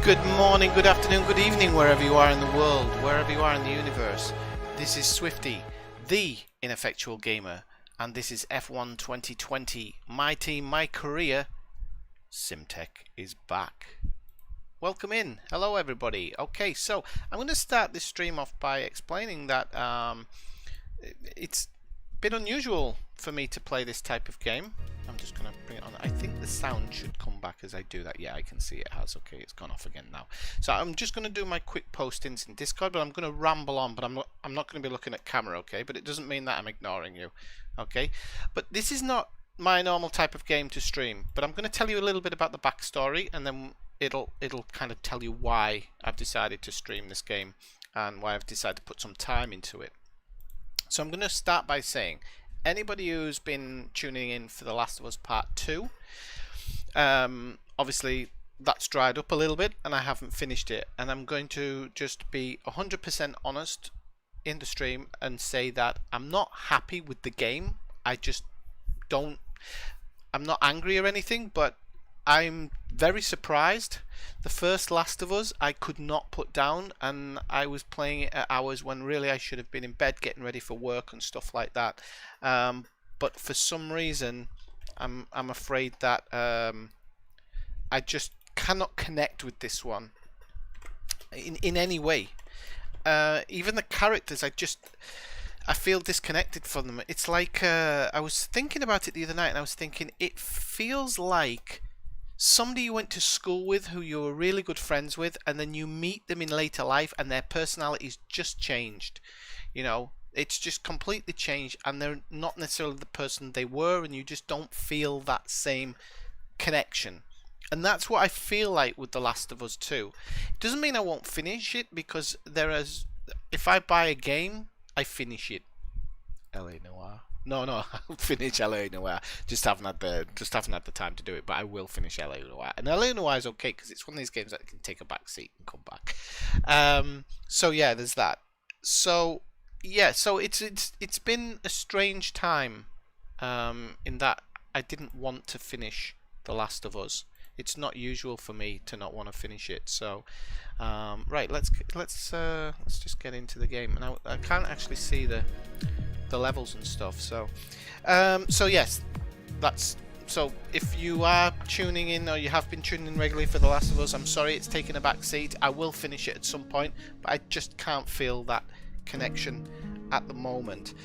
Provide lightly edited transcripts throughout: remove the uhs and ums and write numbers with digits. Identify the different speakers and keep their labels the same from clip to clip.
Speaker 1: Good morning, good afternoon, good evening, wherever you are in the world, wherever you are in the universe. This is Swifty, the ineffectual gamer, and this is F1 2020. My team, my career, Simtek is back. Welcome in. Hello, everybody. Okay, so I'm going to start this stream off by explaining that it's been unusual for me to play this type of game. I'm just going to bring it on. I think the sound should come back as I do that. Yeah, I can see it has. Okay, it's gone off again now. So I'm just going to do my quick postings in Discord, but I'm going to ramble on, but I'm not going to be looking at camera, okay? But it doesn't mean that I'm ignoring you, okay? But this is not my normal type of game to stream, but I'm going to tell you a little bit about the backstory, and then it'll kind of tell you why I've decided to stream this game and why I've decided to put some time into it. So I'm going to start by saying, anybody who's been tuning in for The Last of Us Part 2, obviously that's dried up a little bit and I haven't finished it, and I'm going to just be 100% honest in the stream and say that I'm not happy with the game. I'm not angry or anything, but I'm very surprised. The first Last of Us I could not put down, and I was playing it at hours when really I should have been in bed getting ready for work and stuff like that. But for some reason I'm afraid that I just cannot connect with this one in any way. Even the characters, I feel disconnected from them. It's like I was thinking about it the other night, and I was thinking it feels like somebody you went to school with who you were really good friends with, and then you meet them in later life and their personality's just changed. You know, it's just completely changed, and they're not necessarily the person they were, and you just don't feel that same connection. And that's what I feel like with The Last of Us 2. It doesn't mean I won't finish it, because if I buy a game, I finish it. LA Noire. No, I'll finish LA Noire. Just haven't had the time to do it, but I will finish LA Noire. And LA Noire is okay because it's one of these games that can take a back seat and come back. So yeah, there's that. So yeah, so it's been a strange time in that I didn't want to finish The Last of Us. It's not usual for me to not want to finish it. So right, let's just get into the game. And I can't actually see the levels and stuff. So so yes, so if you are tuning in, or you have been tuning in regularly for The Last of Us, I'm sorry it's taken a back seat. I will finish it at some point, but I just can't feel that connection at the moment.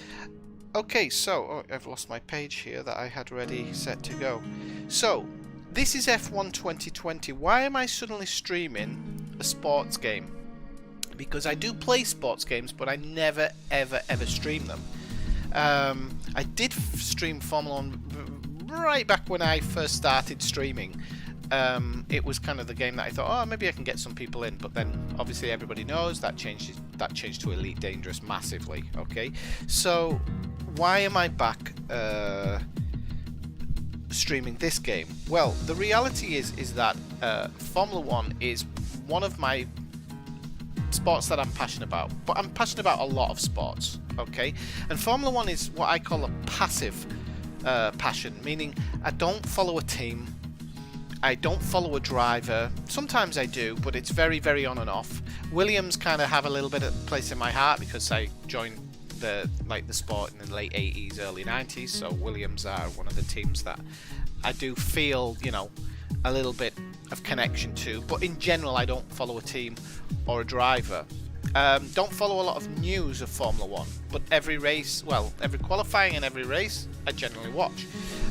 Speaker 1: Okay, so I've lost my page here that I had ready set to go. So this is F1 2020. Why am I suddenly streaming a sports game? Because I do play sports games, but I never ever stream them. I did stream Formula 1 right back when I first started streaming. It was kind of the game that I thought, oh, maybe I can get some people in, but then obviously everybody knows that changed to Elite Dangerous massively. Okay, so why am I back streaming this game? Well, the reality is that Formula 1 is one of my sports that I'm passionate about, but I'm passionate about a lot of sports, okay? And Formula 1 is what I call a passive passion, meaning I don't follow a team, I don't follow a driver. Sometimes I do, but it's very on and off. Williams kind of have a little bit of place in my heart because I joined the sport in the late 80s, early 90s, so Williams are one of the teams that I do feel, you know, a little bit of connection to, but in general I don't follow a team or a driver. Don't follow a lot of news of Formula 1, but every race, well, every qualifying and every race I generally watch,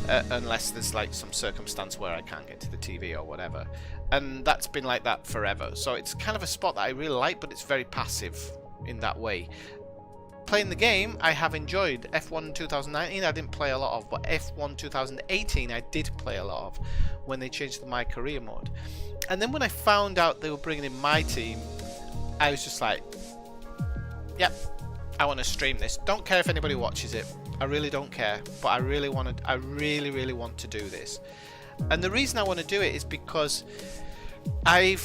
Speaker 1: unless there's like some circumstance where I can't get to the TV or whatever, and that's been like that forever. So it's kind of a sport that I really like, but it's very passive in that way. Playing the game, I have enjoyed. F1 2019 I didn't play a lot of, but F1 2018 I did play a lot of when they changed the My Career mode. And then when I found out they were bringing in my team, I was just like, yep, I want to stream this. Don't care if anybody watches it. I really don't care, but I really want to do this. And the reason I want to do it is because I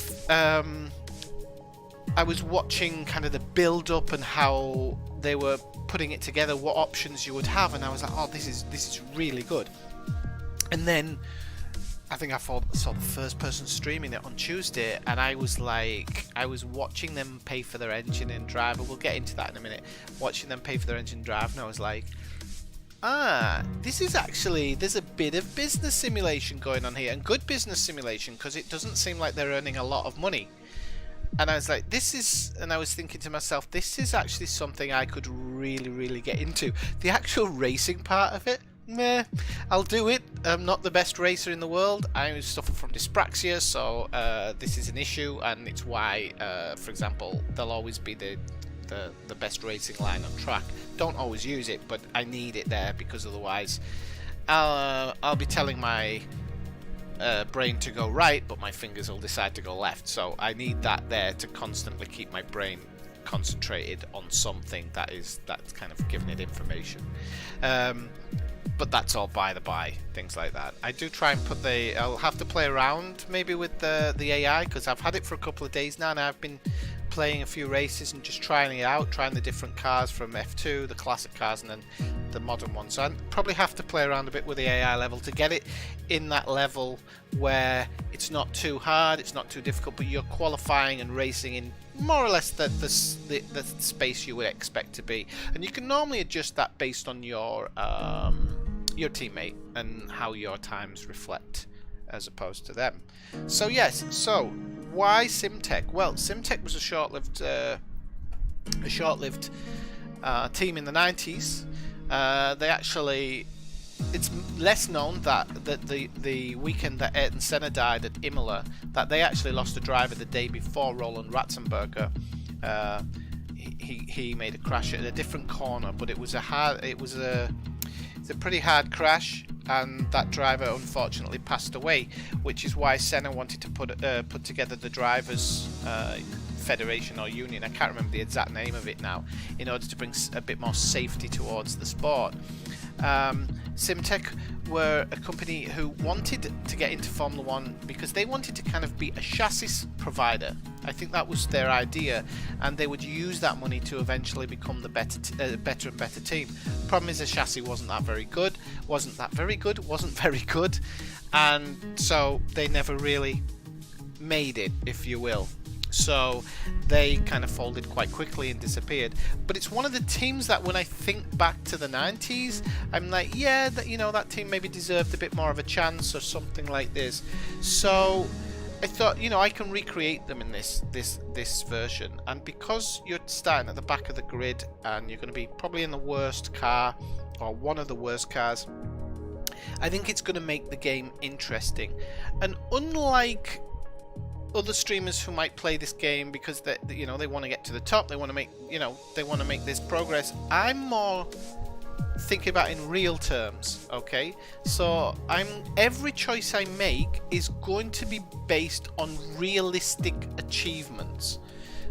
Speaker 1: was watching kind of the build up and how they were putting it together, what options you would have, and I was like, oh, this is really good. And then I think I saw the first person streaming it on Tuesday, and I was watching them pay for their engine and drive, and we'll get into that in a minute, watching them pay for their engine and drive, and I was like, this is actually, there's a bit of business simulation going on here, and good business simulation, because it doesn't seem like they're earning a lot of money. And I was like, and I was thinking to myself, this is actually something I could really get into. The actual racing part of it, meh, I'll do it. I'm not the best racer in the world. I suffer from dyspraxia, so this is an issue, and it's why, for example, there'll always be the best racing line on track. Don't always use it, but I need it there, because otherwise I'll be telling my brain to go right, but my fingers will decide to go left. So I need that there to constantly keep my brain concentrated on something that's kind of giving it information. But that's all by the by, things like that. I do try and I'll have to play around maybe with the AI, because I've had it for a couple of days now, and I've been playing a few races and just trying it out, trying the different cars from F2, the classic cars, and then the modern ones. So I probably have to play around a bit with the AI level to get it in that level where it's not too hard, it's not too difficult, but you're qualifying and racing in more or less the space you would expect to be. And you can normally adjust that based on your teammate and how your times reflect as opposed to them. So yes, so why Simtek? Well, Simtek was a short-lived team in the 90s. They actually, it's less known that the weekend that Ayrton Senna died at Imola, that they actually lost a driver the day before. Roland Ratzenberger, he made a crash at a different corner, but it's a pretty hard crash, and that driver unfortunately passed away, which is why Senna wanted to put together the drivers federation or union, I can't remember the exact name of it now, in order to bring a bit more safety towards the sport. Simtek were a company who wanted to get into Formula 1 because they wanted to kind of be a chassis provider. I think that was their idea, and they would use that money to eventually become the better and better team. Problem is, the chassis wasn't very good, and so they never really made it, if you will. So they kind of folded quite quickly and disappeared. But it's one of the teams that when I think back to the 90s, I'm like, yeah, that team maybe deserved a bit more of a chance or something like this. So I thought, I can recreate them in this version. And because you're starting at the back of the grid and you're going to be probably in the worst car or one of the worst cars, I think it's going to make the game interesting. And unlike other streamers who might play this game because they want to get to the top, they want to make this progress, I'm more thinking about in real terms. Okay, so every choice I make is going to be based on realistic achievements,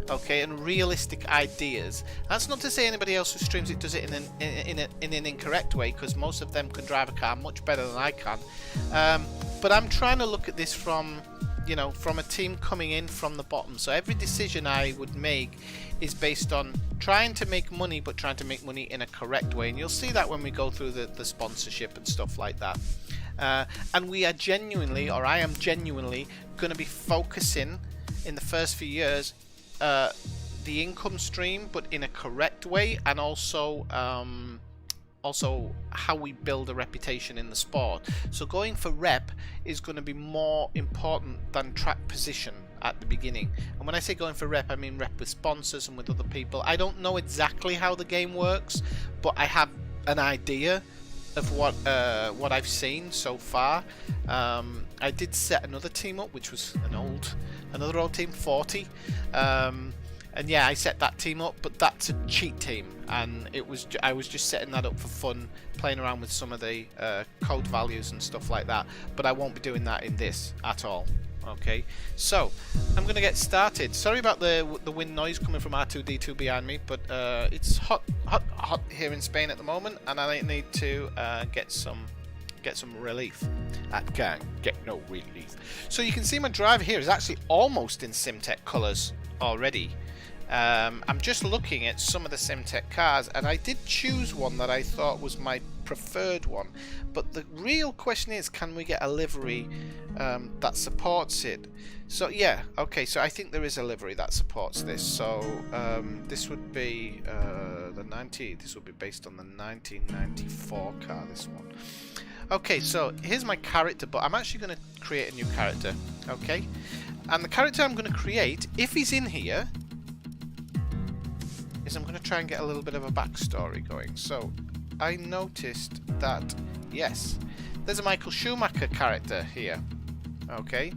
Speaker 1: okay, and realistic ideas. That's not to say anybody else who streams it does it in an incorrect way, because most of them can drive a car much better than I can, but I'm trying to look at this from a team coming in from the bottom. So every decision I would make is based on trying to make money, but trying to make money in a correct way. And you'll see that when we go through the sponsorship and stuff like that. And I am genuinely going to be focusing in the first few years the income stream, but in a correct way, and also how we build a reputation in the sport. So going for rep is going to be more important than track position at the beginning. And when I say going for rep, I mean rep with sponsors and with other people. I don't know exactly how the game works, but I have an idea of what I've seen so far. I did set another team up, which was another old team, 40. And yeah, I set that team up, but that's a cheat team, and I was just setting that up for fun, playing around with some of the code values and stuff like that. But I won't be doing that in this at all. Okay, so I'm gonna get started. Sorry about the wind noise coming from R2D2 behind me, but it's hot here in Spain at the moment, and I need to get some relief. I can't get no relief. So you can see my driver here is actually almost in Simtek colours already. I'm just looking at some of the Simtek cars, and I did choose one that I thought was my preferred one. But the real question is, can we get a livery that supports it? So yeah, okay, so I think there is a livery that supports this. So this would be this would be based on the 1994 car, this one. Okay, so here's my character, but I'm actually going to create a new character, okay? And the character I'm going to create, if he's in here, is I'm going to try and get a little bit of a backstory going. So I noticed that, yes, there's a Michael Schumacher character here, okay?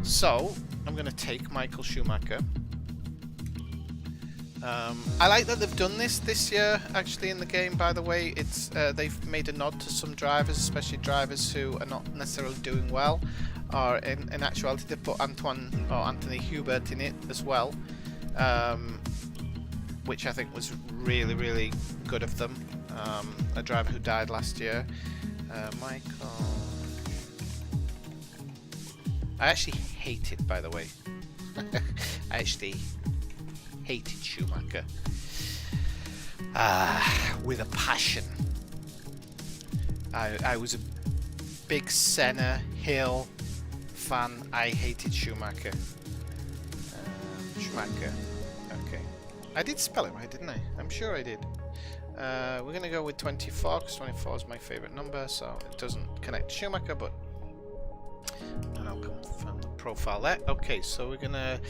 Speaker 1: So I'm going to take Michael Schumacher. I like that they've done this year, actually, in the game, by the way. It's they've made a nod to some drivers, especially drivers who are not necessarily doing well, or in actuality they put Anthony Hubert in it as well, which I think was really, really good of them. A driver who died last year. Michael... I actually hate it, by the way. I actually hated Schumacher with a passion. I was a big Senna, Hill fan. I hated Schumacher. Schumacher. Okay. I did spell it right, didn't I? I'm sure I did. We're going to go with 24 because 24 is my favourite number, so it doesn't connect to Schumacher, but... And I'll confirm the profile there. Okay, so we're gonna...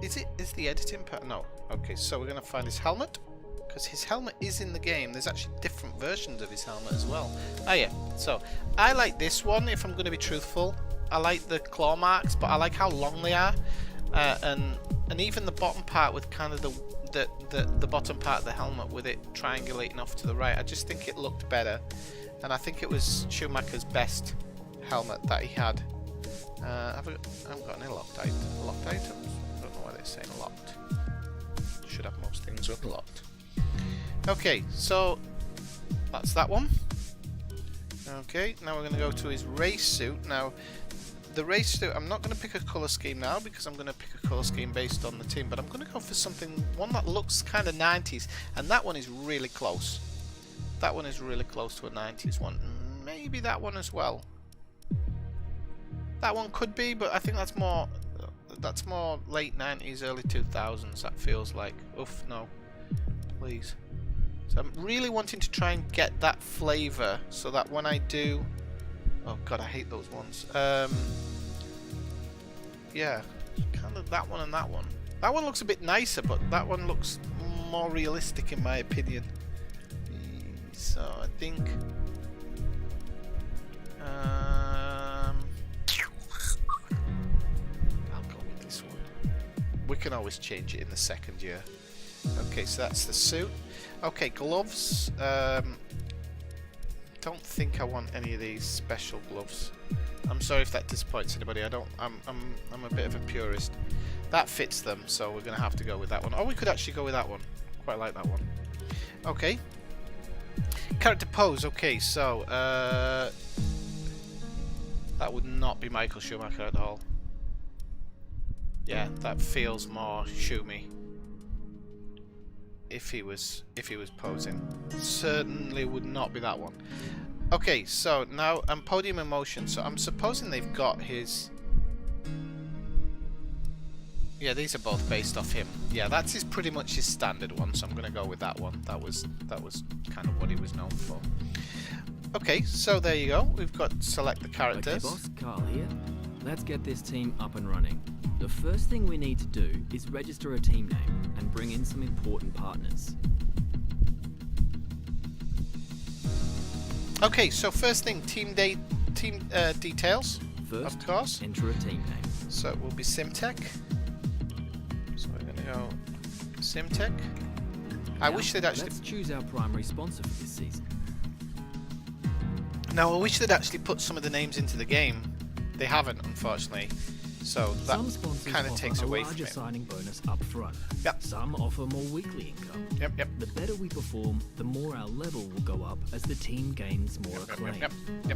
Speaker 1: Is the editing part? No. Okay, so we're gonna find his helmet, because his helmet is in the game. There's actually different versions of his helmet as well. Oh yeah, so I like this one, if I'm going to be truthful. I like the claw marks, but I like how long they are, and even the bottom part with kind of the bottom part of the helmet with it triangulating off to the right. I just think it looked better, and I think it was Schumacher's best helmet that he had. I haven't got any locked items. I don't know why they're saying locked. Should have most things unlocked. Okay, so that's that one. Okay, now we're going to go to his race suit. Now, the race suit, I'm not going to pick a colour scheme now because I'm going to pick a colour scheme based on the team, but I'm going to go for one that looks kind of 90s, and that one is really close. That one is really close to a 90s one. Maybe that one as well. That one could be, but I think that's more late 90s, early 2000s, that feels like. Oof, no. Please. So I'm really wanting to try and get that flavour so that when I do... Oh god, I hate those ones. Yeah, kind of that one and that one. That one looks a bit nicer, but that one looks more realistic in my opinion. So I think... we can always change it in the second year. Okay, so that's the suit. Okay, gloves. Don't think I want any of these special gloves. I'm sorry if that disappoints anybody. I'm a bit of a purist. That fits them, so we're gonna have to go with that one. Oh, we could actually go with that one. Quite like that one. Okay. Character pose. Okay, so that would not be Michael Schumacher at all. Yeah, that feels more Schumi. If he was posing, certainly would not be that one. Okay, so now podium emotion. So I'm supposing they've got his. Yeah, these are both based off him. Yeah, that's pretty much his standard one. So I'm gonna go with that one. That was kind of what he was known for. Okay, so there you go. We've got select the characters.
Speaker 2: Okay, boss, Carl here. Let's get this team up and running. The first thing we need to do is register a team name and bring in some important partners.
Speaker 1: Okay, so first thing, team details.
Speaker 2: First,
Speaker 1: of course.
Speaker 2: Enter a team name.
Speaker 1: So it will be Simtek. So we're going to go Simtek. I wish they'd actually...
Speaker 2: Let's choose our primary sponsor for this season.
Speaker 1: Now, I wish they'd actually put some of the names into the game. They haven't, unfortunately. So that kind of takes away from it.
Speaker 2: Some sponsors offer a larger signing bonus up front.
Speaker 1: Yep.
Speaker 2: Some offer more weekly income.
Speaker 1: Yep.
Speaker 2: The better we perform, the more our level will go up as the team gains more acclaim.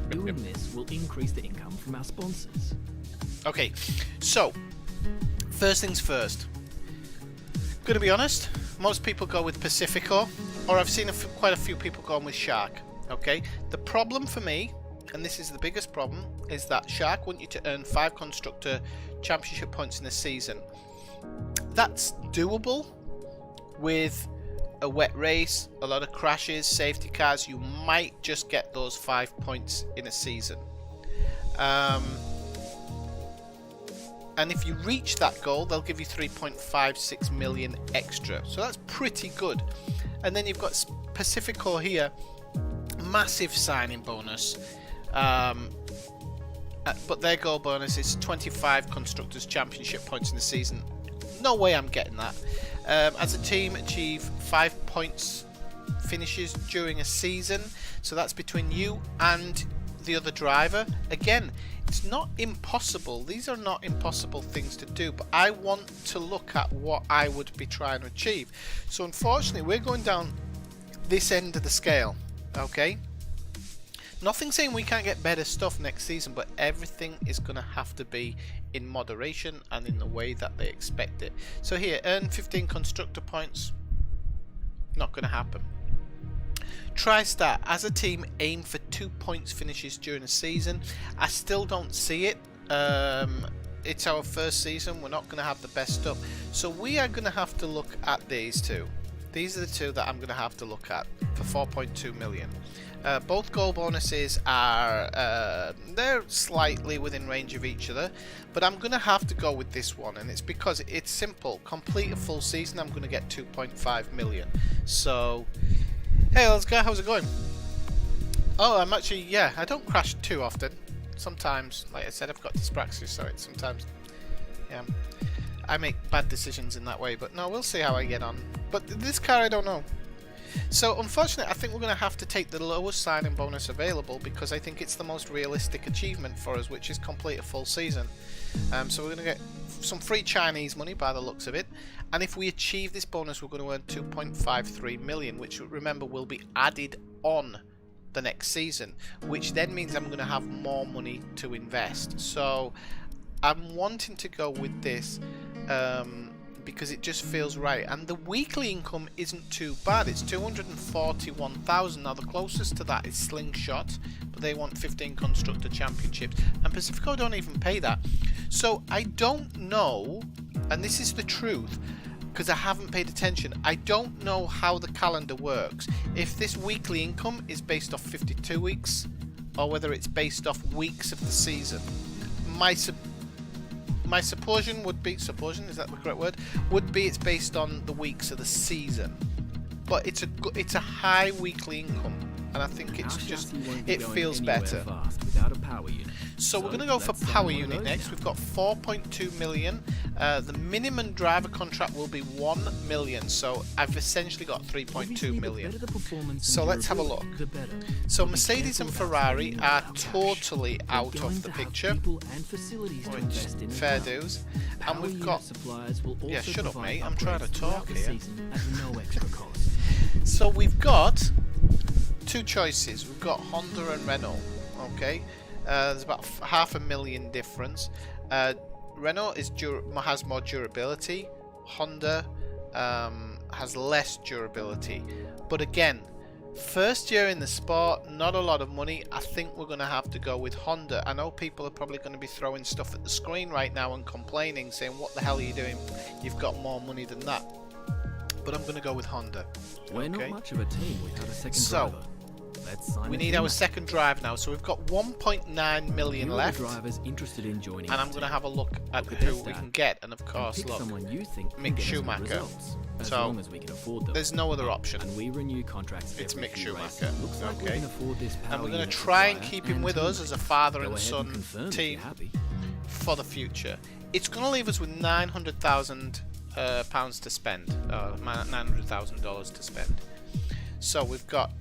Speaker 2: Doing this will increase the income from our sponsors.
Speaker 1: Okay, so first things first. Gonna be honest, most people go with Pacifico, or I've seen quite a few people going with Shark. Okay, the problem for me, and this is the biggest problem, is that Shark want you to earn 5 Constructor Championship points in a season. That's doable with a wet race, a lot of crashes, safety cars. You might just get those 5 points in a season. And if you reach that goal, they'll give you 3.56 million extra. So that's pretty good. And then you've got Pacifico here, massive signing bonus. But their goal bonus is 25 Constructors Championship points in the season. No way I'm getting that. As a team, achieve 5 points finishes during a season. So that's between you and the other driver. Again, it's not impossible. These are not impossible things to do, but I want to look at what I would be trying to achieve. So unfortunately, we're going down this end of the scale. Okay, nothing saying we can't get better stuff next season, but everything is going to have to be in moderation and in the way that they expect it. So here, earn 15 constructor points. Not going to happen. TriStar, as a team, aim for 2 points finishes during a season. I still don't see it. It's our first season. We're not going to have the best stuff. So we are going to have to look at these two. These are the two that I'm going to have to look at for 4.2 million. Both goal bonuses are they're slightly within range of each other, but I'm going to have to go with this one, and it's because it's simple. Complete a full season, I'm going to get 2.5 million. So, hey, let's go. How's it going? Oh, I'm actually, yeah, I don't crash too often. Sometimes, like I said, I've got dyspraxia, so it's sometimes, yeah, I make bad decisions in that way. But no, we'll see how I get on. But this car, I don't know. So unfortunately, I think we're going to have to take the lowest signing bonus available, because I think it's the most realistic achievement for us, which is complete a full season. So we're going to get some free Chinese money by the looks of it, and if we achieve this bonus, we're going to earn 2.53 million, which, remember, will be added on the next season, which then means I'm going to have more money to invest. So I'm wanting to go with this because it just feels right, and the weekly income isn't too bad. It's 241,000. Now the closest to that is Slingshot, but they want 15 constructor championships, and Pacifico don't even pay that. So I don't know, and this is the truth, because I haven't paid attention. I don't know how the calendar works, if this weekly income is based off 52 weeks or whether it's based off weeks of the season. My supposition would be, supposition, is that the correct word? Would be it's based on the weeks of the season. But it's a high weekly income, and I think it's just, it feels better. So we're going to go for power unit next. We've got 4.2 million. The minimum driver contract will be 1 million. So I've essentially got 3.2 million. So let's have a look. So Mercedes and Ferrari are totally out of the picture, which fair dues. And we've got, yeah, shut up mate, I'm trying to talk here. So we've got two choices. We've got Honda and Renault. Okay, there's about 500,000 difference. Renault has more durability. Honda has less durability. But again, first year in the sport, not a lot of money. I think we're going to have to go with Honda. I know people are probably going to be throwing stuff at the screen right now and complaining, saying, what the hell are you doing? You've got more money than that. But I'm going to go with Honda.
Speaker 2: We're not much of a team without a second driver.
Speaker 1: We need our second drive now, so we've got 1.9 million left,
Speaker 2: drivers interested in joining,
Speaker 1: and I'm going to have a look at who we can get, and of course, look, Mick Schumacher. So there's no other option.
Speaker 2: And we renew contracts.
Speaker 1: It's Mick Schumacher. Okay, and we're going to try and keep him with us as a father and son team for the future. It's going to leave us with 900,000 pounds to spend, $900,000 to spend. So we've got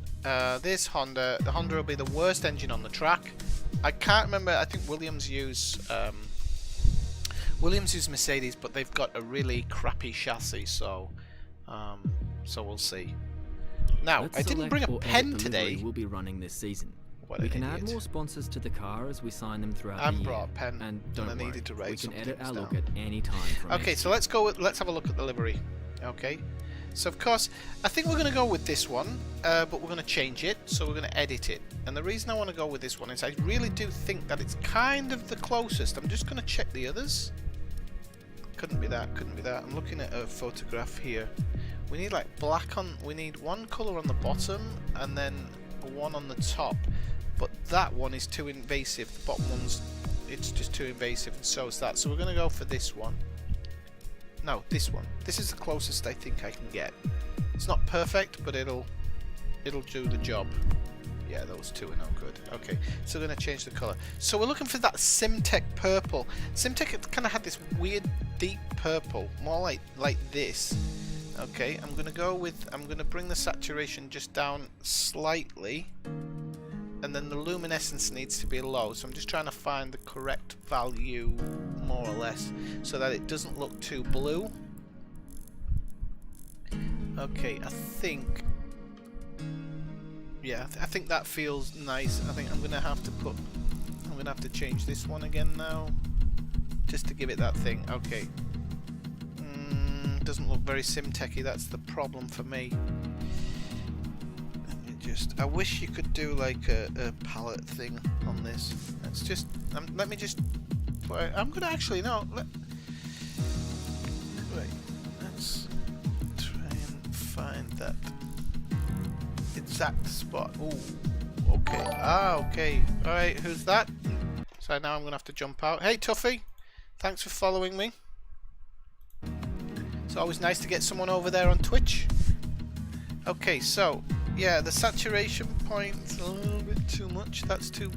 Speaker 1: this Honda. The Honda will be the worst engine on the track. I can't remember. I think Williams use Mercedes, but they've got a really crappy chassis. So we'll see. Now, I didn't bring a pen today.
Speaker 2: We'll be running this season. We can add more sponsors to the car as we sign them throughout the year.
Speaker 1: I brought a pen,
Speaker 2: and don't
Speaker 1: I needed to write
Speaker 2: we can
Speaker 1: some
Speaker 2: edit
Speaker 1: things
Speaker 2: our
Speaker 1: down.
Speaker 2: look at any time.
Speaker 1: Okay, so let's have a look at the livery. Okay, So of course, I think we're going to go with this one, but we're going to change it, so we're going to edit it. And the reason I want to go with this one is I really do think that it's kind of the closest. I'm just going to check the others. Couldn't be that, couldn't be that. I'm looking at a photograph here. We need like black on, we need one colour on the bottom and then one on the top. But that one is too invasive. The bottom one's, it's just too invasive, and so is that. So we're going to go for this one. No, this one. This is the closest I think I can get. It's not perfect, but it'll do the job. Yeah, those two are no good. Okay, so we're going to change the colour. So we're looking for that Simtek purple. Simtek kind of had this weird deep purple, more like this. Okay, I'm going to bring the saturation just down slightly. And then the luminescence needs to be low. So I'm just trying to find the correct value, more or less, so that it doesn't look too blue. Okay, I think... yeah, I think that feels nice. I think I'm gonna have to change this one again now, just to give it that thing. Okay. Doesn't look very Simtech-y. That's the problem for me. I wish you could do like a palette thing on this. It's just, let me just. I'm gonna actually no. Wait, let's try and find that exact spot. Ooh, okay. Okay. All right. Who's that? So now I'm gonna have to jump out. Hey, Tuffy. Thanks for following me. It's always nice to get someone over there on Twitch. Okay, so. Yeah, the saturation point's a little bit too much. That's too...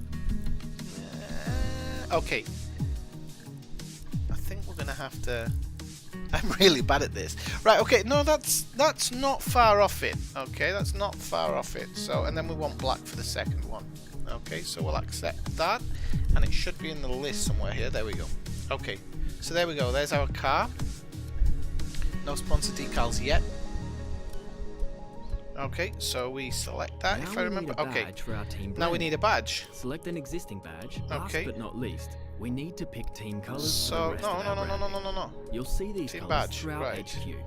Speaker 1: okay. I think we're going to have to... I'm really bad at this. Right, okay, no, that's not far off it. Okay, that's not far off it. So, and then we want black for the second one. Okay, so we'll accept that. And it should be in the list somewhere here. There we go. Okay, so there we go. There's our car. No sponsor decals yet. Okay, so we select that,
Speaker 2: now
Speaker 1: if I remember. Okay, now we need a badge.
Speaker 2: Select an existing badge. Last but not least, we need to pick team colors.
Speaker 1: So no.
Speaker 2: You'll see these
Speaker 1: team
Speaker 2: colors
Speaker 1: badge,
Speaker 2: throughout
Speaker 1: right.
Speaker 2: HQ.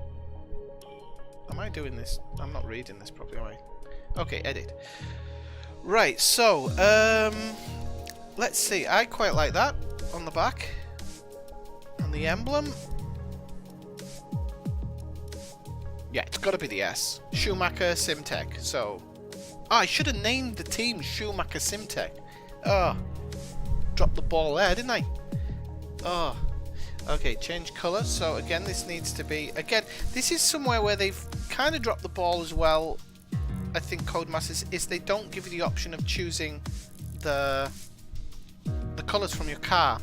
Speaker 1: Am I doing this? I'm not reading this properly, am I? Okay, edit. Right, so let's see. I quite like that on the back, and the emblem. Yeah, it's got to be the S. Schumacher Simtek. So, I should have named the team Schumacher Simtek. Oh, dropped the ball there, didn't I? Oh, okay. Change color. So again, this needs to be. Again, this is somewhere where they've kind of dropped the ball as well. I think Codemasters is they don't give you the option of choosing the colors from your car,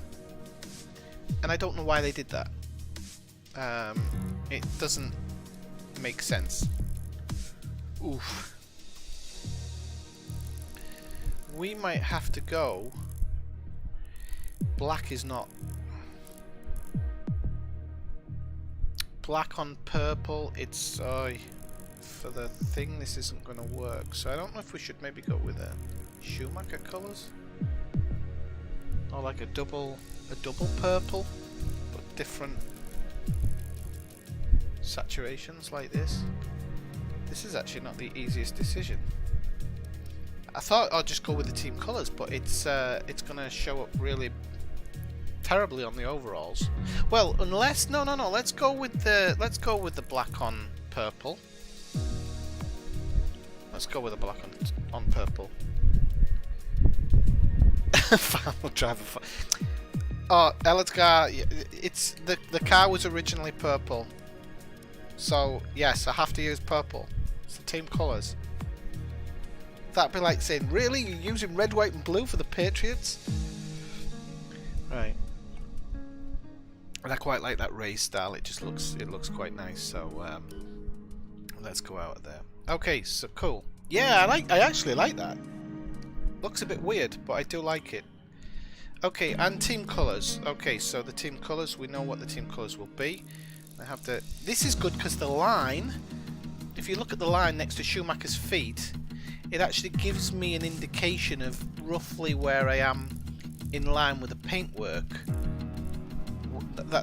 Speaker 1: and I don't know why they did that. It doesn't make sense. Oof. We might have to go. Black is not. Black on purple. It's for the thing. This isn't going to work. So I don't know if we should maybe go with a Schumacher colors, or like a double purple, but different saturations like this. This is actually not the easiest decision. I thought I'd just go with the team colours, but it's gonna show up really terribly on the overalls. Well, unless no, let's go with the black on purple. Let's go with the black on purple. Final driver. Oh, Elliot's car. It's the car was originally purple. So, yes, I have to use purple. It's the team colours. That'd be like saying, really? You're using red, white and blue for the Patriots? Right. And I quite like that race style. It looks quite nice. So, let's go out of there. Okay, so cool. Yeah, I actually like that. Looks a bit weird, but I do like it. Okay, and team colours. Okay, so the team colours, we know what the team colours will be. I have to. This is good because the line, if you look at the line next to Schumacher's feet, it actually gives me an indication of roughly where I am in line with the paintwork.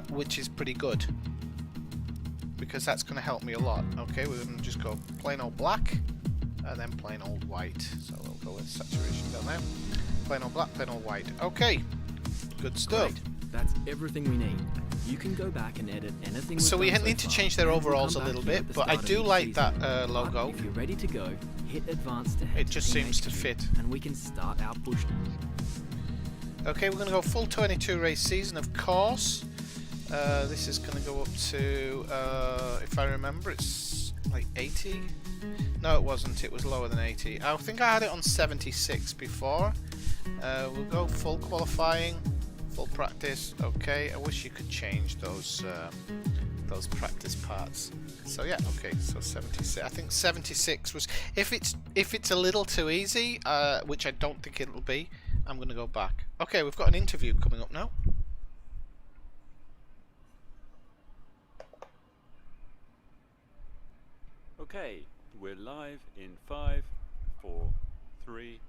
Speaker 1: Which is pretty good. because that's going to help me a lot. Okay, we're going to just go plain old black and then plain old white. So we'll go with saturation down there. Plain old black, plain old white. Okay, good stuff.
Speaker 2: Great. That's everything we need. You can go back and edit anything.
Speaker 1: So we
Speaker 2: done
Speaker 1: need to
Speaker 2: far,
Speaker 1: change their
Speaker 2: and we'll
Speaker 1: overalls a
Speaker 2: come back
Speaker 1: little
Speaker 2: here at
Speaker 1: bit,
Speaker 2: the
Speaker 1: but I
Speaker 2: start of
Speaker 1: do
Speaker 2: each
Speaker 1: like
Speaker 2: season.
Speaker 1: that
Speaker 2: But
Speaker 1: logo.
Speaker 2: if you're ready to go, hit advanced to head
Speaker 1: It just
Speaker 2: Team
Speaker 1: seems to
Speaker 2: HQ,
Speaker 1: fit.
Speaker 2: and we can start our push.
Speaker 1: Okay, we're going to go full 22 race season, of course. This is going to go up to, if I remember, it's like 80? No, it wasn't. It was lower than 80. I think I had it on 76 before. We'll go full qualifying, full practice. Okay, I wish you could change those practice parts. So yeah, okay. So 76. I think 76 was. If it's a little too easy, which I don't think it'll be, I'm going to go back. Okay, we've got an interview coming up now.
Speaker 3: Okay, we're live in 5, 4, 3.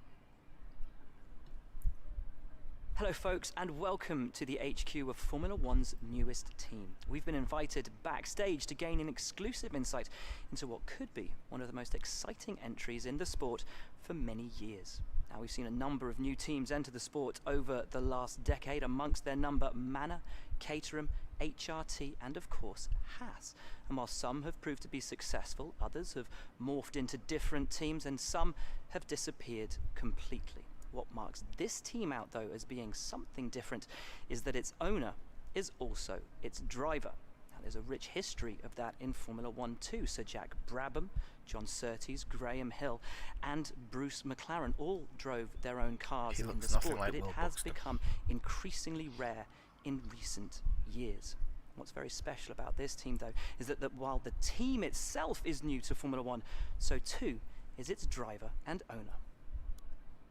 Speaker 4: Hello folks, and welcome to the HQ of Formula One's newest team. We've been invited backstage to gain an exclusive insight into what could be one of the most exciting entries in the sport for many years. Now, we've seen a number of new teams enter the sport over the last decade, amongst their number Manor, Caterham, HRT and of course Haas. And while some have proved to be successful, others have morphed into different teams and some have disappeared completely. What marks this team out though as being something different is that its owner is also its driver. Now, there's a rich history of that in Formula 1 too. Sir Jack Brabham, John Surtees, Graham Hill and Bruce McLaren all drove their own cars in the sport, but it has become increasingly rare in recent years. What's very special about this team though is that while the team itself is new to Formula 1, so too is its driver and owner.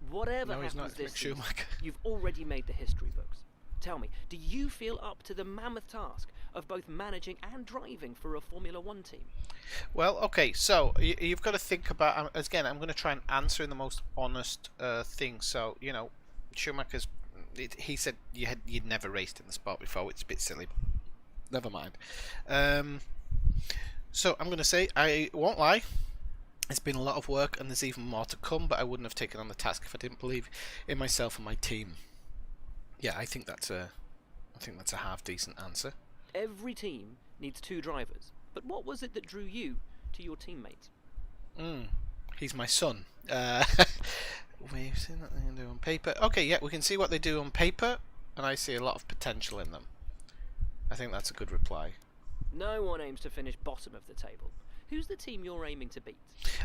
Speaker 5: Whatever
Speaker 1: No, he's
Speaker 5: happens
Speaker 1: not
Speaker 5: this
Speaker 1: Mick
Speaker 5: season,
Speaker 1: Schumacher.
Speaker 5: you've already made the history books. Tell me, do you feel up to the mammoth task of both managing and driving for a Formula 1 team?
Speaker 1: Well, okay, so you've got to think about, again, I'm going to try and answer in the most honest thing. So, you know, Schumacher's, he said you'd never raced in the sport before. It's a bit silly. Never mind. So I'm going to say, I won't lie, it's been a lot of work and there's even more to come, but I wouldn't have taken on the task if I didn't believe in myself and my team. Yeah, I think that's a half decent answer.
Speaker 5: Every team needs 2 drivers, but what was it that drew you to your teammates?
Speaker 1: He's my son. We've seen what they can do on paper. Okay, yeah, we can see what they do on paper, and I see a lot of potential in them. I think that's a good reply.
Speaker 5: No one aims to finish bottom of the table. Who's the team you're aiming to beat?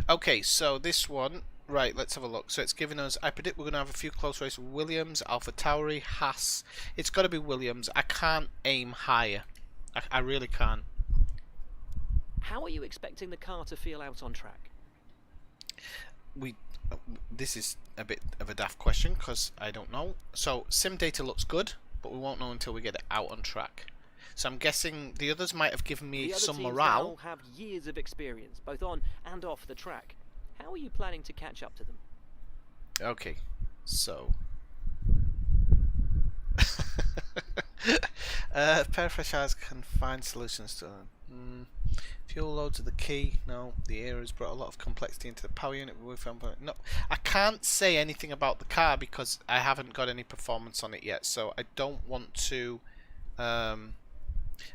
Speaker 1: Okay, so this one, right, let's have a look. So it's giving us, I predict we're going to have a few close races. Williams, Alpha Tauri, Haas. It's got to be Williams. I can't aim higher. I really can't.
Speaker 5: How are you expecting the car to feel out on track?
Speaker 1: This is a bit of a daft question because I don't know. So sim data looks good, but we won't know until we get it out on track. So I'm guessing the others might have given me some morale.
Speaker 5: The other teams now have years of experience, both on and off the track. How are you planning to catch up to them?
Speaker 1: Okay, so pair of fresh eyes can find solutions to fuel loads are the key. No, the era has brought a lot of complexity into the power unit. No, I can't say anything about the car because I haven't got any performance on it yet, so I don't want to.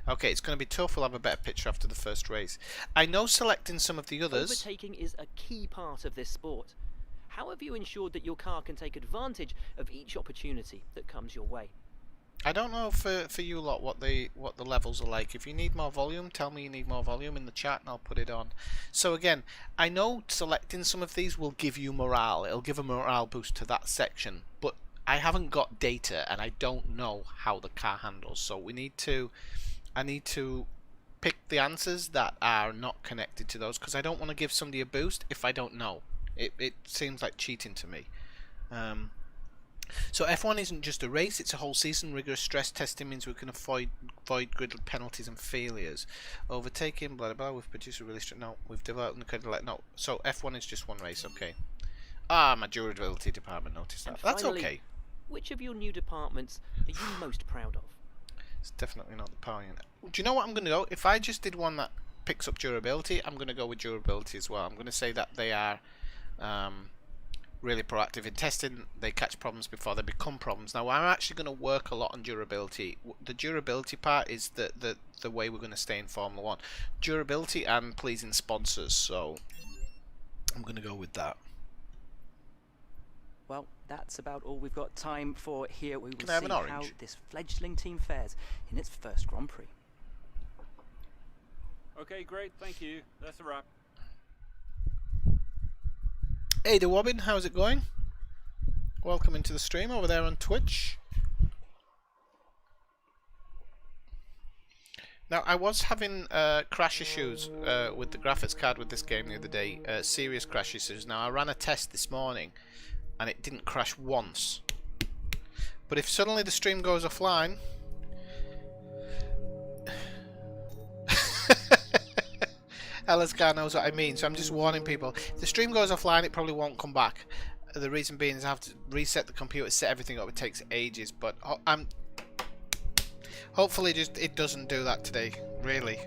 Speaker 1: Okay, it's going to be tough. We'll have a better picture after the first race. I know selecting some of the others.
Speaker 5: Overtaking is a key part of this sport. How have you ensured that your car can take advantage of each opportunity that comes your way?
Speaker 1: I don't know for you lot what the levels are like. If you need more volume, tell me you need more volume in the chat and I'll put it on. So again, I know selecting some of these will give you morale. It'll give a morale boost to that section, but I haven't got data and I don't know how the car handles. So I need to pick the answers that are not connected to those because I don't want to give somebody a boost if I don't know. It seems like cheating to me. So F1 isn't just a race, it's a whole season. Rigorous stress testing means we can avoid grid penalties and failures. Overtaking, blah, blah, blah. We've produced a really strict... No, we've developed the credit... No, so F1 is just one race, okay. Ah, my durability department noticed that. That's
Speaker 5: finally,
Speaker 1: okay.
Speaker 5: Which of your new departments are you most proud of?
Speaker 1: It's definitely not the power unit. Do you know what I'm going to go? If I just did one that picks up durability, I'm going to go with durability as well. I'm going to say that they are really proactive in testing. They catch problems before they become problems. Now I'm actually going to work a lot on durability. The durability part is the way we're going to stay in Formula 1. Durability and pleasing sponsors, so I'm going to go with that.
Speaker 4: Well, that's about all we've got time for here. We will
Speaker 1: Can I have
Speaker 4: see
Speaker 1: an orange?
Speaker 4: how this fledgling team fares in its first Grand Prix.
Speaker 3: Okay, great, thank you. That's a wrap.
Speaker 1: Hey DeWobbin, how's it going? Welcome into the stream over there on Twitch. Now, I was having crash issues with the graphics card with this game the other day, serious crash issues. Now, I ran a test this morning and it didn't crash once. But if suddenly the stream goes offline... LSCar knows what I mean, so I'm just warning people. If the stream goes offline, it probably won't come back. The reason being is I have to reset the computer, set everything up. It takes ages, but I'm hopefully just it doesn't do that today, really.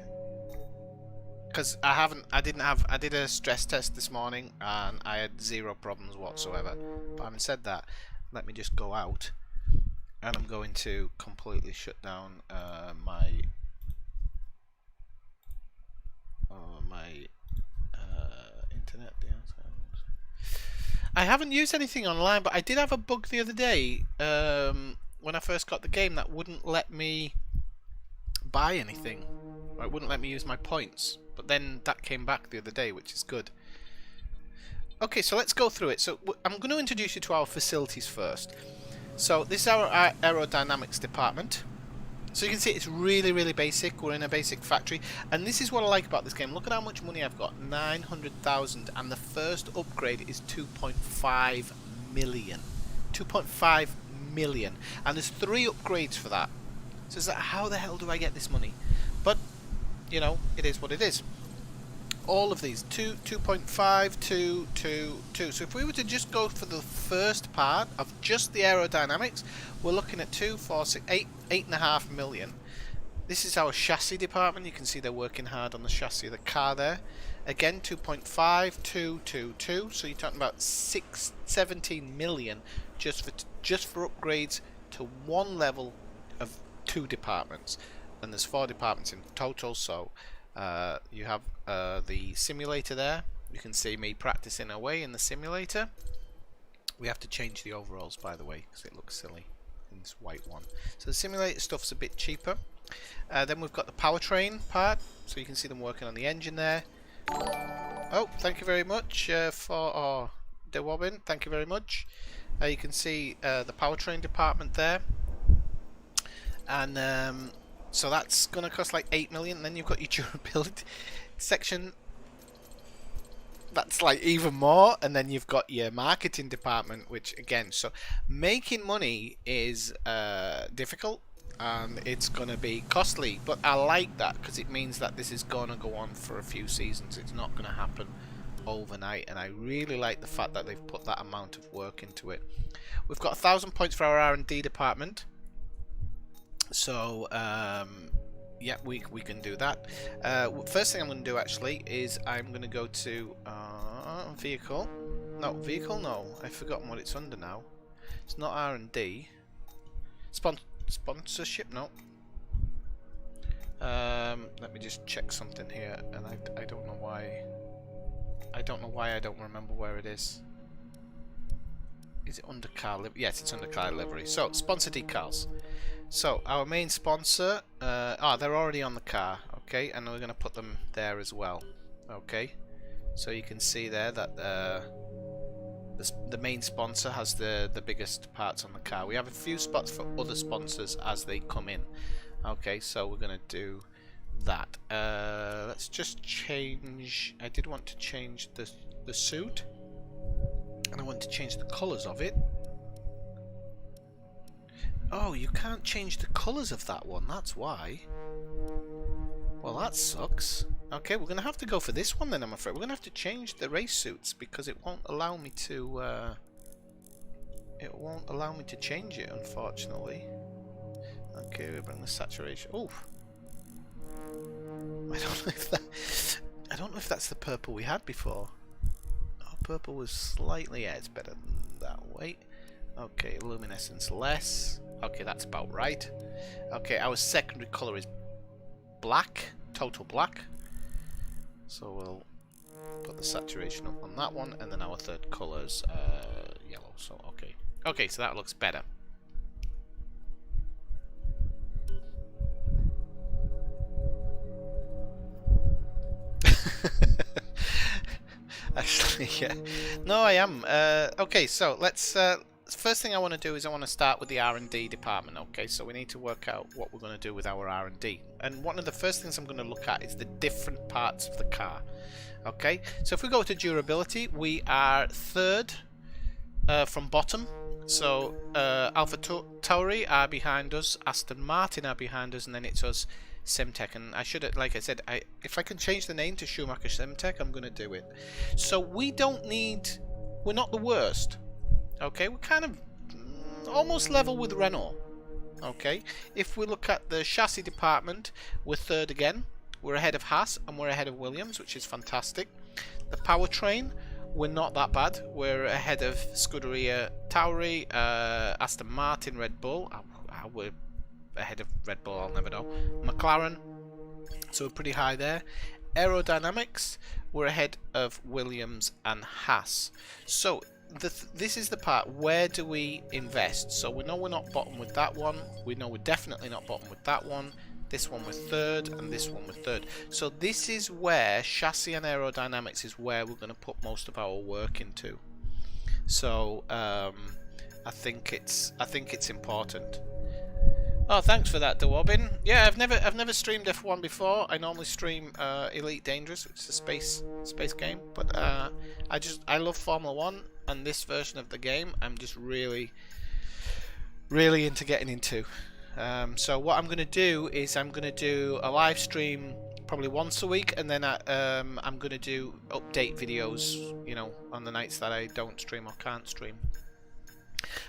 Speaker 1: Because I did a stress test this morning and I had 0 problems whatsoever. But having said that, let me just go out and I'm going to completely shut down my internet. I haven't used anything online, but I did have a bug the other day when I first got the game that wouldn't let me buy anything, or it wouldn't let me use my points, but then that came back the other day, which is good. Okay, so let's go through it. So I'm going to introduce you to our facilities first. So this is our aerodynamics department. So you can see it's really, really basic. We're in a basic factory. And this is what I like about this game. Look at how much money I've got. 900,000. And the first upgrade is 2.5 million. 2.5 million. And there's 3 upgrades for that. So it's like, how the hell do I get this money? But, you know, it is what it is. All of these. 2.5, 2, 2, 2. So if we were to just go for the first part of just the aerodynamics, we're looking at 2, 4, 6, 8.5 million. This is our chassis department. You can see they're working hard on the chassis of the car there. Again, 2.5, 2, 2, 2. So you're talking about 17 million just for upgrades to one level of 2 departments. And there's 4 departments in total. So you have the simulator there. You can see me practicing away in the simulator. We have to change the overalls, by the way, because it looks silly in this white one. So the simulator stuff's a bit cheaper. Then we've got the powertrain part, so you can see them working on the engine there. Oh, thank you very much for DeWobbin. Thank you very much. You can see the powertrain department there, and so that's going to cost like 8 million. And then you've got your durability section. That's like even more, and then you've got your marketing department, which again, so making money is difficult and it's gonna be costly, but I like that because it means that this is gonna go on for a few seasons. It's not gonna happen overnight, and I really like the fact that they've put that amount of work into it. We've got 1,000 points for our R&D department, so yeah, we can do that. First thing I'm going to do actually is I'm going to go to vehicle. No, vehicle. No, I've forgotten what it's under now. It's not R&D. Sponsorship. No. Let me just check something here, and I don't know why. I don't remember where it is. Is it under car livery? Yes, it's under car livery. So sponsor decals. So our main sponsor, they're already on the car, okay, and we're going to put them there as well, okay. So you can see there that the main sponsor has the biggest parts on the car. We have a few spots for other sponsors as they come in, okay. So we're going to do that. Let's just change. I did want to change the suit, and I want to change the colours of it. Oh, you can't change the colours of that one, that's why. Well, that sucks. Okay, we're going to have to go for this one then, I'm afraid. We're going to have to change the race suits because it won't allow me to... change it, unfortunately. Okay, we bring the saturation... Oh! I don't know if that... that's the purple we had before. Oh, purple was slightly, yeah, it's better than that. Wait. Okay, luminescence less. Okay, that's about right. Okay, our secondary color is black, total black. So we'll put the saturation up on that one, and then our third color's yellow. So okay, okay, so that looks better. Actually, yeah. No, I am. Okay, so let's. First thing I want to do is I want to start with the R&D department. Okay, so we need to work out what we're going to do with our R&D. And one of the first things I'm going to look at is the different parts of the car. Okay, so if we go to durability, we are third from bottom. So Alpha Tauri are behind us, Aston Martin are behind us, and then it's us, Simtek. And I should, like I said, if I can change the name to Schumacher Simtek, I'm going to do it. So we don't need, we're not the worst. Okay, we're kind of almost level with Renault. Okay, if we look at the chassis department, we're third again. We're ahead of Haas and we're ahead of Williams, which is fantastic. The powertrain, we're not that bad. We're ahead of Scuderia Tauri, Aston Martin, Red Bull. We're ahead of Red Bull, I'll never know. McLaren, so we're pretty high there. Aerodynamics, we're ahead of Williams and Haas. So this is the part, where do we invest? So we know we're not bottom with that one. We know we're definitely not bottom with that one. This one we're third, and this one we're third. So this is where chassis and aerodynamics is where we're going to put most of our work into. So I think it's important. Oh, thanks for that, Dewobin. Yeah, I've never streamed F1 before. I normally stream Elite Dangerous, which is a space game. But I love Formula 1, and this version of the game I'm just really into getting into. So what I'm going to do is I'm going to do a live stream probably once a week, and then I'm going to do update videos, you know, on the nights that I don't stream or can't stream.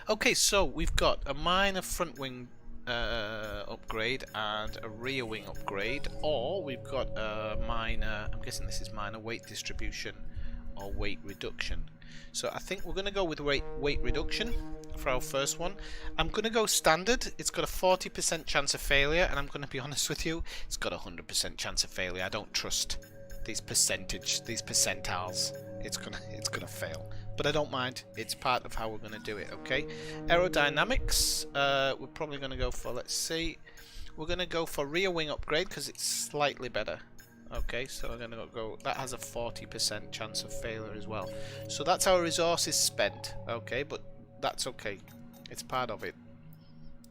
Speaker 1: Okay, so we've got a minor front wing upgrade and a rear wing upgrade, or we've got a minor, I'm guessing this is minor, weight distribution or weight reduction. So I think we're going to go with weight reduction for our first one. I'm going to go standard. It's got a 40% chance of failure, and I'm going to be honest with you, it's got a 100% chance of failure. I don't trust these percentiles. It's gonna fail, but I don't mind. It's part of how we're going to do it. Okay, aerodynamics, we're probably going to go for, let's see, we're going to go for rear wing upgrade because it's slightly better. Okay, so I'm going to go, that has a 40% chance of failure as well. So that's our resources spent. Okay, but that's okay, it's part of it.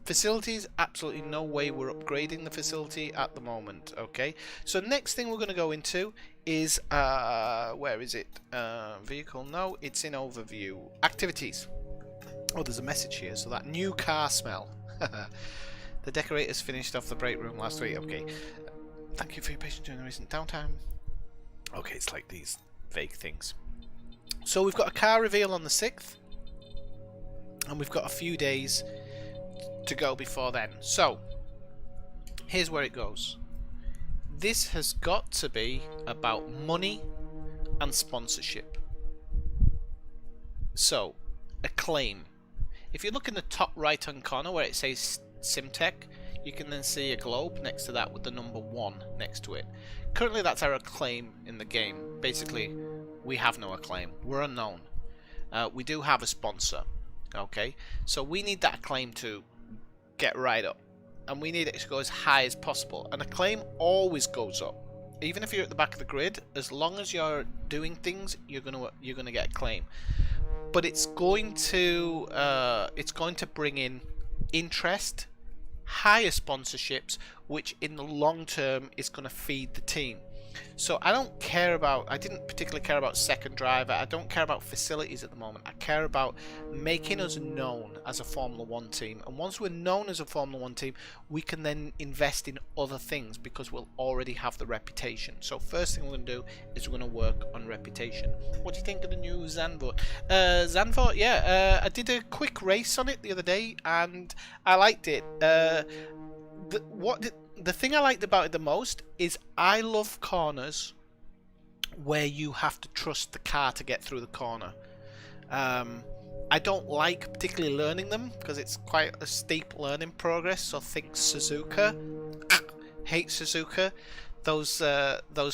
Speaker 1: Facilities, absolutely no way we're upgrading the facility at the moment. Okay, so next thing we're going to go into is where is it? Vehicle, no, it's in overview. Activities. Oh, there's a message here. So that new car smell. The decorators finished off the break room last week. Okay, thank you for your patience during the recent downtime. Okay, it's like these vague things. So we've got a car reveal on the 6th, and we've got a few days to go before then. So here's where it goes. This has got to be about money and sponsorship. So acclaim. If you look in the top right hand corner where it says Simtek, you can then see a globe next to that with the number 1 next to it. Currently that's our acclaim in the game. Basically we have no acclaim, we're unknown. We do have a sponsor. Okay, so we need that acclaim to get right up, and we need it to go as high as possible. And acclaim always goes up, even if you're at the back of the grid. As long as you're doing things, you're gonna get acclaim. But it's going to bring in interest, higher sponsorships, which in the long term is going to feed the team. So I didn't particularly care about second driver. I don't care about facilities at the moment. I care about making us known as a Formula 1 team. And once we're known as a Formula 1 team, we can then invest in other things because we'll already have the reputation. So first thing we're going to do is we're going to work on reputation. What do you think of the new Zandvoort? Zandvoort, yeah, I did a quick race on it the other day and I liked it. The thing I liked about it the most is I love corners where you have to trust the car to get through the corner. I don't like particularly learning them because it's quite a steep learning progress. So think Suzuka. Hate Suzuka. Those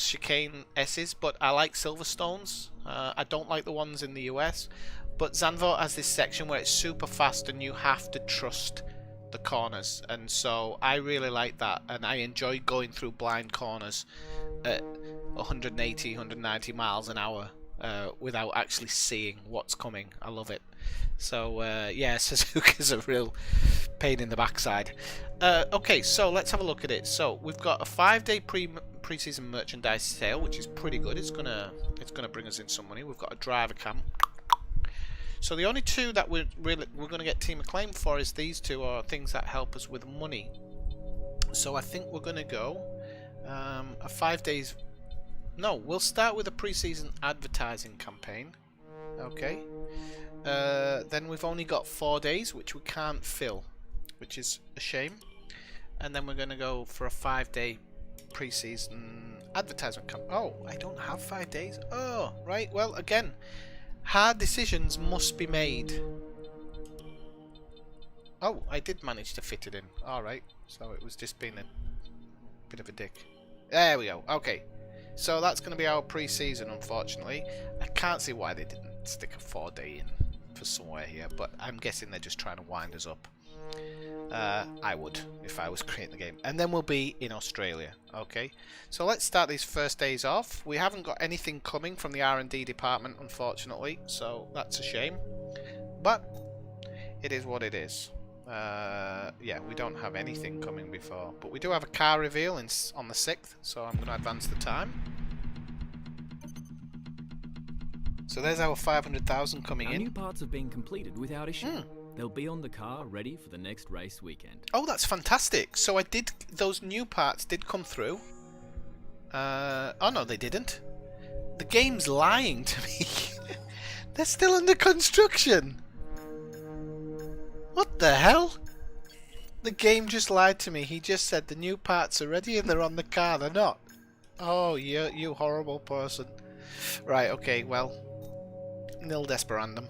Speaker 1: chicane S's, but I like Silverstones. I don't like the ones in the US. But Zandvoort has this section where it's super fast and you have to trust the corners, and so I really like that, and I enjoy going through blind corners at 180, 190 miles an hour without actually seeing what's coming. I love it. So yeah, Suzuka's a real pain in the backside. Okay, so let's have a look at it. So we've got a 5-day pre-season merchandise sale, which is pretty good. It's gonna bring us in some money. We've got a driver camp. So the only two that we're going to get team acclaim for is these two, are things that help us with money. So I think we're going to go a 5 days. No, we'll start with a pre-season advertising campaign. Okay. Then we've only got 4 days, which we can't fill, which is a shame. And then we're going to go for a 5-day pre-season advertisement campaign. Oh, I don't have 5 days. Oh, right. Well, again, hard decisions must be made. Oh, I did manage to fit it in. Alright, so it was just being a bit of a dick. There we go. Okay, so that's going to be our pre-season, unfortunately. I can't see why they didn't stick a 4-day in for somewhere here, but I'm guessing they're just trying to wind us up. I would, if I was creating the game. And then we'll be in Australia. Okay, so let's start these first days off. We haven't got anything coming from the R&D department, unfortunately, so that's a shame. But it is what it is. Yeah, we don't have anything coming before, but we do have a car reveal on the 6th, so I'm going to advance the time. So there's our 500,000 coming in.
Speaker 2: New parts have been completed without issue. They'll be on the car ready for the next race weekend.
Speaker 1: Oh, that's fantastic. So those new parts did come through. Oh no, they didn't. The game's lying to me. They're still under construction. What the hell? The game just lied to me. He just said the new parts are ready and they're on the car. They're not. Oh, you horrible person. Right, okay, well. Nil desperandum.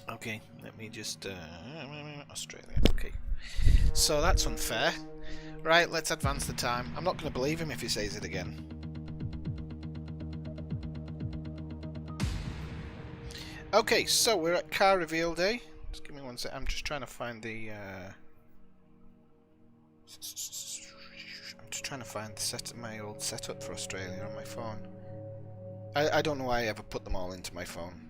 Speaker 1: Okay, let me just... Australia, okay. So that's unfair. Right, let's advance the time. I'm not going to believe him if he says it again. Okay, so we're at car reveal day. Just give me one sec. I'm just trying to find the... I'm just trying to find my old setup for Australia on my phone. I don't know why I ever put them all into my phone.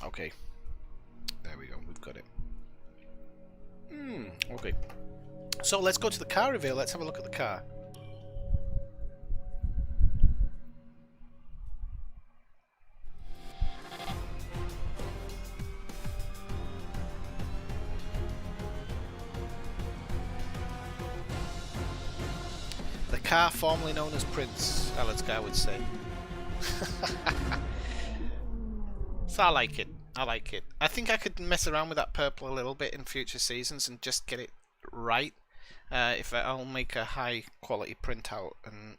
Speaker 1: Okay, there we go, we've got it. Okay, so let's go to the car reveal. Let's have a look at the car. The car formerly known as Prince, Alex Guy would say. So I like it. I like it. I think I could mess around with that purple a little bit in future seasons and just get it right. I'll make a high quality printout and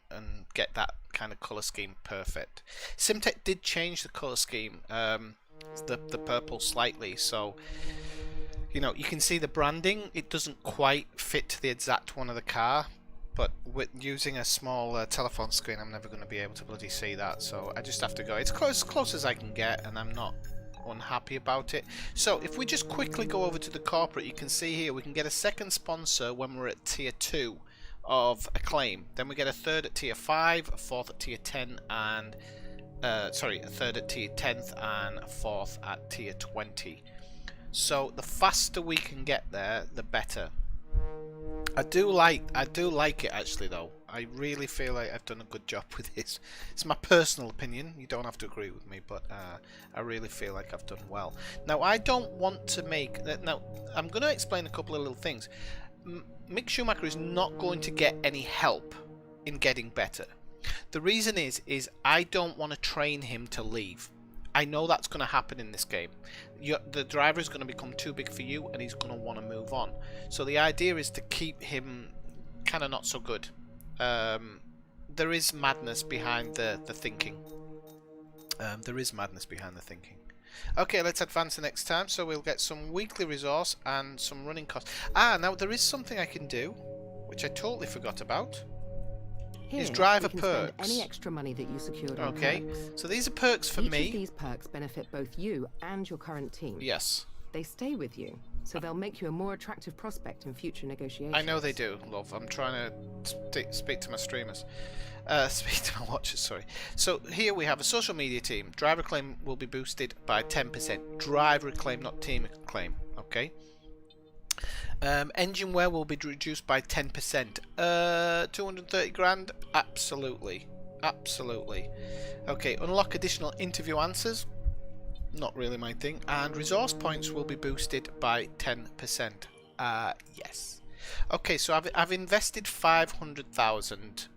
Speaker 1: get that kind of colour scheme perfect. Simtek did change the colour scheme, the purple slightly, so you know you can see the branding. It doesn't quite fit to the exact one of the car. But with using a small telephone screen, I'm never going to be able to bloody see that. So I just have to go. It's as close as I can get, and I'm not unhappy about it. So if we just quickly go over to the corporate, you can see here we can get a second sponsor when we're at tier 2 of acclaim. Then we get a third at tier 5, a fourth at tier 10, and a third at tier 10th, and a fourth at tier 20. So the faster we can get there, the better. I do like it actually though. I really feel like I've done a good job with this. It's my personal opinion. You don't have to agree with me, but I really feel like I've done well. Now I don't want to make that. Now I'm going to explain a couple of little things. Mick Schumacher is not going to get any help in getting better. The reason is I don't want to train him to leave. I know that's going to happen in this game. The driver is going to become too big for you and he's going to want to move on. So the idea is to keep him kind of not so good. There is madness behind the thinking. There is madness behind the thinking. Okay, let's advance the next time. So we'll get some weekly resource and some running costs. Now there is something I can do, which I totally forgot about.
Speaker 6: Here,
Speaker 1: Is driver
Speaker 6: you can spend
Speaker 1: perks.
Speaker 6: any extra money that you secured on
Speaker 1: Okay,
Speaker 6: perks.
Speaker 1: so these are perks for
Speaker 6: Each
Speaker 1: me.
Speaker 6: of these perks benefit both you and your current team.
Speaker 1: Yes,
Speaker 6: They stay with you, so they'll make you a more attractive prospect in future negotiations.
Speaker 1: I know they do, love. I'm trying to speak to my streamers. Speak to my watchers, sorry. So here we have a social media team. Driver claim will be boosted by 10%. Driver claim, not team claim. Okay. Engine wear will be reduced by 10%. 230 grand? Absolutely. Absolutely. Okay, unlock additional interview answers. Not really my thing. And resource points will be boosted by 10%. Yes. Okay, so I've invested 500,000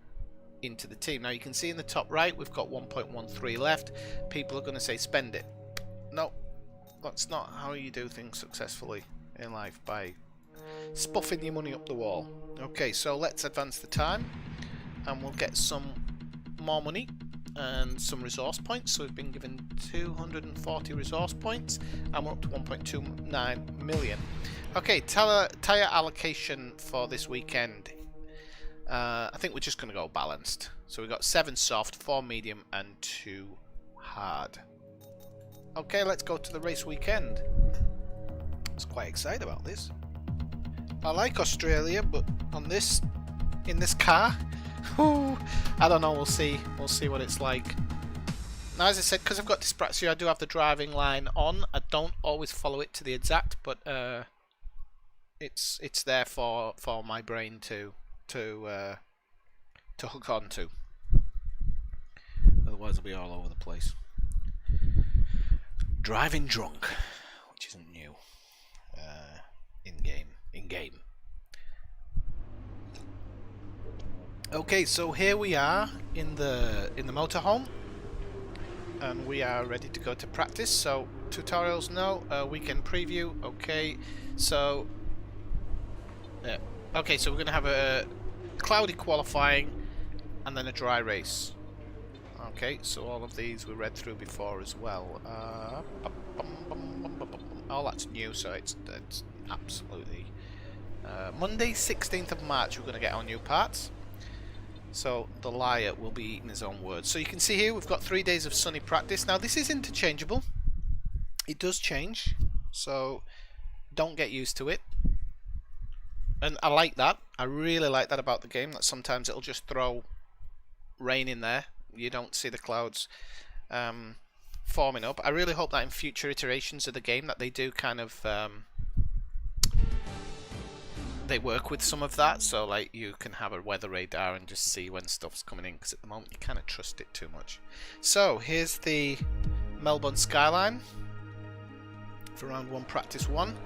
Speaker 1: into the team. Now you can see in the top right we've got 1.13 left. People are going to say spend it. No, that's not how you do things successfully in life, by spuffing your money up the wall. Okay, so let's advance the time and we'll get some more money and some resource points. So we've been given 240 resource points and we're up to 1.29 million. Okay, tire allocation for this weekend. I think we're just going to go balanced. So we've got 7 soft, 4 medium and 2 hard. Okay, let's go to the race weekend. I was quite excited about this. I like Australia, but on this, in this car, I don't know. We'll see. We'll see what it's like. Now, as I said, because I've got dyspraxia, I do have the driving line on. I don't always follow it to the exact, but it's there for my brain to hook on to. Otherwise, I'll be all over the place. Driving drunk, which isn't new. In game. Okay, so here we are in the motorhome, and we are ready to go to practice. So tutorials, no. Weekend preview, okay. So yeah, okay. So we're gonna have a cloudy qualifying and then a dry race. Okay, so all of these we read through before as well. Oh, that's new, so it's absolutely Monday 16th of March we're going to get our new parts. So the liar will be eating his own words. So you can see here we've got 3 days of sunny practice. Now this is interchangeable. It does change, so don't get used to it. And I like that. I really like that about the game, that sometimes it'll just throw rain in there. You don't see the clouds forming up. I really hope that in future iterations of the game that they do kind of they work with some of that, so like you can have a weather radar and just see when stuff's coming in, because at the moment you kind of trust it too much. So here's the Melbourne skyline for round 1 practice 1.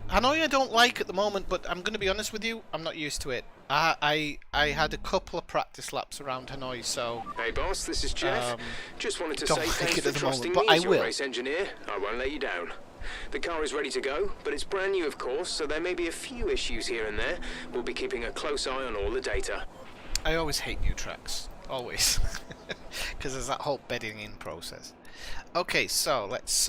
Speaker 1: Hanoi I don't like at the moment, but I'm going to be honest with you, I'm not used to it. I had a couple of practice laps around Hanoi, so...
Speaker 7: Hey boss, this is Jeff. Just wanted to
Speaker 1: don't
Speaker 7: say
Speaker 1: like
Speaker 7: thanks
Speaker 1: it
Speaker 7: for
Speaker 1: at the
Speaker 7: trusting
Speaker 1: moment,
Speaker 7: me
Speaker 1: but
Speaker 7: as
Speaker 1: I
Speaker 7: your
Speaker 1: will.
Speaker 7: race engineer. I won't let you down. The car is ready to go, but it's brand new of course, so there may be a few issues here and there. We'll be keeping a close eye on all the data.
Speaker 1: I always hate new tracks. Always. Because there's that whole bedding in process. Okay, so let's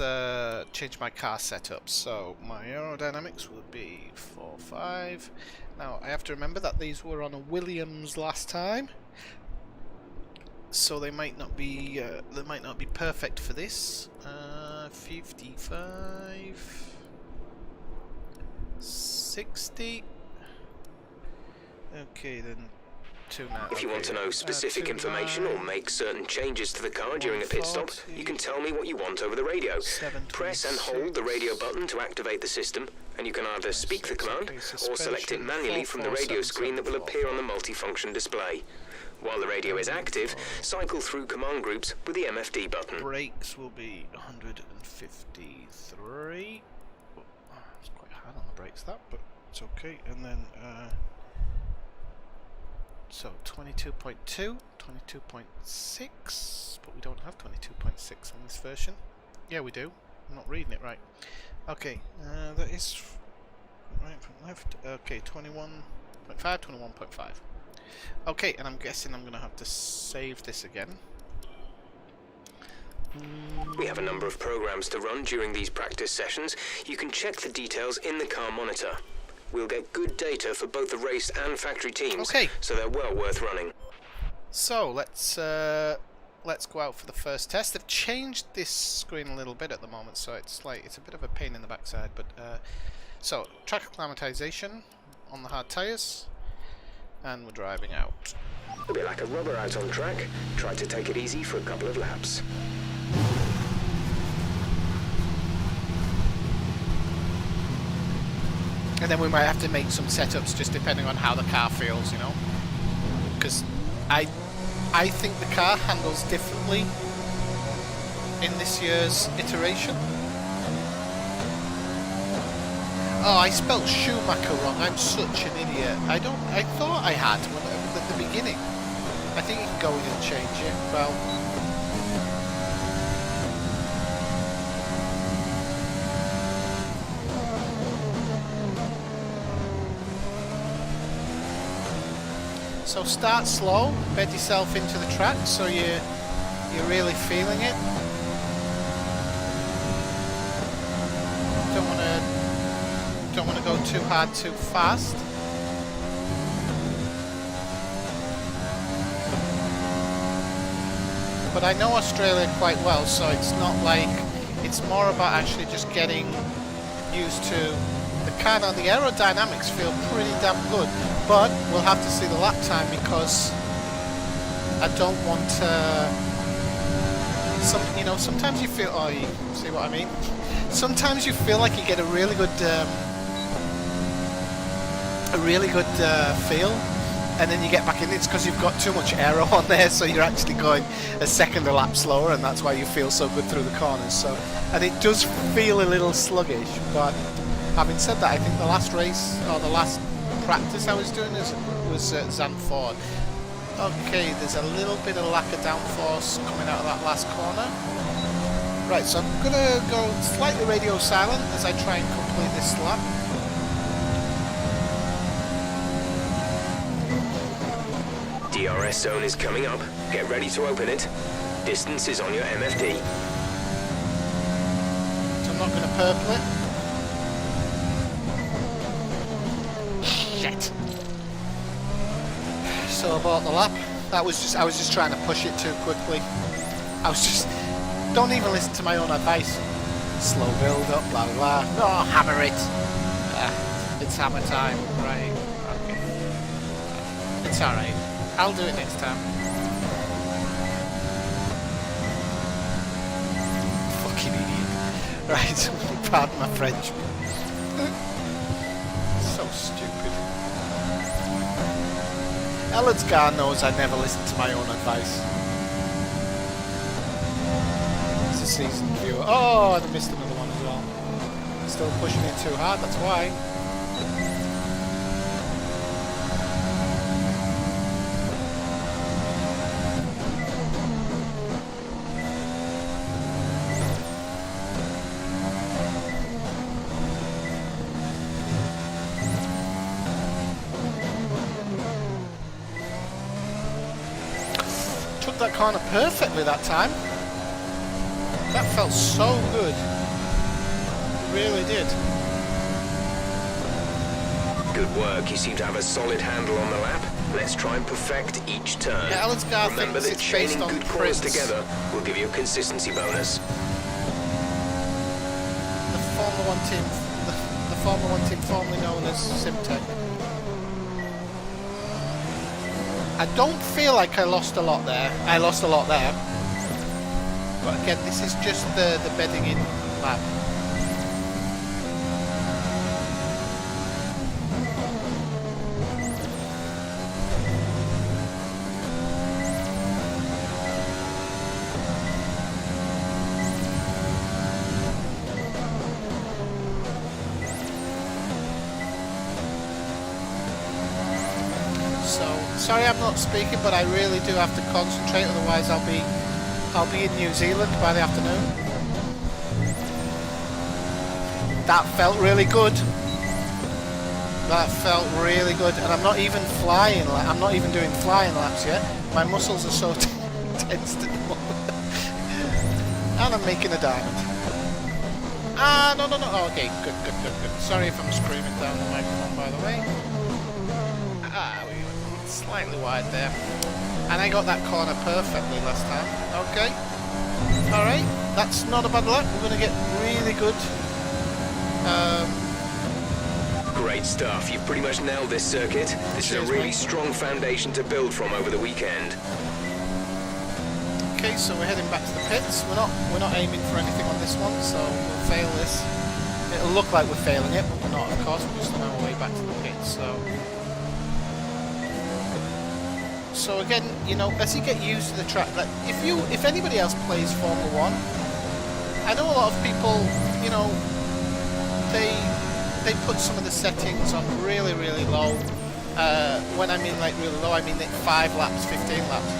Speaker 1: change my car setup. So my aerodynamics would be 4.5. Now I have to remember that these were on a Williams last time, so they might not be perfect for this. 55, 60. Okay, then.
Speaker 7: If you want to know specific information or make certain changes to the car during a pit stop, you can tell me what you want over the radio. Press and hold the radio button to activate the system, and you can either speak the command or select it manually from the radio screen that will appear on the multifunction display. While the radio is active, cycle through command groups with the MFD button.
Speaker 1: Brakes will be 153. Oh, it's quite hard on the brakes, that, but it's okay. And then so 22.2, 22.6, but we don't have 22.6 on this version. Yeah, we do. I'm not reading it right. Okay, that is right from left. Okay, 21.5, 21.5. Okay, and I'm guessing I'm gonna have to save this again.
Speaker 7: We have a number of programs to run during these practice sessions. You can check the details in the car monitor. We'll get good data for both the race and factory teams,
Speaker 1: Okay.
Speaker 7: so they're well worth running.
Speaker 1: So let's go out for the first test. They've changed this screen a little bit at the moment, so it's a bit of a pain in the backside. But so track acclimatization on the hard tires, and we're driving out.
Speaker 7: A bit like a rubber out on track. Try to take it easy for a couple of laps.
Speaker 1: And then we might have to make some setups just depending on how the car feels, you know. Because I think the car handles differently in this year's iteration. Oh, I spelled Schumacher wrong. I'm such an idiot. I thought I had at the beginning. I think you can go in and change it. Well. So start slow, bed yourself into the track so you're really feeling it. Don't want to go too hard too fast. But I know Australia quite well, so it's not like it's more about actually just getting used to the car. Now the aerodynamics feel pretty damn good. But we'll have to see the lap time because I don't want sometimes you feel, oh, you see what I mean? Sometimes you feel like you get a really good feel, and then you get back in. It's because you've got too much aero on there, so you're actually going a second a lap slower, and that's why you feel so good through the corners. So, and it does feel a little sluggish. But having said that, I think the last race or the last practice I was doing was Zandvoort. Okay, there's a little bit of lack of downforce coming out of that last corner. Right, so I'm gonna go slightly radio silent as I try and complete this lap.
Speaker 7: DRS zone is coming up. Get ready to open it. Distance is on your MFD.
Speaker 1: So I'm not gonna purple it. Shit. So I bought the lap. I was just trying to push it too quickly. Don't even listen to my own advice. Slow build up, blah blah blah. No, hammer it. It's hammer time, right? Okay. It's alright. I'll do it next time. Fucking idiot. Right, pardon my French. So stupid. Ellen's car knows I never listen to my own advice. It's a seasoned viewer. Oh, and I missed another one as well. Still pushing it too hard, that's why. Took that corner perfectly that time. That felt so good. It really did.
Speaker 7: Good work. You seem to have a solid handle on the lap. Let's try and perfect each turn.
Speaker 1: Yeah, Alan's car
Speaker 7: Remember
Speaker 1: thinks
Speaker 7: that
Speaker 1: it's based
Speaker 7: chaining
Speaker 1: on
Speaker 7: good corners
Speaker 1: prints.
Speaker 7: together will give you a consistency bonus.
Speaker 1: The Formula One team formerly known as Simtek. I don't feel like I lost a lot there. I lost a lot there. But again, this is just the bedding in lap. Sorry I'm not speaking, but I really do have to concentrate, otherwise I'll be in New Zealand by the afternoon. That felt really good. That felt really good, and I'm not even flying. I'm not even doing flying laps yet. My muscles are so tense at the moment, and I'm making a diamond. Ah, no. Oh, okay, good. Sorry if I'm screaming down the microphone, by the way. Ah, we went slightly wide there, and I got that corner perfectly last time. Okay, all right, that's not a bad luck. We're gonna get really good.
Speaker 7: Great stuff. You've pretty much nailed this circuit. This is a really strong foundation to build from over the weekend.
Speaker 1: Okay, so we're heading back to the pits. We're not aiming for anything on this one, so we'll fail this. It'll look like we're failing it, but we're not, of course. We're just on our way back to the pits. So again, you know, as you get used to the track, like if anybody else plays Formula One, I know a lot of people, you know, they put some of the settings on really low. When I mean like really low, I mean like 5 laps, 15 laps.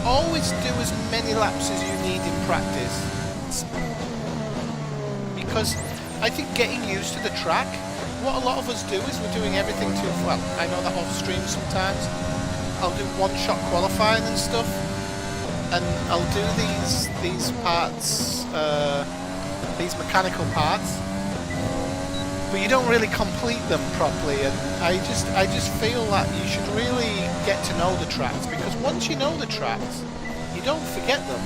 Speaker 1: Always do as many laps as you need in practice, because I think getting used to the track, what a lot of us do is we're doing everything too well. I know that off stream sometimes. I'll do one-shot qualifying and stuff, and I'll do these parts, these mechanical parts, but you don't really complete them properly. And I just feel that you should really get to know the tracks, because once you know the tracks, you don't forget them.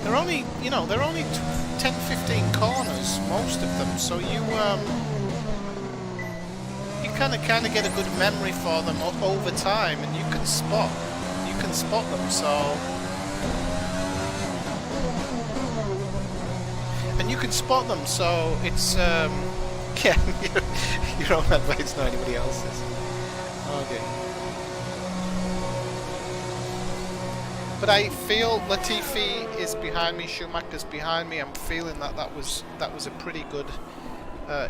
Speaker 1: They're only 10-15 corners, most of them, so you kind of get a good memory for them over time, and you can spot them. So. And you can spot them, so it's yeah, your own advice, not anybody else's. Okay. But I feel Latifi is behind me, Schumacher's behind me. I'm feeling that was a pretty good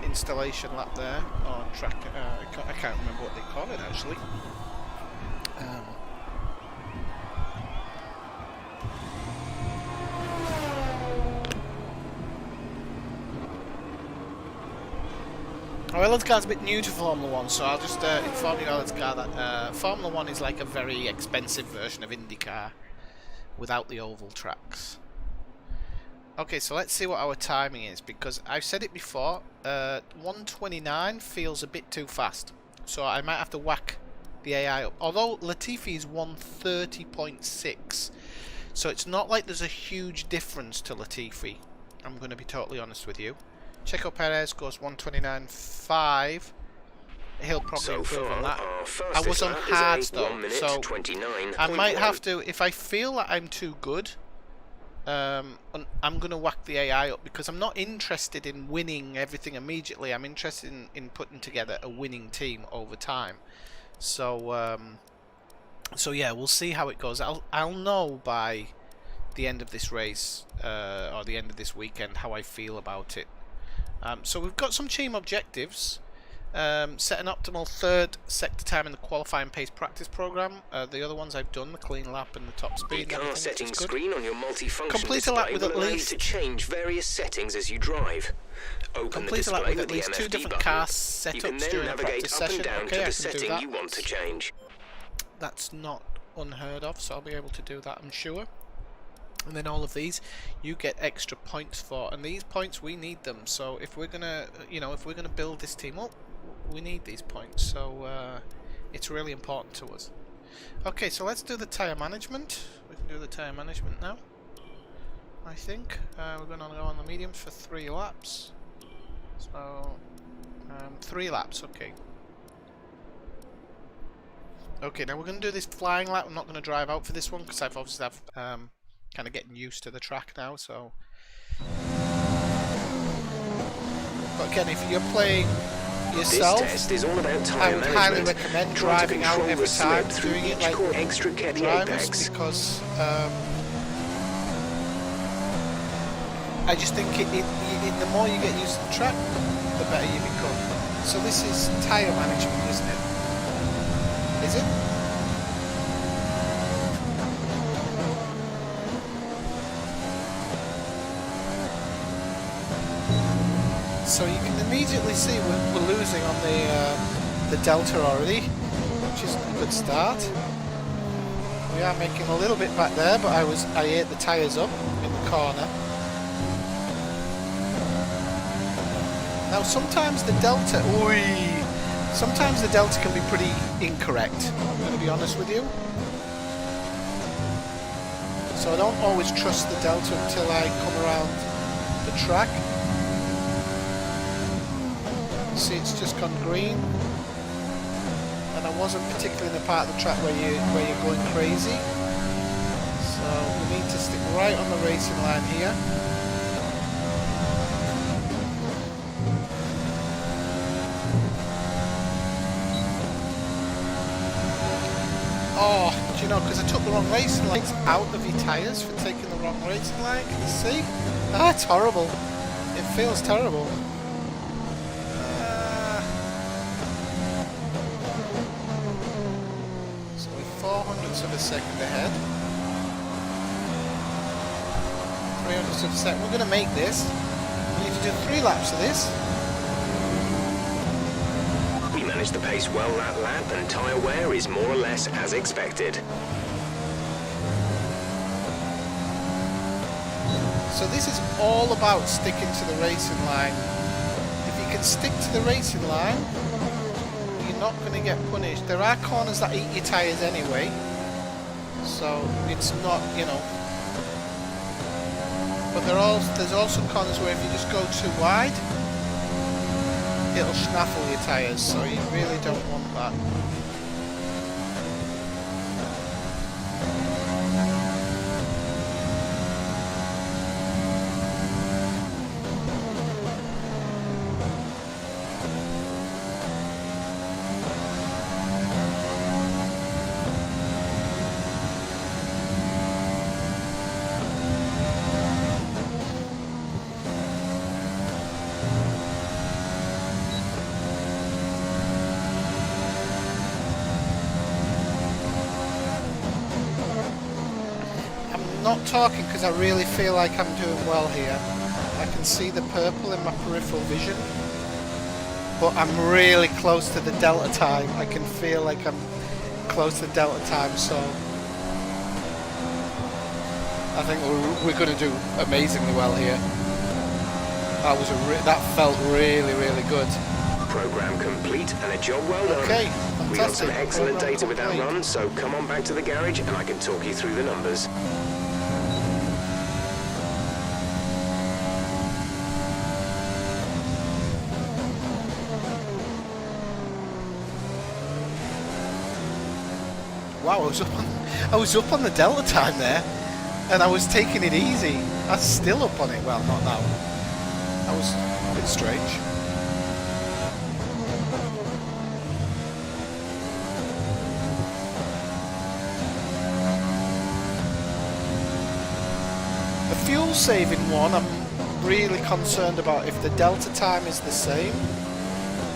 Speaker 1: installation lap there, or track. I can't remember what they call it actually. Elad's car's a bit new to Formula 1, so I'll just inform you, Elad's car, that Formula 1 is like a very expensive version of IndyCar without the oval tracks. Okay, so let's see what our timing is, because I've said it before, 129 feels a bit too fast, so I might have to whack the AI up. Although Latifi is 130.6, so it's not like there's a huge difference to Latifi, I'm going to be totally honest with you. Checo Perez goes 129.5. He'll probably improve on that. I was on hards though, so I might have to, if I feel that I'm too good, I'm going to whack the AI up, because I'm not interested in winning everything immediately. I'm interested in putting together a winning team over time. So so yeah, we'll see how it goes. I'll know by the end of this race, or the end of this weekend, how I feel about it. So we've got some team objectives. Set an optimal 3rd sector time in the qualifying pace practice program. The other ones I've done, the clean lap and the top speed.
Speaker 7: The car settings screen on your multifunction
Speaker 1: complete a lap with at least
Speaker 7: to change various settings as you drive.
Speaker 1: Complete a lap with at least 2 different car setups during a practice session. Okay, I can do that.
Speaker 7: You want to change.
Speaker 1: That's not unheard of, so I'll be able to do that, I'm sure. And then all of these you get extra points for, and these points, we need them. So if we're gonna, if we're gonna build this team up, we need these points. So it's really important to us. Okay, so let's do the tyre management. We can do the tyre management now, I think. We're gonna go on the mediums for 3 laps. So 3 laps, okay. Okay, now we're gonna do this flying lap. I'm not gonna drive out for this one, because I've obviously kind of getting used to the track now, so. But again, if you're playing yourself,
Speaker 7: this test is all about time
Speaker 1: I would highly recommend driving out every time, doing it like
Speaker 7: extra
Speaker 1: drivers, because I just think the more you get used to the track, the better you become. So this is tyre management, isn't it? Is it? So you can immediately see we're losing on the delta already, which isn't a good start. We are making a little bit back there, but I ate the tyres up in the corner. Now sometimes the delta, sometimes the delta can be pretty incorrect, I'm going to be honest with you. So I don't always trust the delta until I come around the track. See, it's just gone green. And I wasn't particularly in the part of the track where you're going crazy. So we need to stick right on the racing line here. Oh, do you know, because I took the wrong racing lines out of your tyres for taking the wrong racing line, can you see? Ah, it's horrible. It feels terrible. So we're 400ths of a second ahead. 300ths of a second. We're going to make this. We need to do 3 laps of this.
Speaker 7: Managed the pace well that lap, and tyre wear is more or less as expected.
Speaker 1: So this is all about sticking to the racing line. If you can stick to the racing line, you're not going to get punished. There are corners that eat your tyres anyway, so it's not, you know. But there's also corners where if you just go too wide, it'll snaffle your tyres, so you really don't want that. Not talking because I really feel like I'm doing well here. I can see the purple in my peripheral vision, but I'm really close to the delta time. I can feel like I'm close to delta time, so I think we're going to do amazingly well here. That felt really, really good.
Speaker 7: Program complete and a job well done.
Speaker 1: Okay, fantastic.
Speaker 7: We got some excellent
Speaker 1: Program
Speaker 7: data with that
Speaker 1: complete.
Speaker 7: run, so come on back to the garage and I can talk you through the numbers.
Speaker 1: Wow, I was up on the delta time there, and I was taking it easy. I'm still up on it. Well, not now. That was a bit strange. The fuel saving one, I'm really concerned about. If the delta time is the same,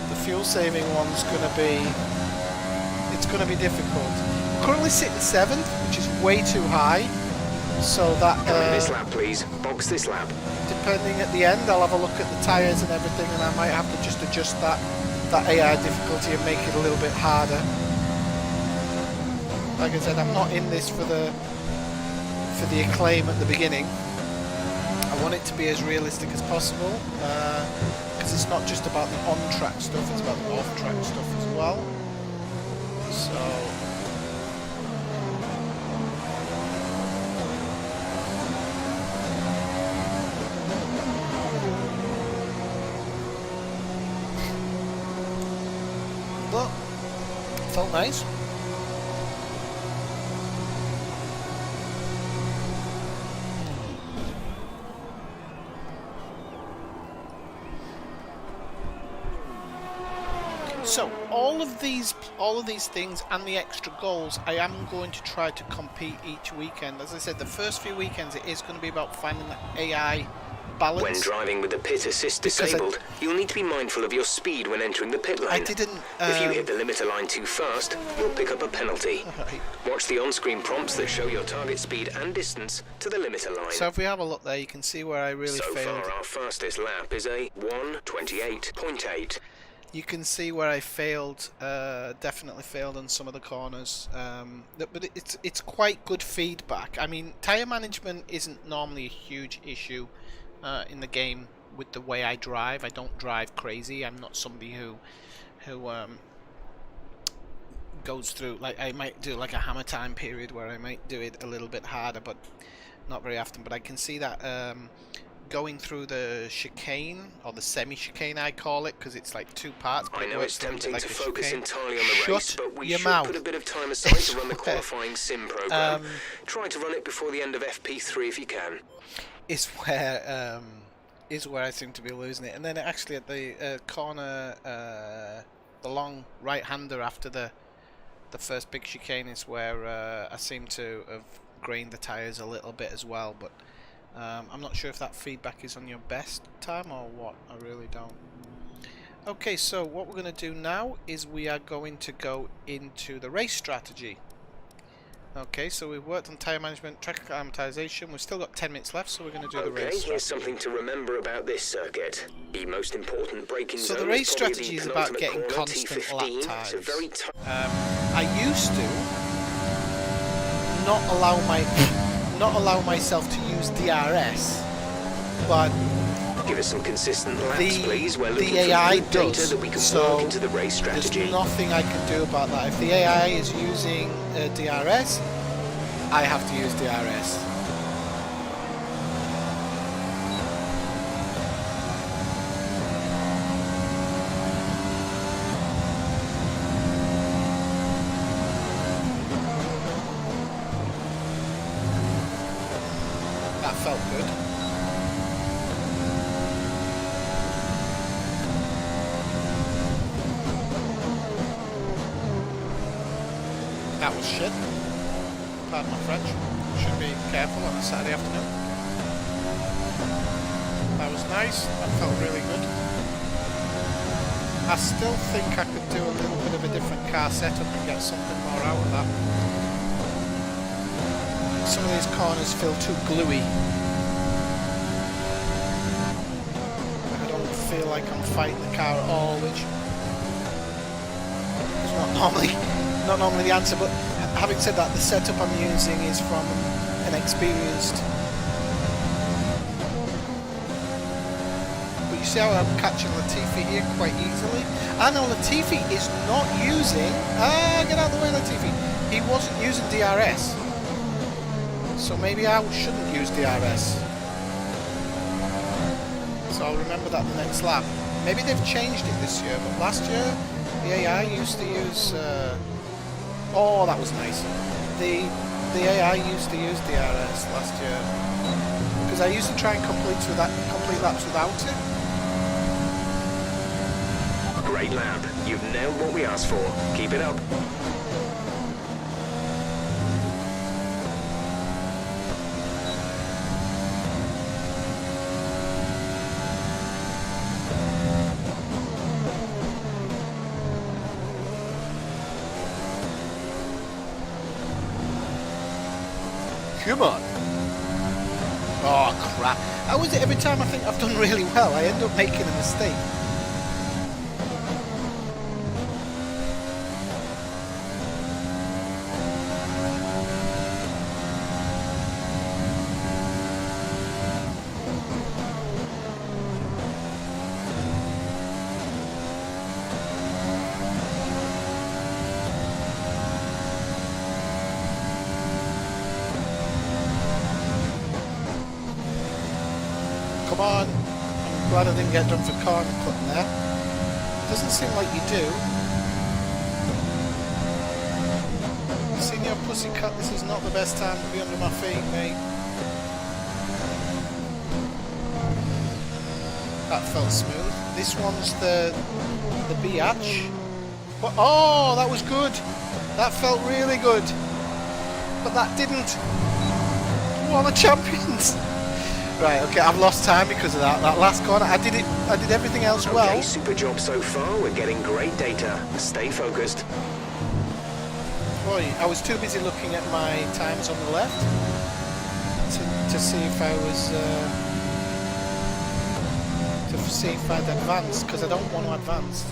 Speaker 1: the fuel saving one's going to be, it's going to be difficult. Currently sitting 7th, which is way too high, so that
Speaker 7: this lap please, box this lap.
Speaker 1: Depending at the end, I'll have a look at the tyres and everything, and I might have to just adjust that AI difficulty and make it a little bit harder. Like I said, I'm not in this for the acclaim at the beginning. I want it to be as realistic as possible, because it's not just about the on-track stuff, it's about the off-track stuff as well. So but felt nice. So all of these things and the extra goals, I am going to try to compete each weekend. As I said, the first few weekends it is going to be about finding the AI balance.
Speaker 7: When driving with the pit assist
Speaker 1: Because
Speaker 7: disabled, you'll need to be mindful of your speed when entering the pit lane.
Speaker 1: I didn't.
Speaker 7: If you hit the limiter line too fast, you'll pick up a penalty.
Speaker 1: Right.
Speaker 7: Watch the on-screen prompts that show your target speed and distance to the limiter line.
Speaker 1: So if we have a look there, you can see where I really
Speaker 7: So
Speaker 1: failed.
Speaker 7: far, our fastest lap is a 1:28.8.
Speaker 1: You can see where I failed, definitely failed on some of the corners, but it's quite good feedback. I mean, tyre management isn't normally a huge issue in the game with the way I drive. I don't drive crazy. I'm not somebody who goes through, like, I might do like a hammer time period where I might do it a little bit harder, but not very often. But I can see that going through the chicane, or the semi-chicane I call it, because it's like two parts. But
Speaker 7: I know it's tempting
Speaker 1: like
Speaker 7: to
Speaker 1: a
Speaker 7: focus
Speaker 1: chicane.
Speaker 7: entirely on the race, but we
Speaker 1: your
Speaker 7: should
Speaker 1: mouth.
Speaker 7: put a bit of time aside to run the qualifying sim program. Try to run it before the end of FP3 if you can.
Speaker 1: Is where I seem to be losing it. And then actually at the corner, the long right-hander after the first big chicane is where I seem to have grained the tyres a little bit as well, but I'm not sure if that feedback is on your best time or what. I really don't. Okay, so what we're going to do now is we are going to go into the race strategy. Okay, so we've worked on tyre management, track acclimatization. We've still got 10 minutes left, so we're going to do the race
Speaker 7: Okay,
Speaker 1: strategy.
Speaker 7: here's something to remember about this circuit. The most important braking
Speaker 1: So
Speaker 7: zone
Speaker 1: the race
Speaker 7: is probably
Speaker 1: strategy
Speaker 7: the
Speaker 1: is about
Speaker 7: penultimate
Speaker 1: getting
Speaker 7: corner,
Speaker 1: constant
Speaker 7: T15.
Speaker 1: lap
Speaker 7: It's a
Speaker 1: times.
Speaker 7: very
Speaker 1: I used to not allow myself to use DRS, but
Speaker 7: Give us some consistent laps, please. We're looking
Speaker 1: the AI
Speaker 7: for good data
Speaker 1: does,
Speaker 7: that we can
Speaker 1: so
Speaker 7: work into the race strategy.
Speaker 1: there's nothing I can do about that. If the AI is using DRS, I have to use DRS. That felt good. That was shit. Pardon my French. Should be careful on a Saturday afternoon. That was nice. That felt really good. I still think I could do a little bit of a different car setup and get something more out of that. Some of these corners feel too gluey. I don't feel like I'm fighting the car at all, which is not normally the answer, but having said that, the setup I'm using is from an experienced. But you see how I'm catching Latifi here quite easily? I know Latifi is not using. Get out of the way, Latifi. He wasn't using DRS. So maybe I shouldn't use DRS. So I'll remember that the next lap. Maybe they've changed it this year, but last year the AI used to use. Oh, that was nice. The AI used to use DRS last year because I used to try and complete laps without it.
Speaker 7: Great lap. You've nailed what we asked for. Keep it up.
Speaker 1: Come on. Oh, crap. How is it every time I think I've done really well, I end up making a mistake? Come on. I'm glad I didn't get done for corner cutting there. Doesn't seem like you do. Senior Pussycat, this is not the best time to be under my feet, mate. That felt smooth. This one's the biatch. But, oh, that was good. That felt really good. But that didn't. What are the champions? Right, okay, I've lost time because of that last corner. I did everything else well.
Speaker 7: Okay, super job so far. We're getting great data. Stay focused.
Speaker 1: Boy, I was too busy looking at my times on the left to see if I was to see if I'd advanced, because I don't want to advance.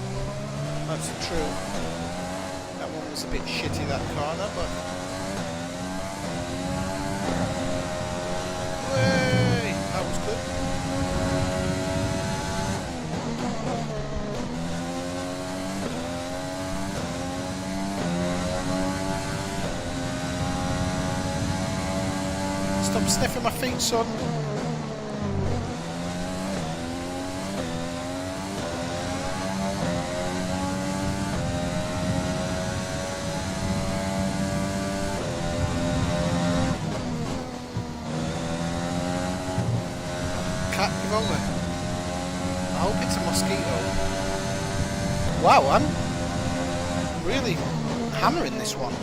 Speaker 1: That's true. That one was a bit shitty, that corner, but way, that was good. Stop sniffing my feet, son. Cat, give over. I hope it's a mosquito. Wow, I'm really hammering this one.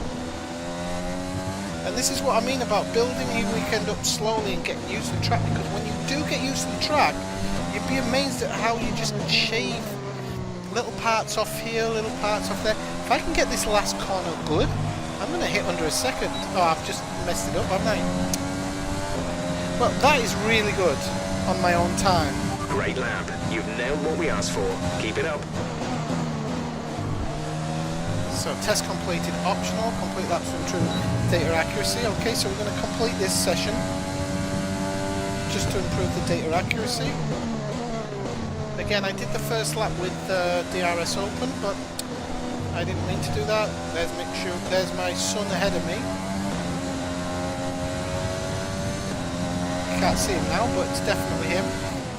Speaker 1: And this is what I mean about building your weekend up slowly and getting used to the track, because when you do get used to the track, you'd be amazed at how you just shave little parts off here, little parts off there. If I can get this last corner good, I'm going to hit under a second. Oh, I've just messed it up, haven't I? Well, that is really good on my own time.
Speaker 7: Great lap. You've nailed what we asked for. Keep it up.
Speaker 1: So test completed optional, complete laps with true data accuracy. Okay, so we're going to complete this session just to improve the data accuracy. Again, I did the first lap with DRS open, but I didn't mean to do that. There's my son ahead of me. Can't see him now, but it's definitely him.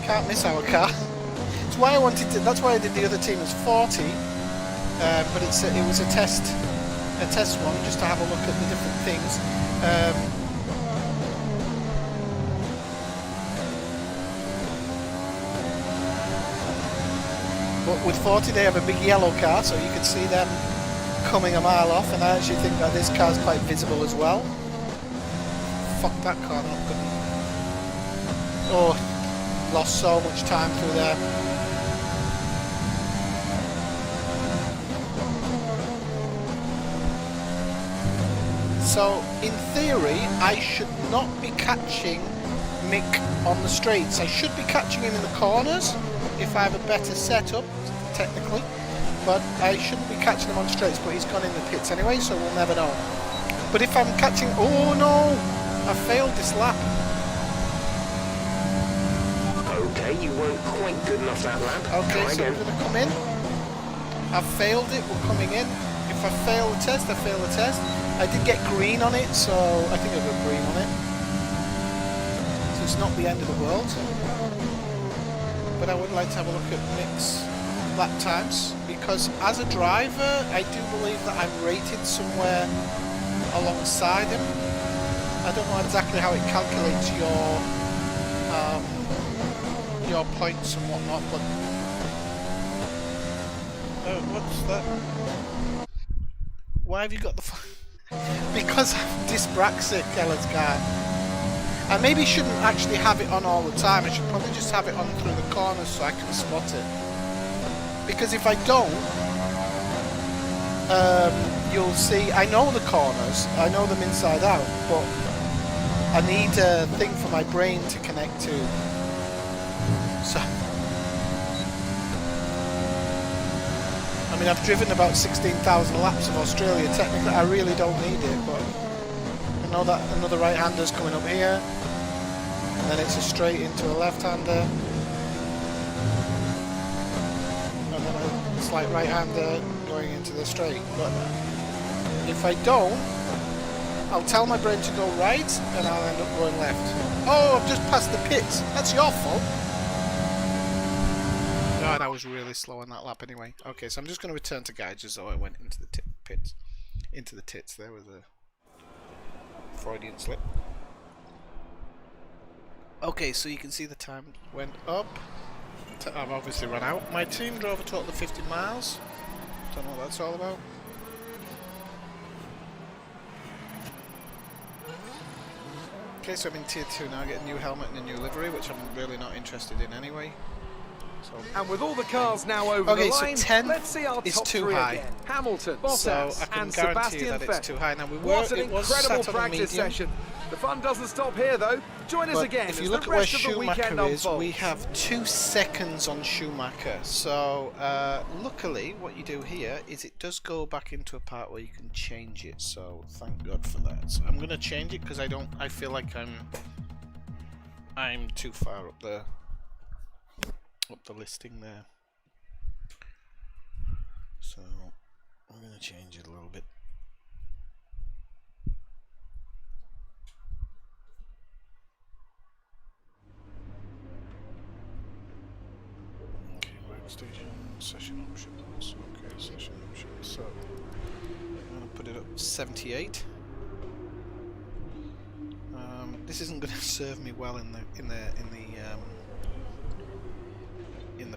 Speaker 1: Can't miss our car. That's why I wanted to. That's why I did the other team as 40. But it was a test one, just to have a look at the different things. But with 40 they have a big yellow car, so you can see them coming a mile off, and I actually think that this car's quite visible as well. Fuck that car up. Oh, lost so much time through there. So, in theory, I should not be catching Mick on the straights. I should be catching him in the corners if I have a better setup, technically. But I shouldn't be catching him on straights, but he's gone in the pits anyway, so we'll never know. But if I'm catching... Oh no! I failed this lap.
Speaker 7: Okay, you weren't quite good enough that lap.
Speaker 1: Okay,
Speaker 7: Try
Speaker 1: so
Speaker 7: again.
Speaker 1: we're going to come in. I've failed it, we're coming in. If I fail the test, I fail the test. I did get green on it, so I think I got green on it. So it's not the end of the world. But I would like to have a look at Mick's lap times, because as a driver, I do believe that I'm rated somewhere alongside him. I don't know exactly how it calculates your points and whatnot, but what's that? Why have you got the because I'm dyspraxic, Ella's car. I maybe shouldn't actually have it on all the time. I should probably just have it on through the corners so I can spot it. Because if I don't, you'll see, I know the corners, I know them inside out, but I need a thing for my brain to connect to. So, I mean, I've driven about 16,000 laps of Australia. Technically, I really don't need it, but I know that another right-hander's coming up here, and then it's a straight into a left-hander, and then a slight right-hander going into the straight. But if I don't, I'll tell my brain to go right, and I'll end up going left. Oh, I've just passed the pits. That's your fault. God, I was really slow on that lap anyway. Okay, so I'm just going to return to guide just so I went into the pits. Into the tits. There was a Freudian slip. Okay, so you can see the time went up. I've obviously run out. My team drove a total of 50 miles. Don't know what that's all about. Okay, so I'm in tier 2 now. I get a new helmet and a new livery, which I'm really not interested in anyway. So,
Speaker 8: and with all the cars now over
Speaker 1: okay,
Speaker 8: the line,
Speaker 1: so 10
Speaker 8: let's see our
Speaker 1: is
Speaker 8: top
Speaker 1: too
Speaker 8: 3
Speaker 1: high.
Speaker 8: again. Hamilton,
Speaker 1: So
Speaker 8: Bottas,
Speaker 1: I can
Speaker 8: and
Speaker 1: guarantee
Speaker 8: Sebastian
Speaker 1: that it's
Speaker 8: Vettel.
Speaker 1: too high. Now we
Speaker 8: What an
Speaker 1: it was
Speaker 8: incredible
Speaker 1: sat on a
Speaker 8: practice
Speaker 1: medium.
Speaker 8: session. The fun doesn't stop here, though. Join us
Speaker 1: But
Speaker 8: again
Speaker 1: if
Speaker 8: as
Speaker 1: you look
Speaker 8: the
Speaker 1: at where
Speaker 8: rest of the weekend
Speaker 1: Schumacher is,
Speaker 8: unfolds.
Speaker 1: we have 2 seconds on Schumacher. So luckily, what you do here is it does go back into a part where you can change it. So thank God for that. So I'm gonna change it because I feel like I'm too far up the listing there. So I'm gonna change it a little bit. Workstation, session options, okay, session options, so I'm going to put it up 78. This isn't going to serve me well in the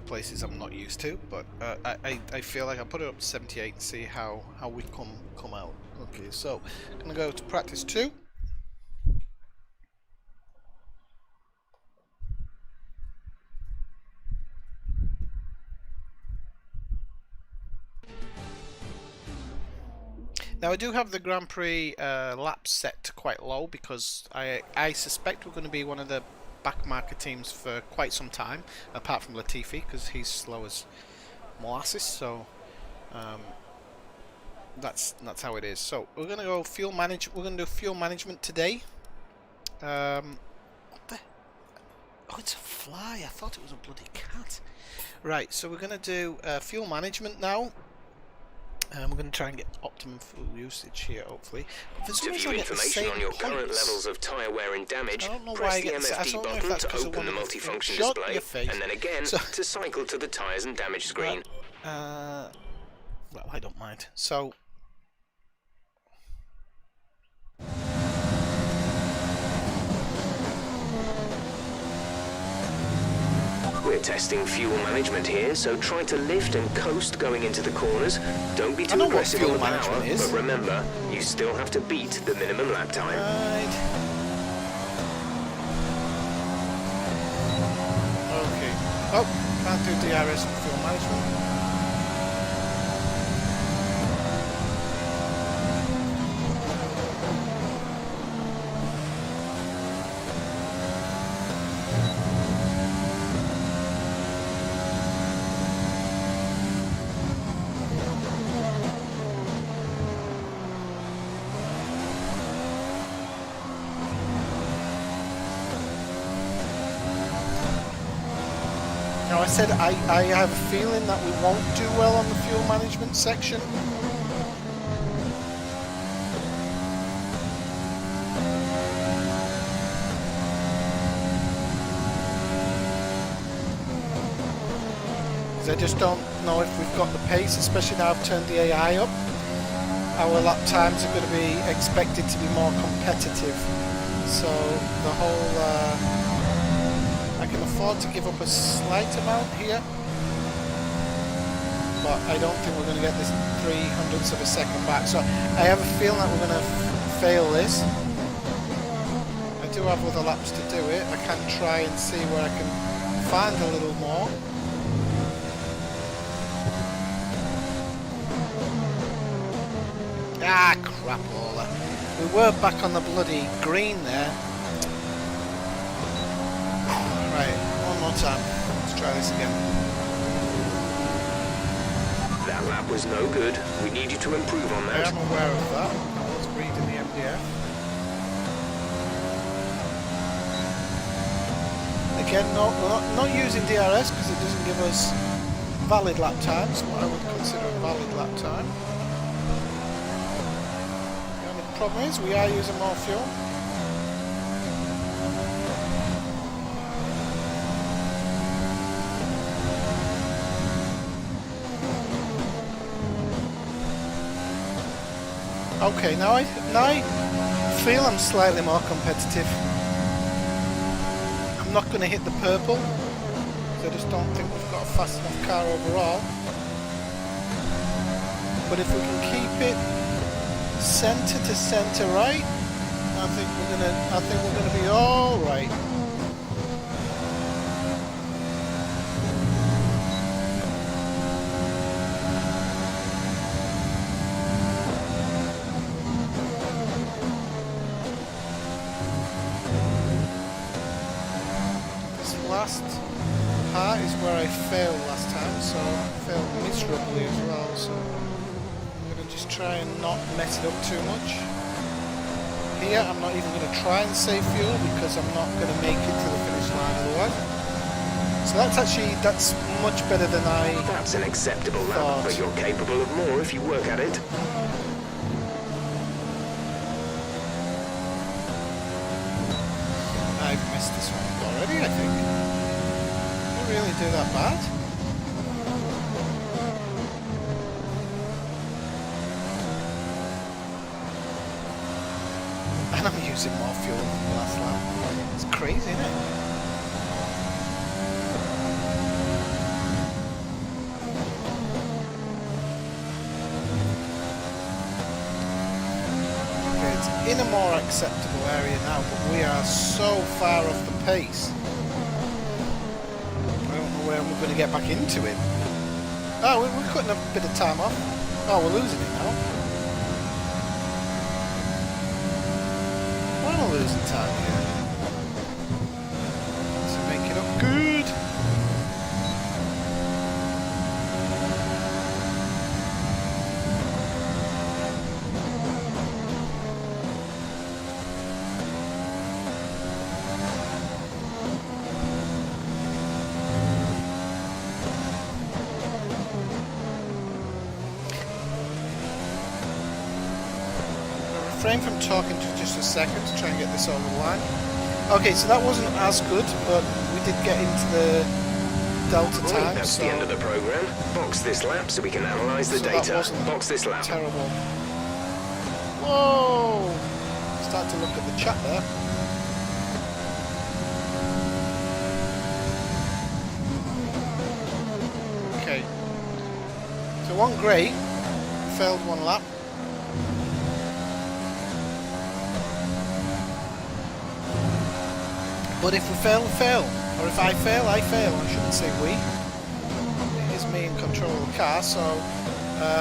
Speaker 1: places I'm not used to, but I feel like I'll put it up to 78 and see how we come out. Okay, so I'm going to go to practice 2. Now I do have the Grand Prix laps set to quite low because I suspect we're going to be one of the backmarker teams for quite some time, apart from Latifi because he's slow as molasses. So that's how it is. So we're going to go fuel manage. We're going to do fuel management today. What the? Oh, it's a fly. I thought it was a bloody cat. Right. So we're going to do fuel management now. We're going to try and get optimum fuel usage here, hopefully.
Speaker 7: To view information on your current levels of tyre wear and damage, press the MFD button to open the multifunction display, and then again to cycle to the tyres and damage screen.
Speaker 1: Well, I don't mind. So...
Speaker 7: We're testing fuel management here, so try to lift and coast going into the corners. Don't be too aggressive on the power, but remember, you still have to beat the minimum lap time.
Speaker 1: Right. Okay. Oh, can't do DRS and fuel management. Now I said I have a feeling that we won't do well on the fuel management section. Because I just don't know if we've got the pace, especially now I've turned the AI up. Our lap times are going to be expected to be more competitive. So the whole... I can afford to give up a slight amount here, but I don't think we're going to get this 300ths of a second back. So I have a feeling that we're going to fail this. I do have other laps to do it. I can try and see where I can find a little more. Ah, crap, Lola. We were back on the bloody green there. Right, one more time. Let's try this again.
Speaker 7: That lap was no good. We need you to improve on that.
Speaker 1: I am aware of that. I was reading the MDF. Again, we're not using DRS because it doesn't give us valid lap times, what I would consider a valid lap time. The only problem is we are using more fuel. Okay, now I feel I'm slightly more competitive. I'm not going to hit the purple, because I just don't think we've got a fast enough car overall. But if we can keep it centre to centre right, I think we're gonna be all right. This last part is where I failed last time, so I failed miserably as well. So I'm gonna just try and not mess it up too much. Here, I'm not even going to try and save fuel because I'm not going to make it to the finish line otherwise. So that's much better than I
Speaker 7: That's an acceptable
Speaker 1: thought.
Speaker 7: lap, but you're capable of more if you work at it.
Speaker 1: I've missed this one already, I think. Didn't really do that bad. And I'm using more fuel than the last lap. It's crazy, isn't it? Okay, it's in a more acceptable area now, but we are so far off the pace. I don't know when we're going to get back into it. Oh, we're cutting a bit of time off. Oh, we're losing it now. I'm losing time here. So make it up good. Refrain from talking for just a second to try and get this over the line. Okay, so that wasn't as good, but we did get into the delta
Speaker 7: Right,
Speaker 1: time.
Speaker 7: that's
Speaker 1: So
Speaker 7: the end of the program. Box this lap so we can analyze the
Speaker 1: So that
Speaker 7: data.
Speaker 1: wasn't
Speaker 7: Box this lap.
Speaker 1: terrible. Whoa! Start to look at the chat there. Okay. So one great, failed one lap. But if we fail, we fail. Or if I fail, I fail. I shouldn't say we. It is me in control of the car, so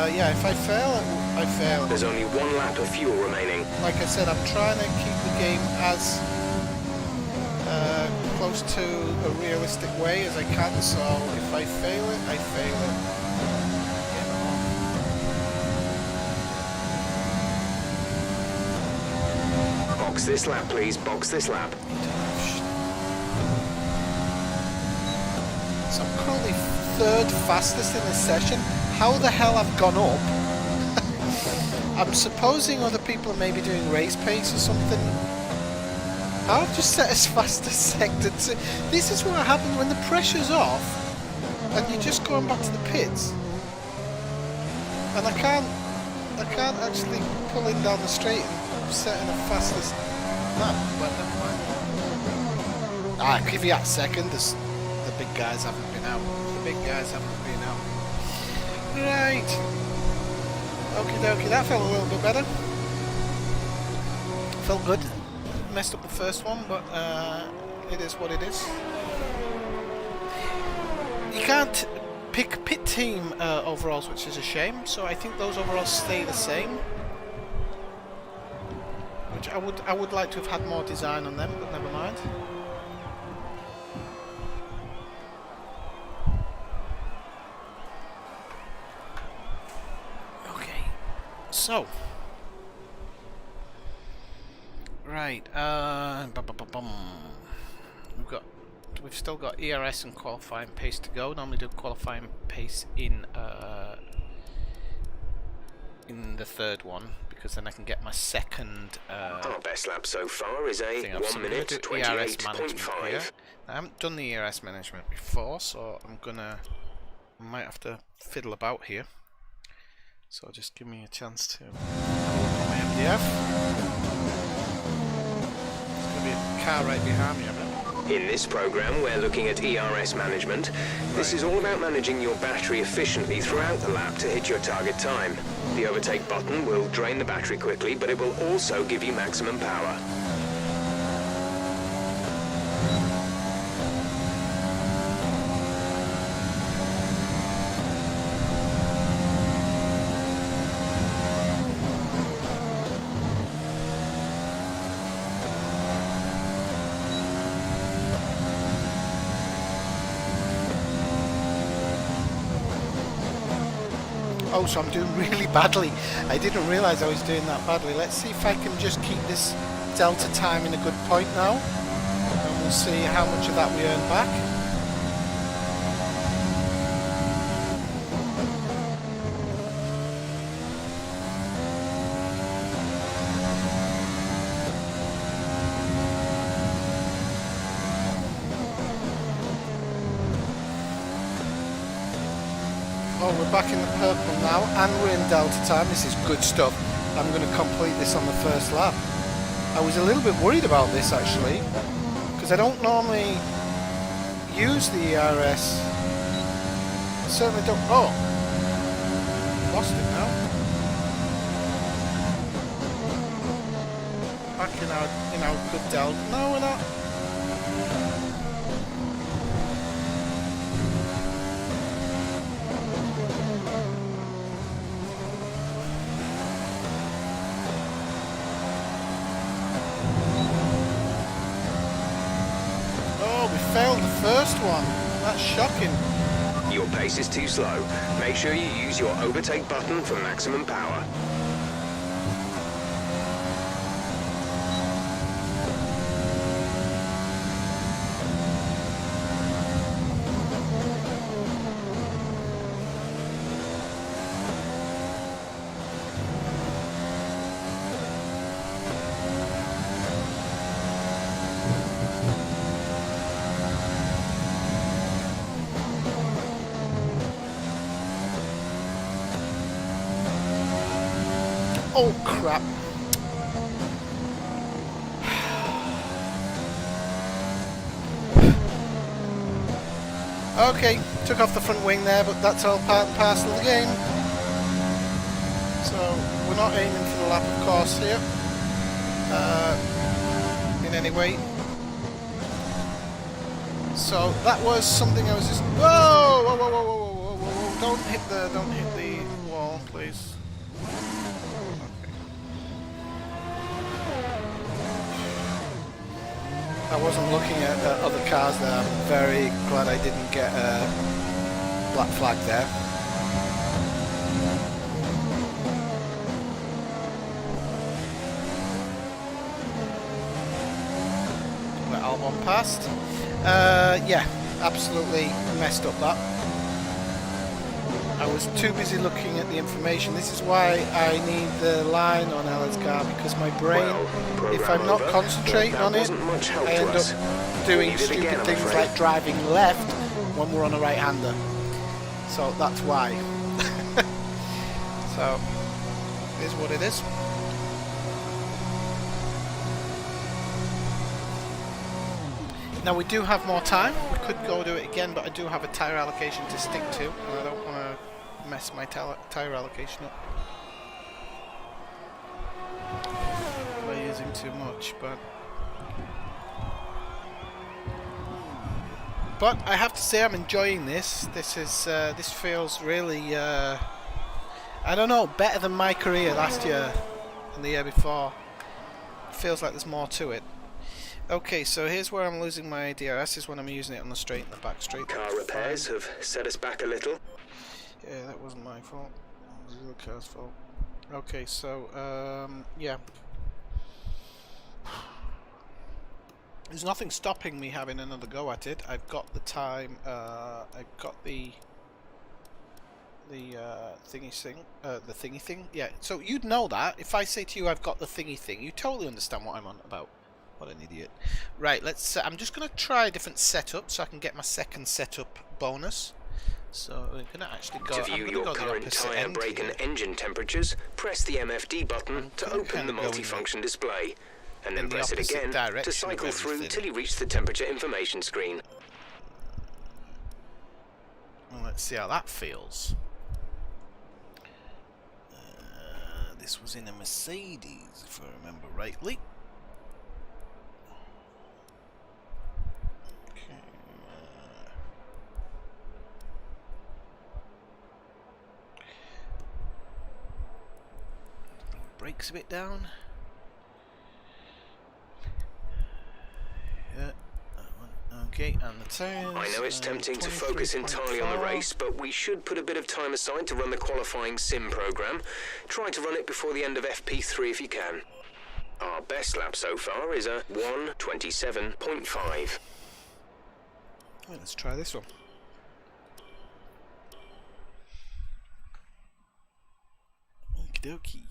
Speaker 1: yeah, if I fail, I fail.
Speaker 7: There's only one lap of fuel remaining.
Speaker 1: Like I said, I'm trying to keep the game as close to a realistic way as I can, so if I fail it, I fail it.
Speaker 7: Box this lap, please. Box this lap.
Speaker 1: So I'm currently third fastest in this session. How the hell I've gone up? I'm supposing other people are maybe doing race pace or something. I've just set as fast as sector 2. This is what happens when the pressure's off and you're just going back to the pits. And I can't actually pull in down the straight and setting the fastest. No, well, never mind. Ah, Kvyat second. The big guys haven't been out. The big guys haven't been out. Right. Okie dokie, that felt a little bit better. Felt good. Messed up the first one, but it is what it is. You can't pick pit team overalls, which is a shame. So I think those overalls stay the same. Which I would like to have had more design on them, but never mind. Okay, so right, we've still got ERS and qualifying pace to go. Normally do qualifying pace in the third one, because then I can get my second.
Speaker 7: Our best lap so far is a
Speaker 1: thing up. So
Speaker 7: 1
Speaker 1: I'm gonna
Speaker 7: minute
Speaker 1: do ERS management here.
Speaker 7: 28.5.
Speaker 1: I haven't done the ERS management before, so I might have to fiddle about here. So just give me a chance to look at my MDF. There's gonna be a car right behind me, I bet.
Speaker 7: In this program, we're looking at ERS management. This is all about managing your battery efficiently throughout the lap to hit your target time. The overtake button will drain the battery quickly, but it will also give you maximum power.
Speaker 1: Oh, so I'm doing really badly. I didn't realise I was doing that badly. Let's see if I can just keep this delta time in a good point now. And we'll see how much of that we earn back. Oh, we're back in the purple now, and we're in delta time. This is good stuff. I'm going to complete this on the first lap. I was a little bit worried about this actually, because I don't normally use the ERS. I certainly don't. Oh, lost it now. Back in our good delta. No, we're not. Failed the first one. That's shocking.
Speaker 7: Your pace is too slow. Make sure you use your overtake button for maximum power.
Speaker 1: Oh crap. Okay, took off the front wing there, but that's all part and parcel of the game. So, we're not aiming for the lap, of course, here. In any way. So, that was something I was just... Whoa! Whoa, whoa, whoa, whoa, whoa, whoa, whoa. Don't hit the wall, please. I wasn't looking at other cars there. I'm very glad I didn't get a black flag there. Let Albon past. Yeah, absolutely messed up that. I was too busy looking at the information. This is why I need the line on Ella's car, because my brain, if I'm not concentrating on it, I end up doing stupid things like driving left when we're on a right-hander. So that's why. So, it is what it is. Now we do have more time. We could go do it again, but I do have a tyre allocation to stick to, and I don't want to mess my tyre allocation up by using too much. But I have to say I'm enjoying this. This feels really I don't know, better than my career last year and the year before. It feels like there's more to it. Okay, so here's where I'm losing my DRS, is when I'm using it on the straight and the back straight.
Speaker 7: Car repairs have set us back a little.
Speaker 1: Yeah, that wasn't my fault. It was the other car's fault. Okay, so, yeah. There's nothing stopping me having another go at it. I've got the time, I've got the thingy thing. Yeah, so you'd know that. If I say to you I've got the thingy thing, you totally understand what I'm on about. What an idiot. Right, let's. I'm just going to try a different setup so I can get my second setup bonus. So we're going to actually go.
Speaker 7: To view your current tyre, brake, and engine temperatures, press the MFD button to open the multifunction display. and then
Speaker 1: in the
Speaker 7: press it
Speaker 1: opposite
Speaker 7: again
Speaker 1: direction
Speaker 7: to
Speaker 1: of
Speaker 7: cycle through
Speaker 1: everything.
Speaker 7: till you reach the temperature information screen.
Speaker 1: Well, let's see how that feels. This was in a Mercedes, if I remember rightly. Okay. Brakes a bit down. Yeah. Okay, and the tires.
Speaker 7: I know it's tempting to focus entirely on the race, but we should put a bit of time aside to run the qualifying sim program. Try to run it before the end of FP3 if you can. Our best lap so far is a 1:27.5.
Speaker 1: Well, let's try this one. Okie dokie.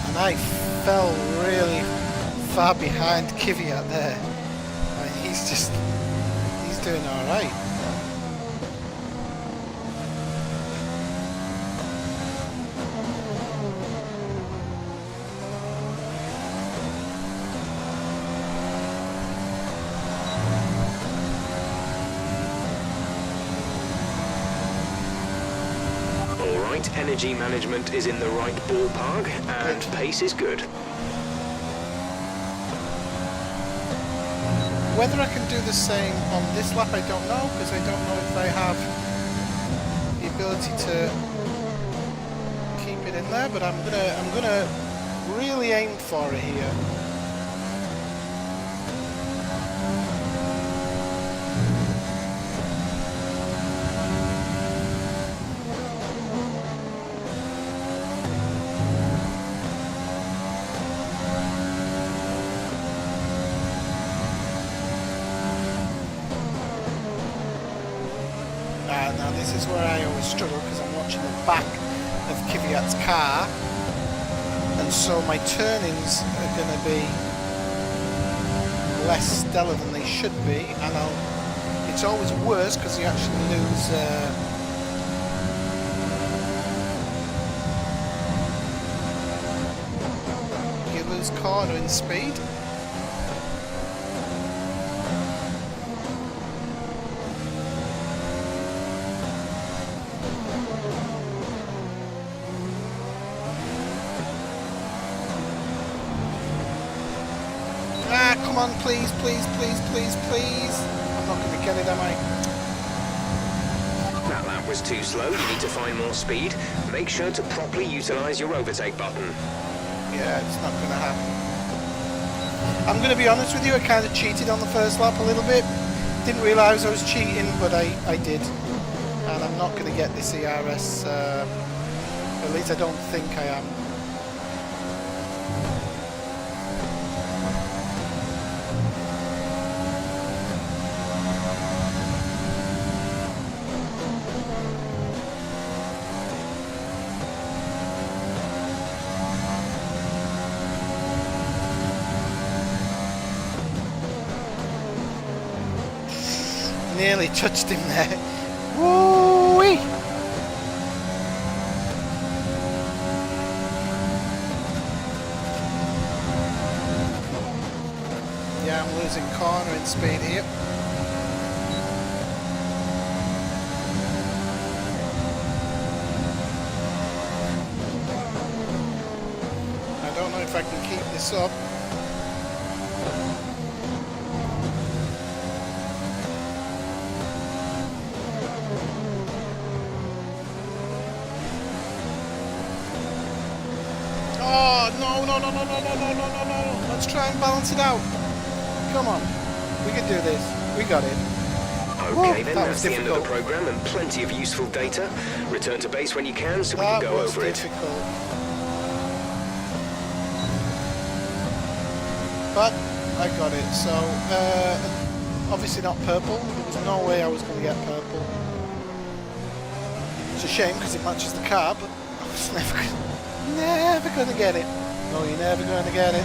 Speaker 1: And I fell really far behind Kvyat there. I mean, he's doing alright.
Speaker 7: Alright, energy management is in the right ballpark, and pace is good.
Speaker 1: Whether I can do the same on this lap, I don't know, because I don't know if I have the ability to keep it in there. But I'm gonna really aim for it here. Now this is where I always struggle because I'm watching the back of Kvyat's car, and so my turnings are going to be less stellar than they should be, and it's always worse because you actually lose cornering speed. Come on, please, please, please, please, please. I'm not going to get it, am I?
Speaker 7: That lap was too slow. You need to find more speed. Make sure to properly utilise your overtake button.
Speaker 1: Yeah, it's not going to happen. I'm going to be honest with you, I kind of cheated on the first lap a little bit. Didn't realise I was cheating, but I did. And I'm not going to get this ERS, at least I don't think I am. nearly touched him there. Woo-wee! Yeah, I'm losing cornering speed here. I don't know if I can keep this up. Oh, no. Let's try and balance it out. Come on. We can do this. We got it.
Speaker 7: Okay, then that's the end of the program and plenty of useful data. Return to base when you can so we can go over it.
Speaker 1: But I got it. So, obviously not purple. There was no way I was going to get purple. It's a shame because it matches the car, but I was never going to get it. No, you're never going to get it.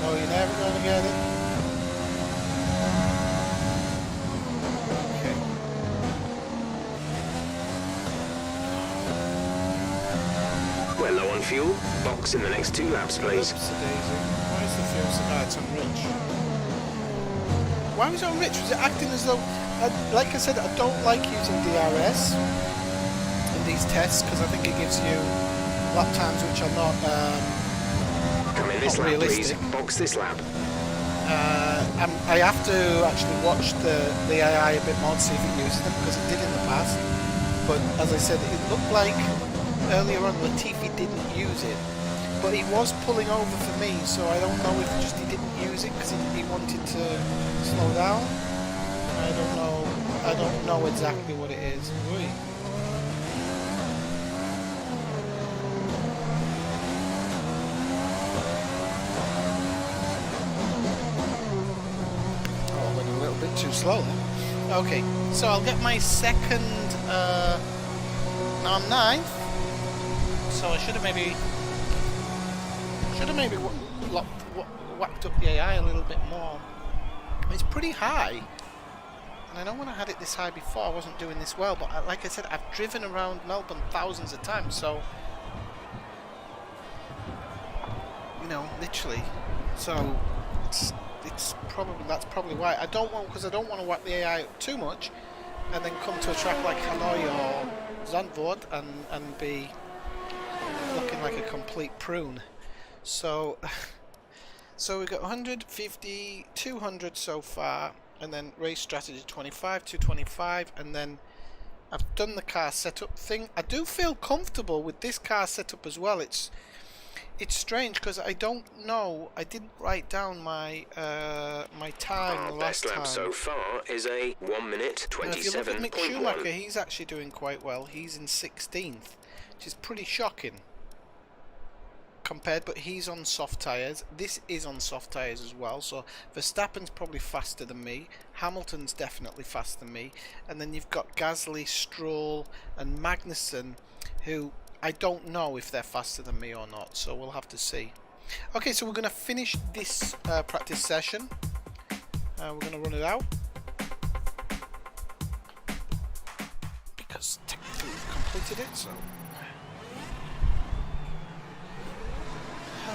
Speaker 1: No, you're never going to get it.
Speaker 7: We're low on fuel. Box in the next 2 laps, please.
Speaker 1: Why is the fuel so bad? It's on rich. Why was it on rich? Was it acting as though... like I said, I don't like using DRS in these tests because I think it gives you lap times which are not
Speaker 7: Come in this lap,
Speaker 1: realistic.
Speaker 7: please. Box this lap.
Speaker 1: I have to actually watch the AI a bit more to see if it uses them because it did in the past. But as I said, it looked like earlier on Latifi didn't use it, but he was pulling over for me, so I don't know if just he didn't use it because he wanted to slow down. I don't know exactly what it is. Oi. Oh, I went a little bit too slow there. Okay, so I'll get my second, now I'm 9th. So I should have maybe whacked up the AI a little bit more. It's pretty high, and I know when I had it this high before I wasn't doing this well, but like I said, I've driven around Melbourne thousands of times, so you know, literally. So it's probably, that's probably why I don't want to whack the AI up too much, and then come to a track like Hanoi or Zandvoort and be looking like a complete prune. So we got 150, 200 so far, and then race strategy 25, 225, and then I've done the car setup thing. I do feel comfortable with this car setup as well. It's strange because I don't know. I didn't write down my my time the last
Speaker 7: best lap
Speaker 1: time.
Speaker 7: so far is a 1 minute 27.1.
Speaker 1: If you look at Mick Schumacher, he's actually doing quite well. He's in 16th, which is pretty shocking compared, but he's on soft tyres. This is on soft tyres as well, so Verstappen's probably faster than me. Hamilton's definitely faster than me, and then you've got Gasly, Stroll and Magnussen, who I don't know if they're faster than me or not, so we'll have to see. Okay, so we're going to finish this practice session. We're going to run it out because technically we've completed it. So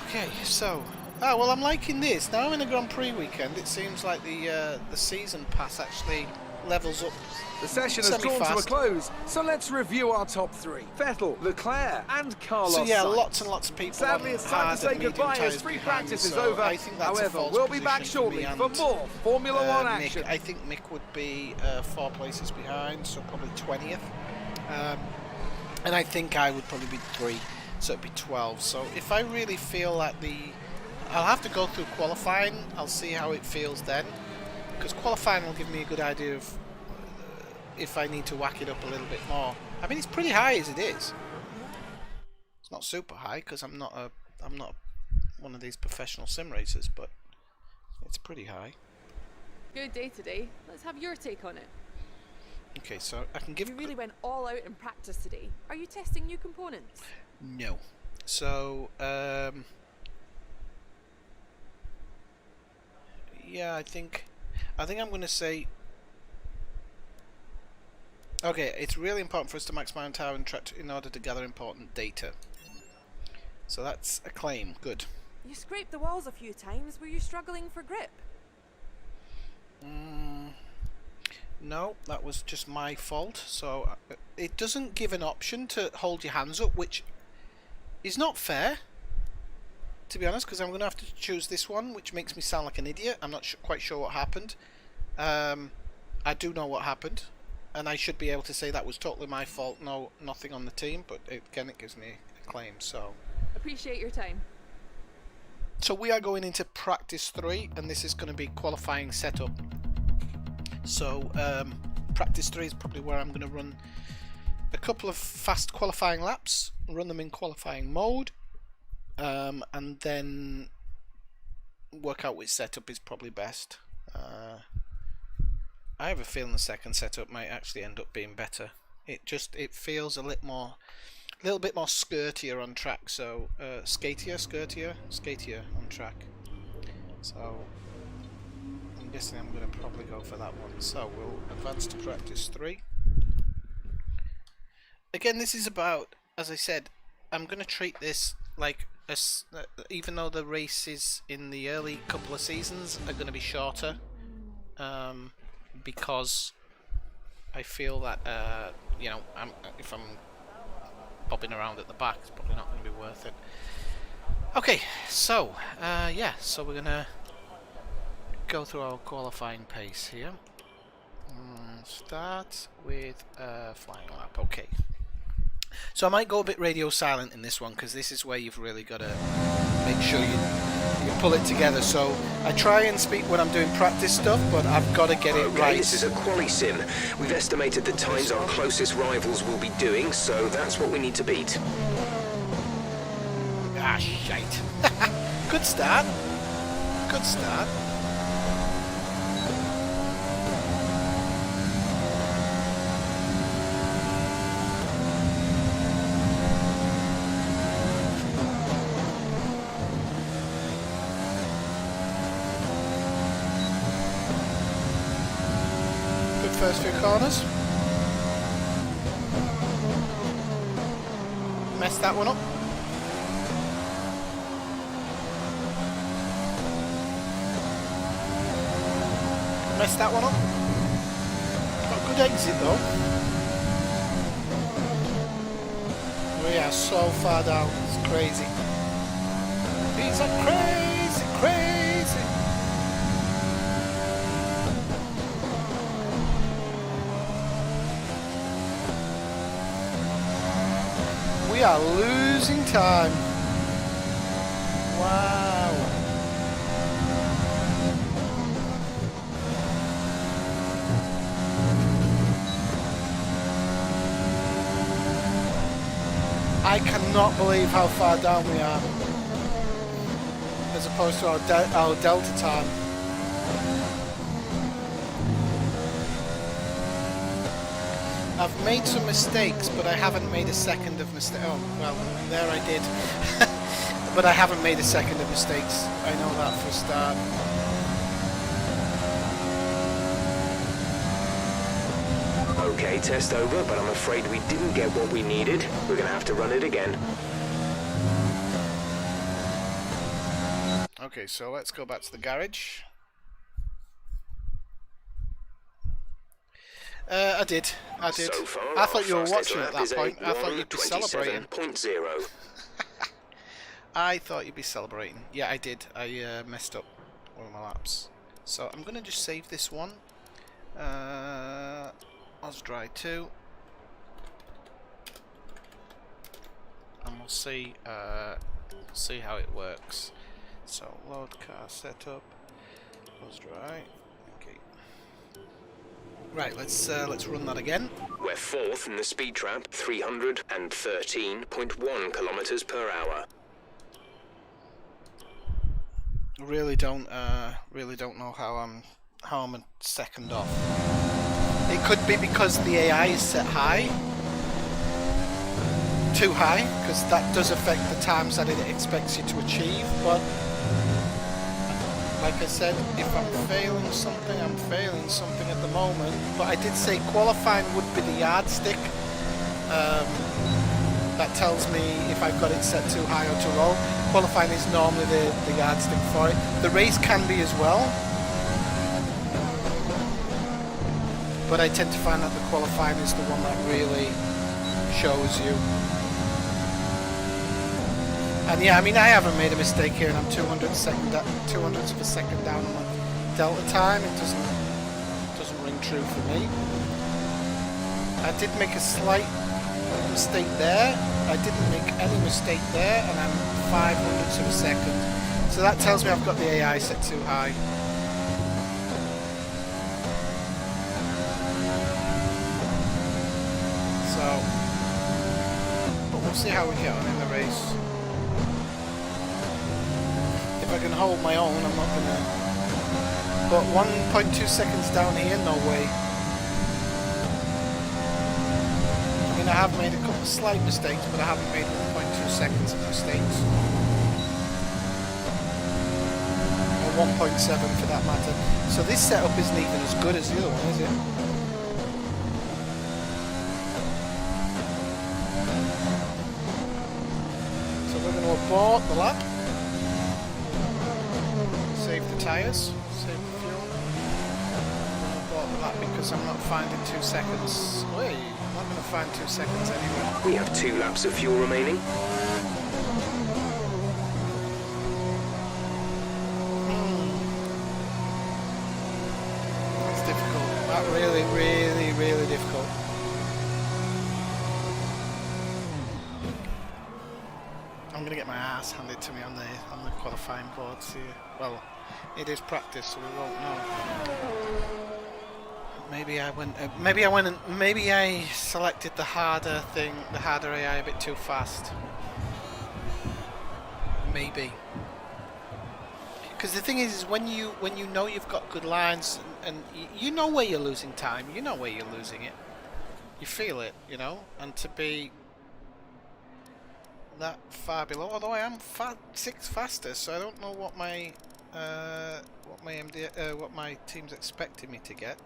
Speaker 1: okay, so well, I'm liking this. Now I'm in a Grand Prix weekend. It seems like the season pass actually levels up.
Speaker 8: The session has drawn to a close, so let's review our top 3. Vettel, Leclerc and Carlos
Speaker 1: So yeah,
Speaker 8: Sainz.
Speaker 1: lots and lots of people.
Speaker 8: Sadly, it's time to say goodbye as free practice is over.
Speaker 1: I think that's
Speaker 8: However,
Speaker 1: a false
Speaker 8: we'll be back
Speaker 1: position
Speaker 8: shortly
Speaker 1: me
Speaker 8: for
Speaker 1: and,
Speaker 8: more Formula One
Speaker 1: Mick.
Speaker 8: action.
Speaker 1: I think Mick would be 4 places behind, so probably 20th. And I think I would probably be 3, so it'd be 12. So if I really feel that I'll have to go through qualifying. I'll see how it feels then, because qualifying will give me a good idea of if I need to whack it up a little bit more. I mean, it's pretty high as it is. It's not super high because I'm not one of these professional sim racers, but it's pretty high.
Speaker 9: Good day today. Let's have your take on it.
Speaker 1: Okay, so I can give
Speaker 9: You really went all out in practice today. Are you testing new components?
Speaker 1: No. So yeah, I think I'm going to say Okay, it's really important for us to maximize tower and track in order to gather important data. So that's a claim. Good.
Speaker 9: You scraped the walls a few times. Were you struggling for grip?
Speaker 1: No, that was just my fault. So it doesn't give an option to hold your hands up, which is not fair, to be honest, because I'm going to have to choose this one, which makes me sound like an idiot. I'm not quite sure what happened. I do know what happened, and I should be able to say that was totally my fault. No, nothing on the team, but again, it gives me a claim. So
Speaker 9: Appreciate your time.
Speaker 1: So we are going into practice 3, and this is going to be qualifying setup. So practice 3 is probably where I'm going to run a couple of fast qualifying laps, run them in qualifying mode, and then work out which setup is probably best. I have a feeling the second setup might actually end up being better. It feels a little bit more skirtier on track. So skatier on track. So I'm guessing I'm going to probably go for that one. So we'll advance to practice 3. Again, this is about, as I said, I'm going to treat this like even though the races in the early couple of seasons are going to be shorter, because I feel that you know, if I'm bobbing around at the back, it's probably not going to be worth it. Okay, so yeah, so we're going to go through our qualifying pace here. Start with flying lap. Okay. So I might go a bit radio silent in this one, because this is where you've really got to make sure you pull it together. So I try and speak when I'm doing practice stuff, but I've got to get it right.
Speaker 7: This is a quali sim. We've estimated the times our closest rivals will be doing, so that's what we need to beat.
Speaker 1: Ah, shite. Good start. Good start. First few corners. Messed that one up. Messed that one up. Got a good exit though. We are so far down, it's crazy. These are crazy. We are losing time. Wow. I cannot believe how far down we are, as opposed to our delta time. I've made some mistakes, but I haven't made a second of mistake. Oh, well, there I did. But I haven't made a second of mistakes. I know that for a start.
Speaker 7: Okay, test over, but I'm afraid we didn't get what we needed. We're going to have to run it again.
Speaker 1: Okay, so let's go back to the garage. I did.
Speaker 7: So far,
Speaker 1: I thought you were
Speaker 7: fastest
Speaker 1: watching at
Speaker 7: lap
Speaker 1: that
Speaker 7: is
Speaker 1: point. I thought you'd be celebrating.
Speaker 7: 1:27.0.
Speaker 1: I thought you'd be celebrating. Yeah, I did. I messed up one of my laps. So I'm going to just save this one. Oz Dry 2. And we'll see how it works. So load car setup. Oz Dry. Okay. Right, let's run that again.
Speaker 7: We're fourth in the speed trap, 313.1 kilometers per hour.
Speaker 1: Really don't know how I'm a second off. It could be because the AI is set high, too high, because that does affect the times that it expects you to achieve. But like I said, if I'm failing something, I'm failing something at the moment. But I did say qualifying would be the yardstick. That tells me if I've got it set too high or too low. Qualifying is normally the yardstick for it. The race can be as well. But I tend to find that the qualifying is the one that really shows you. And yeah, I mean, I haven't made a mistake here, and I'm 200ths of a second down on my delta time. It doesn't ring true for me. I did make a slight mistake there. I didn't make any mistake there, and I'm 500ths of a second. So that tells me I've got the AI set too high. So, but we'll see how we get on in the race. If I can hold my own, I'm not gonna. But 1.2 seconds down here, no way. I mean, I have made a couple of slight mistakes, but I haven't made 1.2 seconds of mistakes. Or 1.7 for that matter. So this setup isn't even as good as the other one, is it? So we're going to abort the lap. Save the tyres, save the fuel. I'm abort the lap because I'm not finding 2 seconds. Wait, I'm not going to find 2 seconds anyway.
Speaker 7: We have 2 laps of fuel remaining.
Speaker 1: It's difficult. That really difficult. I'm going to get my ass handed to me on the qualifying boards here. Well, it is practice, so we won't know. Maybe I selected the harder AI a bit too fast. Maybe. Because the thing is when you know you've got good lines and you know where you're losing time, you know where you're losing it. You feel it, you know, and to be that far below, although I am 6 faster, so I don't know what my team's expecting me to get.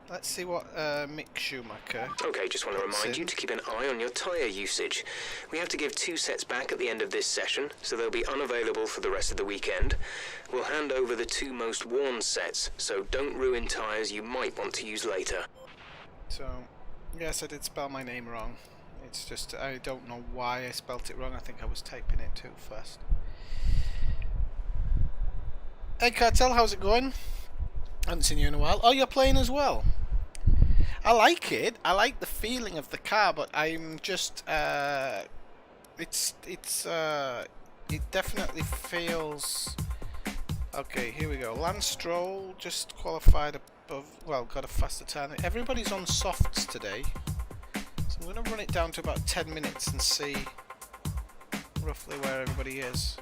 Speaker 1: Let's see what Mick Schumacher.
Speaker 7: Okay, just want to remind you to keep an eye on your tyre usage. We have to give 2 sets back at the end of this session, so they'll be unavailable for the rest of the weekend. We'll hand over the 2 most worn sets, so don't ruin tyres you might want to use later.
Speaker 1: So, yes, I did spell my name wrong. It's just, I don't know why I spelt it wrong. I think I was typing it too fast. Hey Cartel, how's it going? I haven't seen you in a while. Oh, you're playing as well? I like it. I like the feeling of the car, but I'm just, it definitely feels... Okay, here we go. Lance Stroll just qualified above, well, got a faster time. Everybody's on softs today. So I'm going to run it down to about 10 minutes and see roughly where everybody is.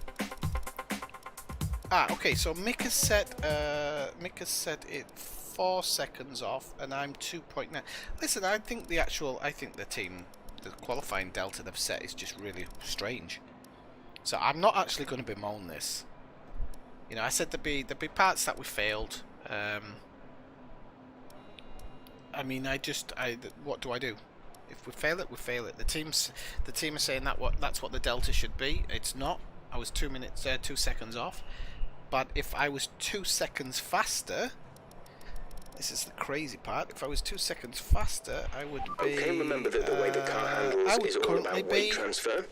Speaker 1: Ah, okay, so Mick has set it 4 seconds off, and I'm 2.9. Listen, I think the qualifying delta they've set is just really strange. So I'm not actually going to bemoan this. You know, I said there'd be parts that we failed. I mean, what do I do? If we fail it, we fail it. The team are saying that's what the delta should be. It's not. I was 2 seconds off. But if I was 2 seconds faster, this is the crazy part. If I was 2 seconds faster, I would be.
Speaker 7: Okay, remember that the way the car handles is all about weight transfer.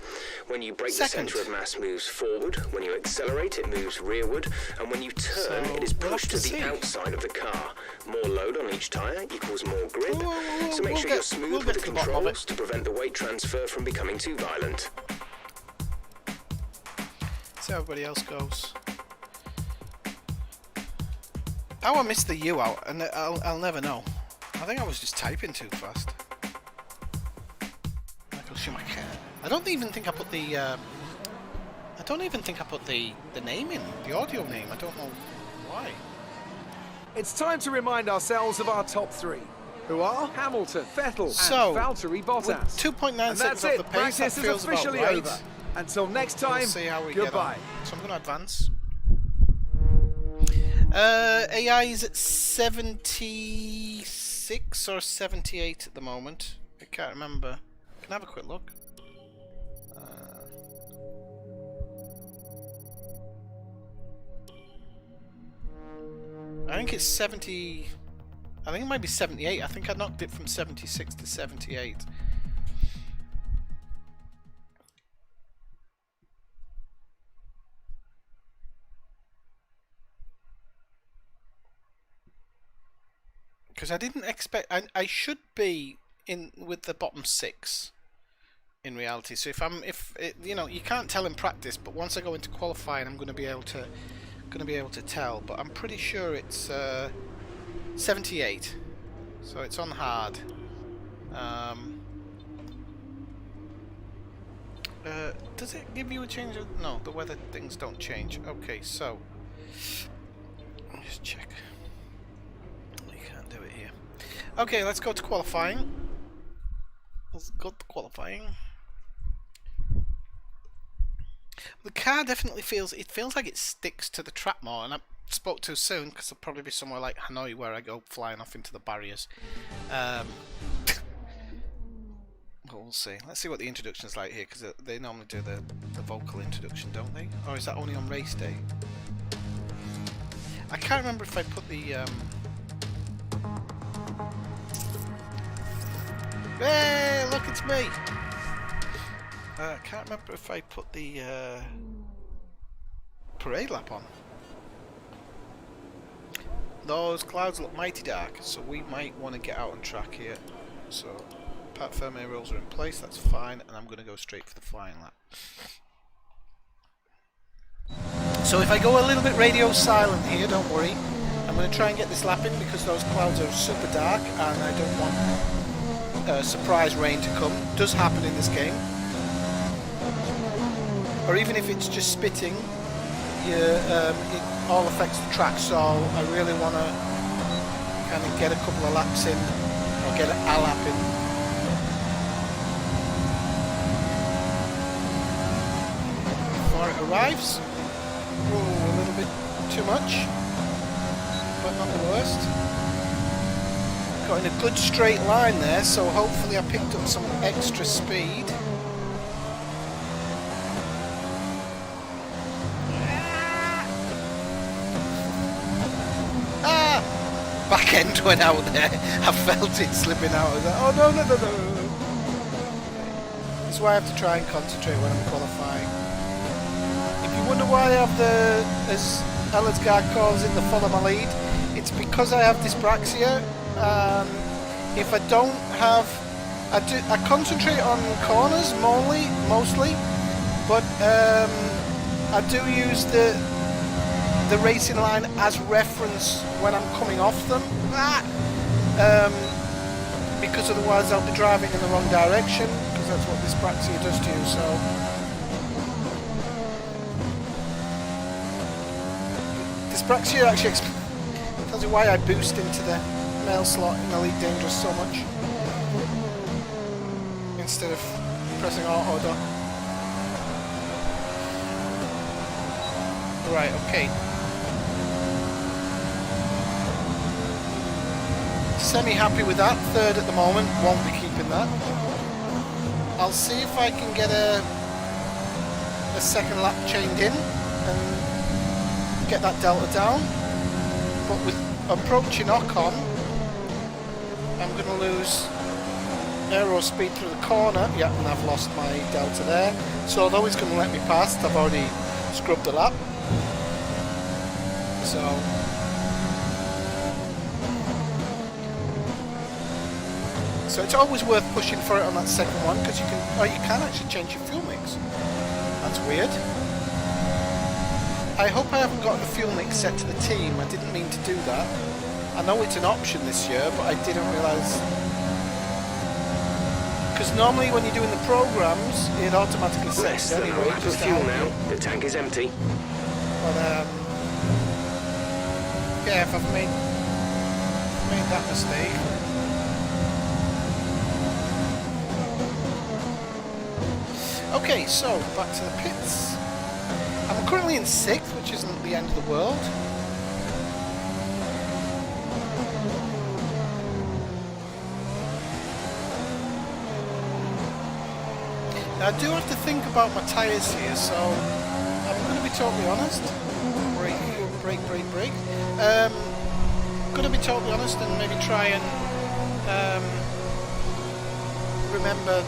Speaker 7: When you brake, the centre of mass moves forward. When you accelerate, it moves rearward. And when you turn, it is pushed to the outside of the car. More load on each tyre equals more grip. So make sure you're smooth with the controls to prevent the weight transfer from becoming too violent.
Speaker 1: See how everybody else goes. How I missed the U out, and I'll never know. I think I was just typing too fast. Michael Schumacher. I don't even think I put the name in, the audio name. I don't know why.
Speaker 8: It's time to remind ourselves of our top 3, who are Hamilton, Vettel, and Valtteri Bottas.
Speaker 1: 2.9 seconds off the pace. That feels about right.
Speaker 8: Over. Until next time,
Speaker 1: we'll see how we
Speaker 8: goodbye.
Speaker 1: Get on. So I'm going to advance. AI is at 76 or 78 at the moment. I can't remember. Can I have a quick look? I think it's 70. I think it might be 78. I think I knocked it from 76 to 78. Because I didn't expect... I should be in with the bottom 6 in reality. So if you know, you can't tell in practice, but once I go into qualifying, I'm going to be able to tell. But I'm pretty sure it's 78. So it's on hard. Does it give you a change of... No, the weather things don't change. Okay, so let me just check. You can't do it here. Okay, let's go to qualifying. Let's go to qualifying. The car definitely feels... It feels like it sticks to the track more, and I spoke too soon because it'll probably be somewhere like Hanoi where I go flying off into the barriers. But we'll see. Let's see what the introduction's like here, because they normally do the vocal introduction, don't they? Or is that only on race day? I can't remember if I put the... Hey, look, it's me! I can't remember if I put the parade lap on. Those clouds look mighty dark, so we might want to get out on track here. So, Pat Ferme rules are in place, that's fine, and I'm going to go straight for the flying lap. So if I go a little bit radio silent here, don't worry. I'm going to try and get this lap in because those clouds are super dark and I don't want surprise rain to come. It does happen in this game. Or even if it's just spitting, it all affects the track, so I really want to kind of get a couple of laps in, or get a lap in. Before it arrives. Ooh, a little bit too much, but not the worst. Got in a good straight line there, so hopefully I picked up some extra speed. Back end went out there. I felt it slipping out. I was like, oh no. That's why I have to try and concentrate when I'm qualifying. If you wonder why I have the, as Ellersgaard calls it, the follow my lead, it's because I have dyspraxia. If I don't have, I concentrate on corners mostly, but I do use the racing line as reference when I'm coming off them, because otherwise I'll be driving in the wrong direction, because that's what dyspraxia does to you. So dyspraxia actually tells you why I boost into the mail slot in Elite Dangerous so much instead of pressing auto. Right, okay. Semi-happy with that. Third at the moment. Won't be keeping that. I'll see if I can get a second lap chained in and get that delta down. But with approaching Ocon, I'm going to lose aero speed through the corner. Yeah, and I've lost my delta there. So although he's going to let me past, I've already scrubbed the lap. So it's always worth pushing for it on that second one, because you can actually change your fuel mix. That's weird. I hope I haven't got the fuel mix set to the team. I didn't mean to do that. I know it's an option this year, but I didn't realise. Because normally when you're doing the programs, it automatically sets it anyway.
Speaker 7: Lap of fuel now. The tank is empty.
Speaker 1: But yeah, if I've made that mistake. Okay, so back to the pits. I'm currently in 6th, which isn't the end of the world. Now, I do have to think about my tyres here, so I'm going to be totally honest. Brake. Going to be totally honest and maybe try and remember,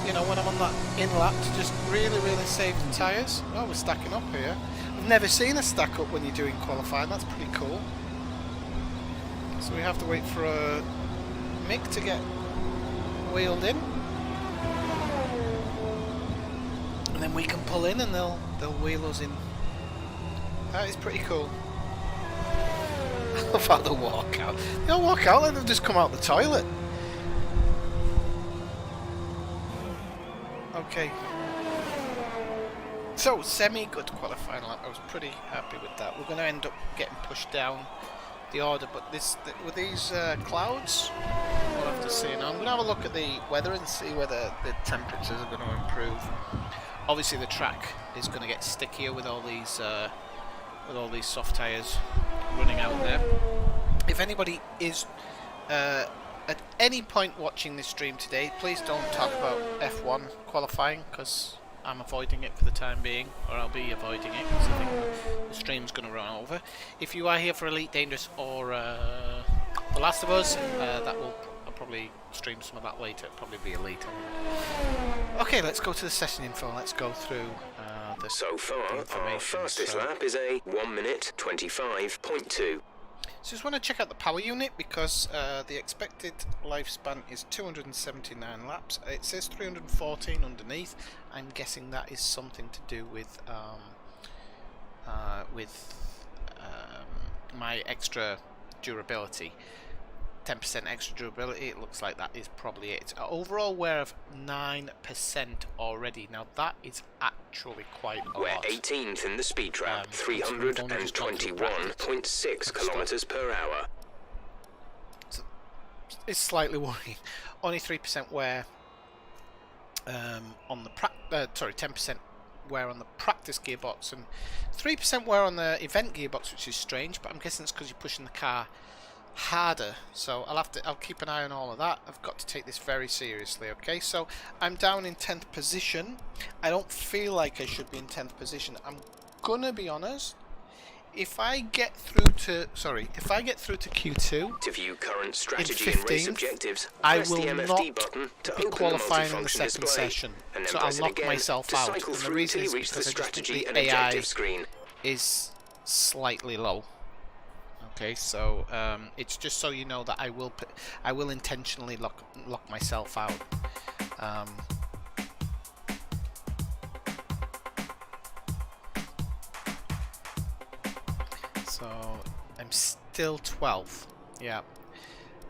Speaker 1: you know, when I'm on that in lap to just really save the tyres. Oh, we're stacking up here. I've never seen a stack up when you're doing qualifying. That's pretty cool. So we have to wait for a Mick to get wheeled in, and then we can pull in and they'll wheel us in. That is pretty cool. I love how they'll walk out. They'll walk out like they've just come out the toilet. Okay. So, semi-good qualifying lap. I was pretty happy with that. We're going to end up getting pushed down the order, but with these clouds, we'll have to see. Now, I'm going to have a look at the weather and see whether the temperatures are going to improve. Obviously, the track is going to get stickier with all these soft tyres running out there. If anybody is at any point watching this stream today, please don't talk about F1 qualifying, because I'm avoiding it for the time being, or I'll be avoiding it because I think the stream's going to run over. If you are here for Elite Dangerous or The Last of Us, I'll probably stream some of that later. It'll probably be Elite. Okay, let's go to the session info. Let's go through the
Speaker 7: So far, our fastest lap is a 1 minute 25.2.
Speaker 1: So just want to check out the power unit, because the expected lifespan is 279 laps. It says 314 underneath. I'm guessing that is something to do with my extra durability. 10% extra durability, it looks like that is probably it. Overall wear of 9% already. Now that is actually quite a
Speaker 7: We're
Speaker 1: lot.
Speaker 7: 18th in the speed trap, 321.6 kilometers per hour.
Speaker 1: So it's slightly worrying. Only 3% wear on the 10% wear on the practice gearbox and 3% wear on the event gearbox, which is strange, but I'm guessing it's because you're pushing the car harder. So I'll keep an eye on all of that. I've got to take this very seriously. Okay, so I'm down in 10th position. I don't feel like I should be in 10th position. I'm gonna be honest. If I get through to Q2
Speaker 7: To view current strategy
Speaker 1: in
Speaker 7: and race
Speaker 1: 15th,
Speaker 7: objectives,
Speaker 1: I
Speaker 7: press
Speaker 1: will
Speaker 7: the
Speaker 1: not
Speaker 7: MFD button to
Speaker 1: be
Speaker 7: open
Speaker 1: qualifying
Speaker 7: the
Speaker 1: in the
Speaker 7: multifunction
Speaker 1: second
Speaker 7: display,
Speaker 1: session,
Speaker 7: and then
Speaker 1: so I'll
Speaker 7: press it
Speaker 1: knock
Speaker 7: again
Speaker 1: myself
Speaker 7: to
Speaker 1: out.
Speaker 7: cycle
Speaker 1: And the
Speaker 7: through
Speaker 1: reason
Speaker 7: till
Speaker 1: is
Speaker 7: you reach the
Speaker 1: because I just
Speaker 7: strategy
Speaker 1: think
Speaker 7: and
Speaker 1: the AI
Speaker 7: objective screen.
Speaker 1: is slightly low. Okay, so it's just so you know that I will intentionally lock myself out. So I'm still 12th. Yeah.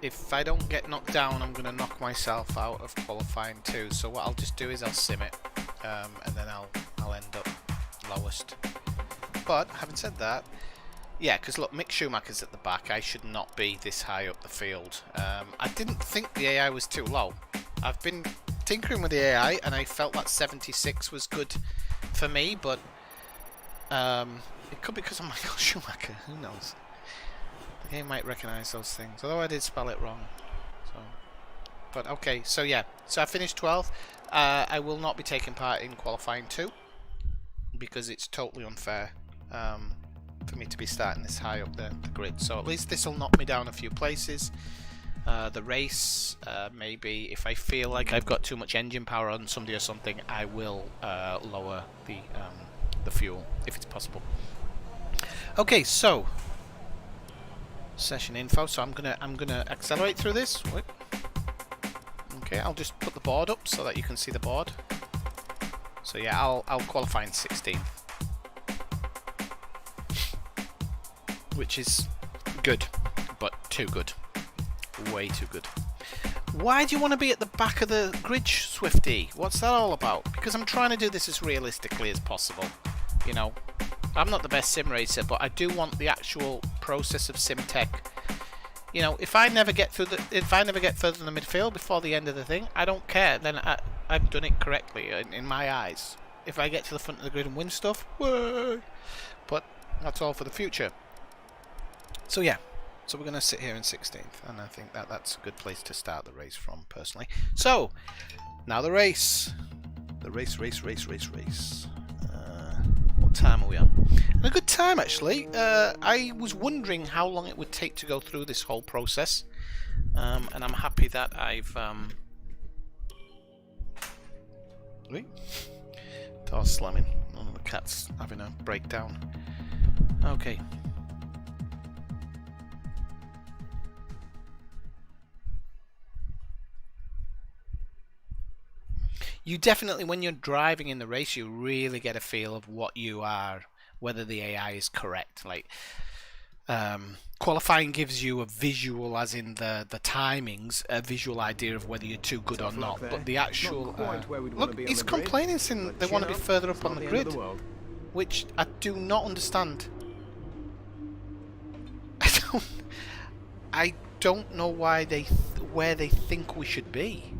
Speaker 1: If I don't get knocked down, I'm gonna knock myself out of qualifying too. So what I'll just do is I'll sim it, and then I'll end up lowest. But having said that, yeah, because look, Mick Schumacher's at the back. I should not be this high up the field. I didn't think the AI was too low. I've been tinkering with the AI, and I felt that 76 was good for me, but it could be because of Michael Schumacher. Who knows? The game might recognise those things, although I did spell it wrong. So, but okay, so yeah, so I finished 12th. I will not be taking part in qualifying 2 because it's totally unfair for me to be starting this high up the grid. So at least this will knock me down a few places. The race, maybe if I feel like I've got too much engine power on somebody or something, I will lower the fuel if it's possible. Okay, so session info. So I'm gonna accelerate through this. Wait. Okay, I'll just put the board up so that you can see the board. So yeah, I'll qualify in 16th, which is good, but too good, way too good. Why do you want to be at the back of the grid, Swifty? What's that all about? Because I'm trying to do this as realistically as possible. You know, I'm not the best sim racer, but I do want the actual process of Simtek. You know, if I never get further in the midfield before the end of the thing, I don't care. Then I've done it correctly in my eyes. If I get to the front of the grid and win stuff, whey! But that's all for the future. So yeah, so we're going to sit here in 16th, and I think that's a good place to start the race from, personally. So, now the race. the race. What time are we on? A good time, actually. I was wondering how long it would take to go through this whole process, and I'm happy that I've door's slamming. Oh, the cat's having a breakdown. Okay. You definitely, when you're driving in the race, you really get a feel of what you are, whether the AI is correct. Like, qualifying gives you a visual, as in the timings, a visual idea of whether you're too good or not. But the actual look, he's complaining saying they want to be further up on the grid, which I do not understand. I don't know why where they think we should be.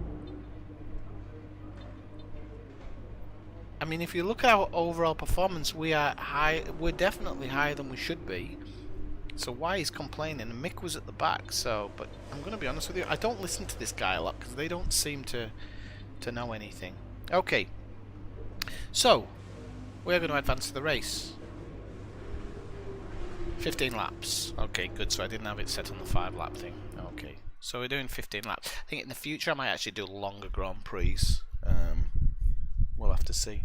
Speaker 1: I mean, if you look at our overall performance, we are high. We're definitely higher than we should be. So why he's complaining? And Mick was at the back. So, but I'm going to be honest with you, I don't listen to this guy a lot because they don't seem to know anything. Okay. So we're going to advance to the race. 15 laps. Okay, good. So I didn't have it set on the 5-lap thing. Okay. So we're doing 15 laps. I think in the future I might actually do longer Grand Prix. We'll have to see.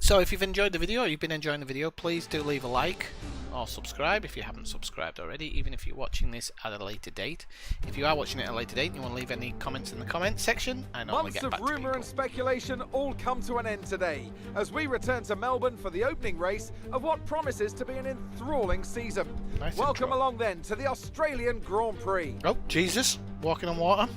Speaker 1: So if you've enjoyed the video, or you've been enjoying the video, please do leave a like or subscribe if you haven't subscribed already, even if you're watching this at a later date. If you are watching it at a later date and you want to leave any comments in the comment section, I normally get back to people.
Speaker 8: Months of rumour and speculation all come to an end today as we return to Melbourne for the opening race of what promises to be an enthralling season.
Speaker 1: Nice
Speaker 8: Welcome
Speaker 1: intro.
Speaker 8: along then to the Australian Grand Prix.
Speaker 1: Oh, Jesus, walking on water.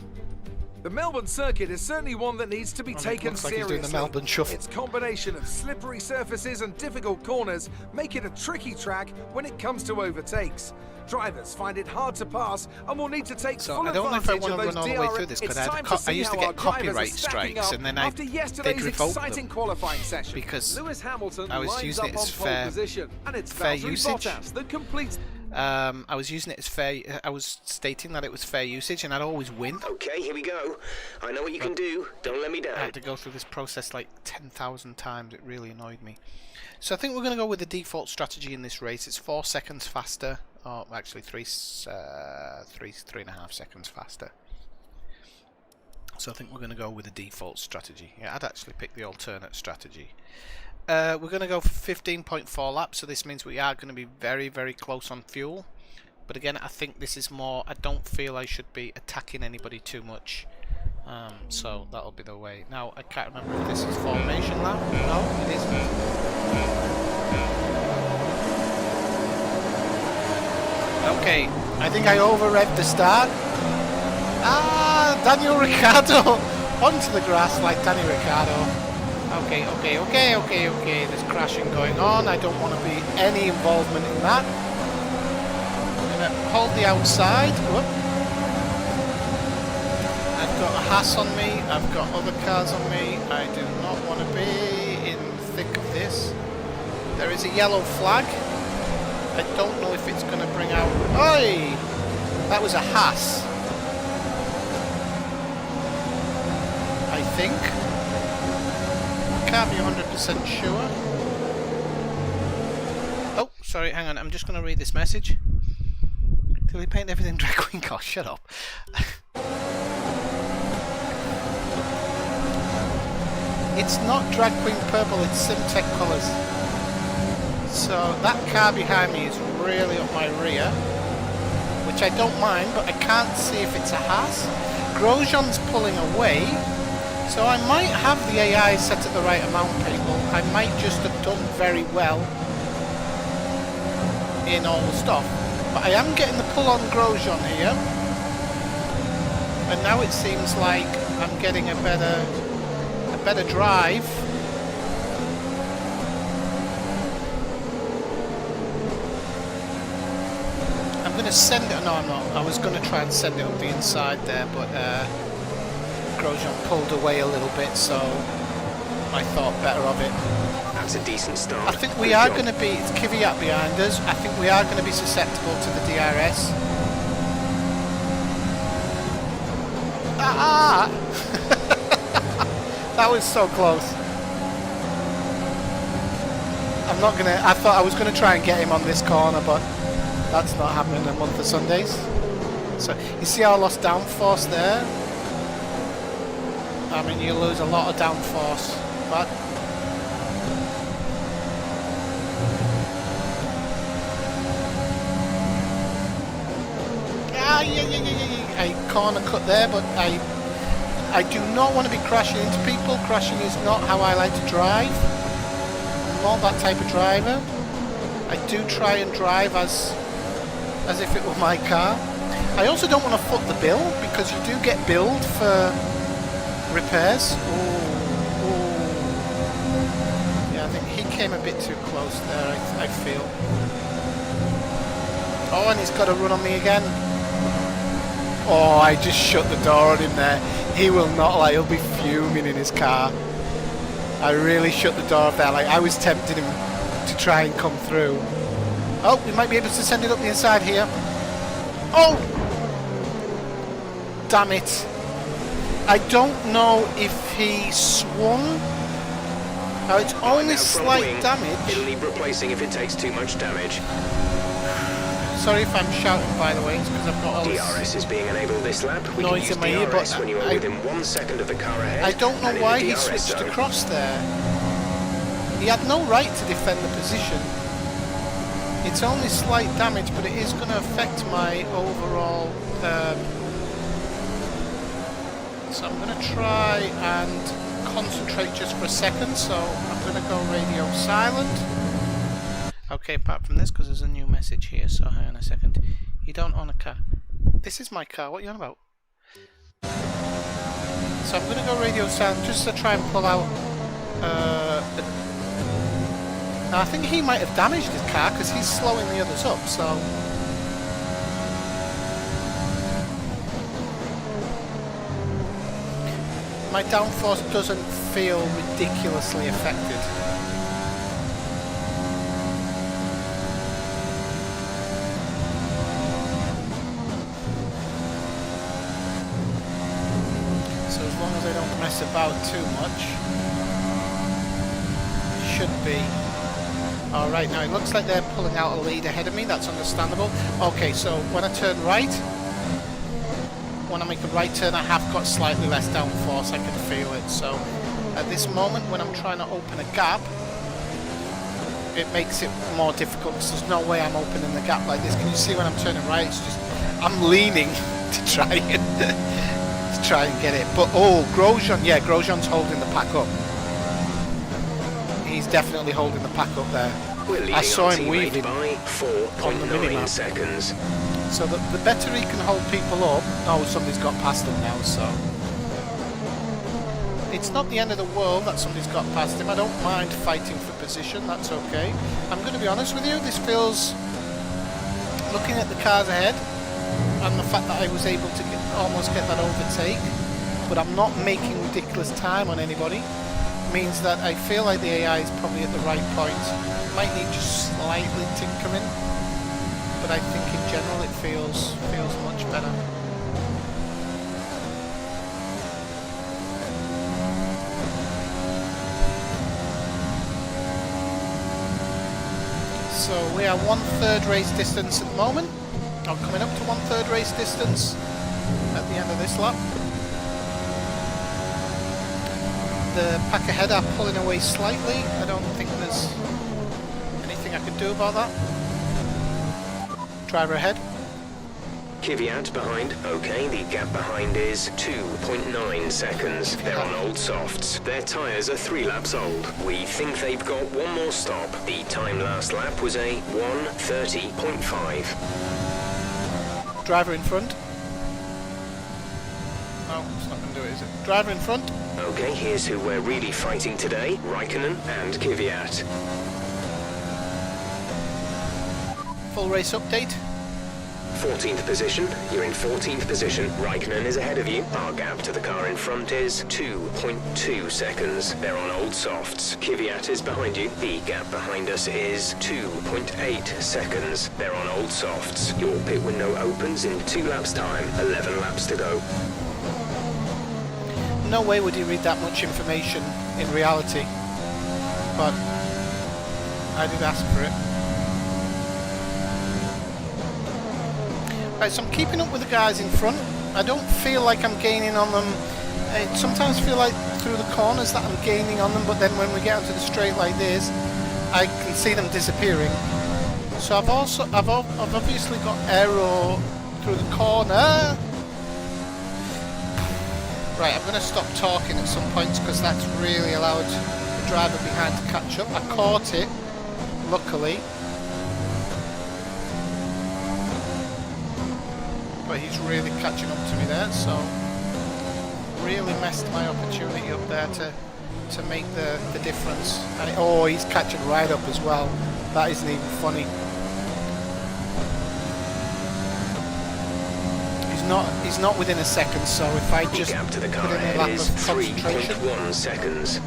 Speaker 8: The Melbourne circuit is certainly one that needs to be taken
Speaker 1: looks like
Speaker 8: seriously.
Speaker 1: he's doing the Melbourne shuffle.
Speaker 8: Its combination of slippery surfaces and difficult corners make it a tricky track when it comes to overtakes. Drivers find it hard to pass and will need to take full
Speaker 1: I don't know if I
Speaker 8: advantage
Speaker 1: want to
Speaker 8: of
Speaker 1: run
Speaker 8: those
Speaker 1: all the way
Speaker 8: DRS.
Speaker 1: through this
Speaker 8: It's
Speaker 1: because
Speaker 8: time to
Speaker 1: I
Speaker 8: see
Speaker 1: used to
Speaker 8: how
Speaker 1: get
Speaker 8: our drivers
Speaker 1: copyright
Speaker 8: are stacking
Speaker 1: strikes
Speaker 8: up
Speaker 1: and then
Speaker 8: after
Speaker 1: they'd
Speaker 8: yesterday's
Speaker 1: revoke
Speaker 8: exciting
Speaker 1: them
Speaker 8: qualifying session.
Speaker 1: because
Speaker 8: Lewis Hamilton
Speaker 1: I was
Speaker 8: lines
Speaker 1: using
Speaker 8: up
Speaker 1: it as
Speaker 8: on pole position, and it's
Speaker 1: fair
Speaker 8: Valtteri
Speaker 1: usage.
Speaker 8: Bottas that completes.
Speaker 1: I was using it as fair. I was stating that it was fair usage, and I'd always win.
Speaker 7: Okay, here we go. I know what you can do. Don't let me
Speaker 1: I
Speaker 7: down.
Speaker 1: had to go through this process like 10,000 times. It really annoyed me. So I think we're going to go with the default strategy in this race. It's 4 seconds faster. Oh, actually 3.5 seconds faster. So I think we're going to go with the default strategy. Yeah, I'd actually pick the alternate strategy. We're going to go for 15.4 laps, so this means we are going to be very, very close on fuel. But again, I think this is more, I don't feel I should be attacking anybody too much. So that'll be the way. Now, I can't remember if this is formation lap. No, it isn't. Okay, I think I over-revved the start. Ah, Daniel Ricciardo onto the grass like Danny Ricciardo. Okay. There's crashing going on. I don't want to be any involvement in that. I'm going to hold the outside. Whoop. I've got a Haas on me. I've got other cars on me. I do not want to be in the thick of this. There is a yellow flag. I don't know if it's going to bring out... Oi! That was a Haas. I think. Can't be 100% sure. Oh, sorry, hang on. I'm just going to read this message. Till he paint everything drag queen car. Shut up. It's not drag queen purple, it's Simtek colours. So that car behind me is really up my rear, which I don't mind, but I can't see if it's a Haas. Grosjean's pulling away. So I might have the AI set at the right amount, people. I might just have done very well in all the stuff. But I am getting the pull on Grosjean here. And now it seems like I'm getting a better drive. I'm going to send it. No, I'm not. I was going to try and send it up the inside there, but Grosjean pulled away a little bit, so I thought better of it.
Speaker 7: That's a decent start.
Speaker 1: I think we are going to be, it's Kvyat behind us, I think we are going to be susceptible to the DRS. Ah! That was so close. I'm not gonna. I thought I was gonna try and get him on this corner, but that's not happening in a month of Sundays. So you see how I lost downforce there? I mean, you lose a lot of downforce, but I corner cut there, but I do not want to be crashing into people. Crashing is not how I like to drive. I'm not that type of driver. I do try and drive as if it were my car. I also don't want to foot the bill, because you do get billed for repairs. Ooh. Yeah, I think he came a bit too close there, I feel. Oh, and he's got to run on me again. Oh, I just shut the door on him there. He will not, like, he'll be fuming in his car. I really shut the door there. Like, I was tempting him to try and come through. Oh, we might be able to send it up the inside here. Oh! Damn it. I don't know if he swung. Oh, it's only slight damage.
Speaker 7: It'll need replacing if it takes too much damage.
Speaker 1: Sorry if I'm shouting, by the way, it's because I've got all this
Speaker 7: DRS is being enabled this lap. We
Speaker 1: noise
Speaker 7: can use
Speaker 1: in my ear, but
Speaker 7: when you are within 1 second of the car ahead.
Speaker 1: I don't know why he
Speaker 7: DRS
Speaker 1: switched
Speaker 7: zone.
Speaker 1: across there. He had no right to defend the position. It's only slight damage, but it is going to affect my overall. So I'm going to try and concentrate just for a second. So I'm going to go radio silent. Okay, apart from this, because there's a new message here, so hang on a second. You don't own a car. This is my car, what are you on about? So I'm going to go radio silent just to try and pull out... Now I think he might have damaged his car, because he's slowing the others up, so... My downforce doesn't feel ridiculously affected. Mess about too much. Should be alright. Now it looks like they're pulling out a lead ahead of me. That's understandable. Okay, so when I turn right, when I make a right turn, I have got slightly less downforce. I can feel it. So at this moment, when I'm trying to open a gap, it makes it more difficult because there's no way I'm opening the gap like this. Can you see when I'm turning right? It's just I'm leaning to try and get it. But oh, Grosjean, yeah, Grosjean's holding the pack up. He's definitely holding the pack up there. I saw him weaving
Speaker 7: by
Speaker 1: on the minimap.
Speaker 7: Seconds.
Speaker 1: So the better he can hold people up. Oh, somebody's got past him now, so it's not the end of the world that somebody's got past him. I don't mind fighting for position, that's okay. I'm going to be honest with you, this feels, looking at the cars ahead and the fact that I was able to almost get that overtake, but I'm not making ridiculous time on anybody, means that I feel like the AI is probably at the right point. Might need just slightly tinkering, but I think in general it feels much better. So we are 1/3 race distance at the moment, or coming up to 1/3 race distance at the end of this lap. The pack ahead are pulling away slightly. I don't think there's anything I could do about that. Driver ahead.
Speaker 7: Kvyat behind. Okay, the gap behind is 2.9 seconds. They're on old softs. Their tyres are 3 laps old. We think they've got one more stop. The time last lap was a 1:30.5.
Speaker 1: Driver in front. No, it's not going to do it, is it? Driver in front.
Speaker 7: Okay, here's who we're really fighting today. Raikkonen and Kvyat.
Speaker 1: Full race update.
Speaker 7: 14th position. You're in 14th position. Raikkonen is ahead of you. Our gap to the car in front is 2.2 seconds. They're on old softs. Kvyat is behind you. The gap behind us is 2.8 seconds. They're on old softs. Your pit window opens in 2 laps time. 11 laps to go.
Speaker 1: no way would he read that much information in reality. But I did ask for it. Right, so I'm keeping up with the guys in front. I don't feel like I'm gaining on them. I sometimes feel like through the corners that I'm gaining on them, but then when we get onto the straight like this, I can see them disappearing. So I've obviously got aero through the corner. Right, I'm going to stop talking at some points because that's really allowed the driver behind to catch up. I caught it, luckily. But he's really catching up to me there, so really messed my opportunity up there to make the difference. And oh, he's catching right up as well. That isn't even funny. He's not within a second, so if I just
Speaker 7: gap to the
Speaker 1: put
Speaker 7: car
Speaker 1: in a lap
Speaker 7: is
Speaker 1: of concentration.
Speaker 7: 3.1 seconds.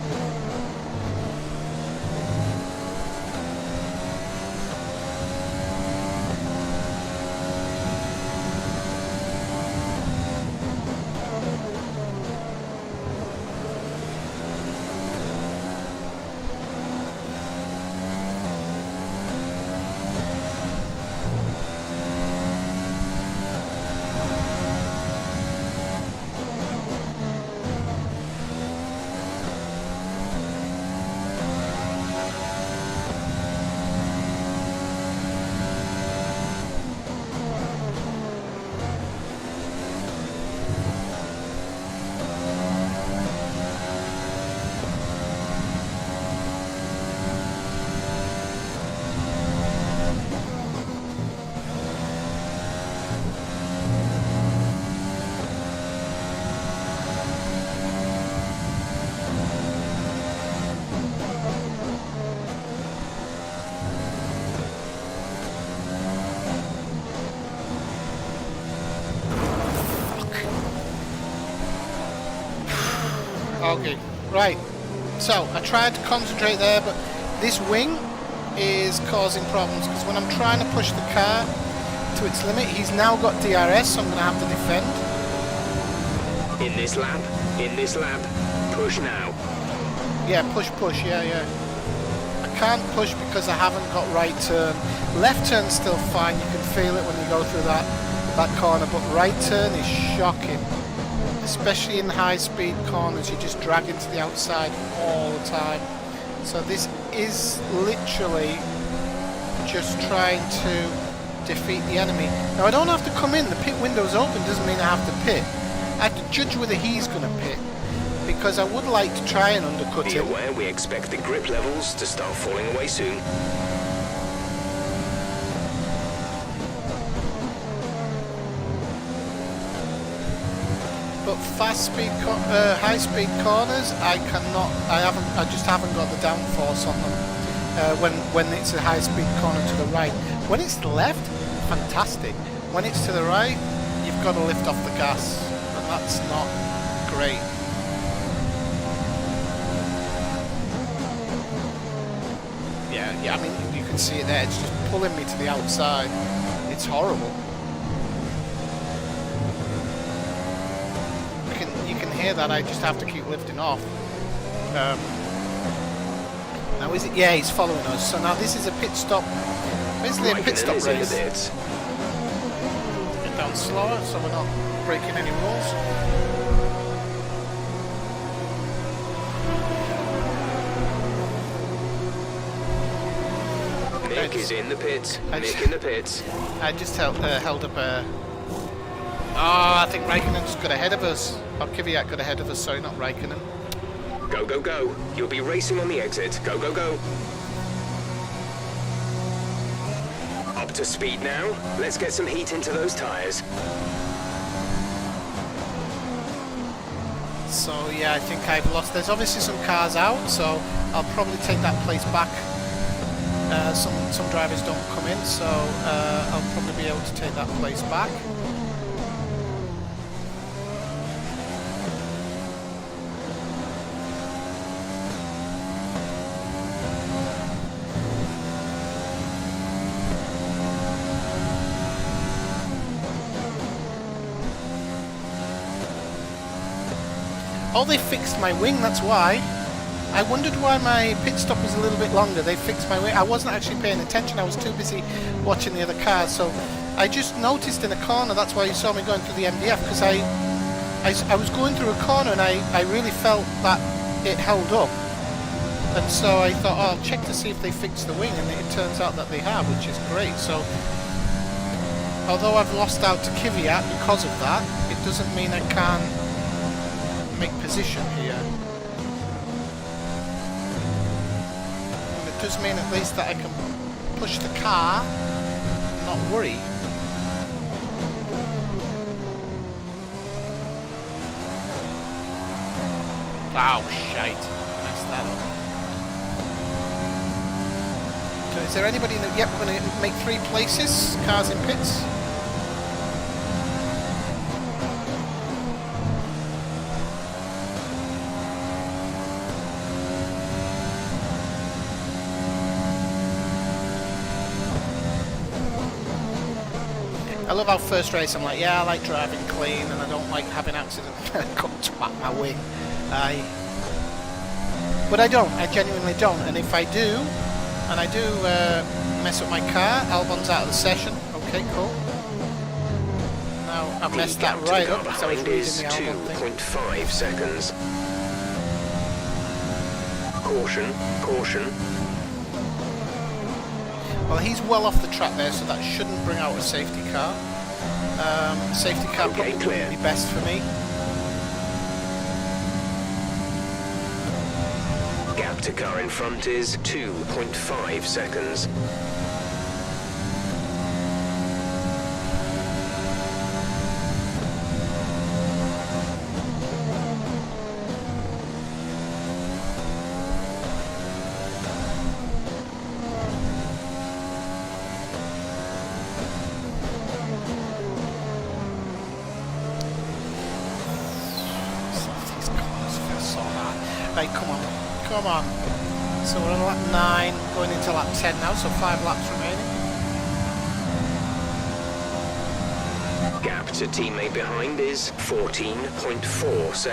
Speaker 1: Okay, right. So I tried to concentrate there, but this wing is causing problems because when I'm trying to push the car to its limit, he's now got DRS, so I'm going to have to defend.
Speaker 7: In this lap, push now.
Speaker 1: Yeah, push, yeah. I can't push because I haven't got right turn. Left turn's still fine, you can feel it when you go through that corner, but right turn is shocking. Especially in high speed corners, you just drag into the outside all the time. So this is literally just trying to defeat the enemy. Now I don't have to come in, the pit window's open doesn't mean I have to pit. I have to judge whether he's going to pit, because I would like to try and undercut
Speaker 7: Be
Speaker 1: him.
Speaker 7: aware we expect the grip levels to start falling away soon.
Speaker 1: But high speed corners, I just haven't got the downforce on them. When it's a high speed corner to the right, when it's to the left, fantastic. When it's to the right, you've got to lift off the gas, and that's not great. Yeah. I mean, you can see it there. It's just pulling me to the outside. It's horrible. Hear that, I just have to keep lifting off. Now is it? Yeah, he's following us. So now this is a pit stop. Basically a pit stop race. Get down slower so we're not breaking any rules.
Speaker 7: Nick is in the pits. Nick in the pits.
Speaker 1: I just held up a... Oh, I think Raikkonen just got ahead of us. Or Kvyat got ahead of us, sorry, not Raikkonen.
Speaker 7: Go, go, go. You'll be racing on the exit. Go, go, go. Up to speed now. Let's get some heat into those tyres.
Speaker 1: So, yeah, I think I've lost. There's obviously some cars out, so I'll probably take that place back. Some drivers don't come in, so I'll probably be able to take that place back. Oh, they fixed my wing, that's why. I wondered why my pit stop was a little bit longer. They fixed my wing. I wasn't actually paying attention. I was too busy watching the other cars. So I just noticed in a corner, that's why you saw me going through the MDF, because I was going through a corner and I really felt that it held up. And so I thought, oh, I'll check to see if they fixed the wing, and it turns out that they have, which is great. So although I've lost out to Kvyat because of that, it doesn't mean I can't make position here. And it does mean at least that I can push the car and not worry. Oh, shite. Messed that up. So is there anybody in the... Yep, we're going to make 3 places. Cars in pits. I love how first race I'm like, yeah, I like driving clean and I don't like having accidents. I got twat my wing. But I don't, I genuinely don't, and if I do, and I do mess up my car, Albon's out of the session. Okay, cool. Now I've messed that right up because I was reading the Albon thing.
Speaker 7: 2.5 seconds. Caution, caution.
Speaker 1: Well, he's well off the track there, so that shouldn't bring out a safety car. Safety car probably wouldn't be best for me.
Speaker 7: Gap to car in front is 2.5 seconds.
Speaker 1: Right, come on. Come on. So we're on lap 9, going into lap 10 now, so 5 laps remaining.
Speaker 7: Gap to teammate behind is 14.4 seconds.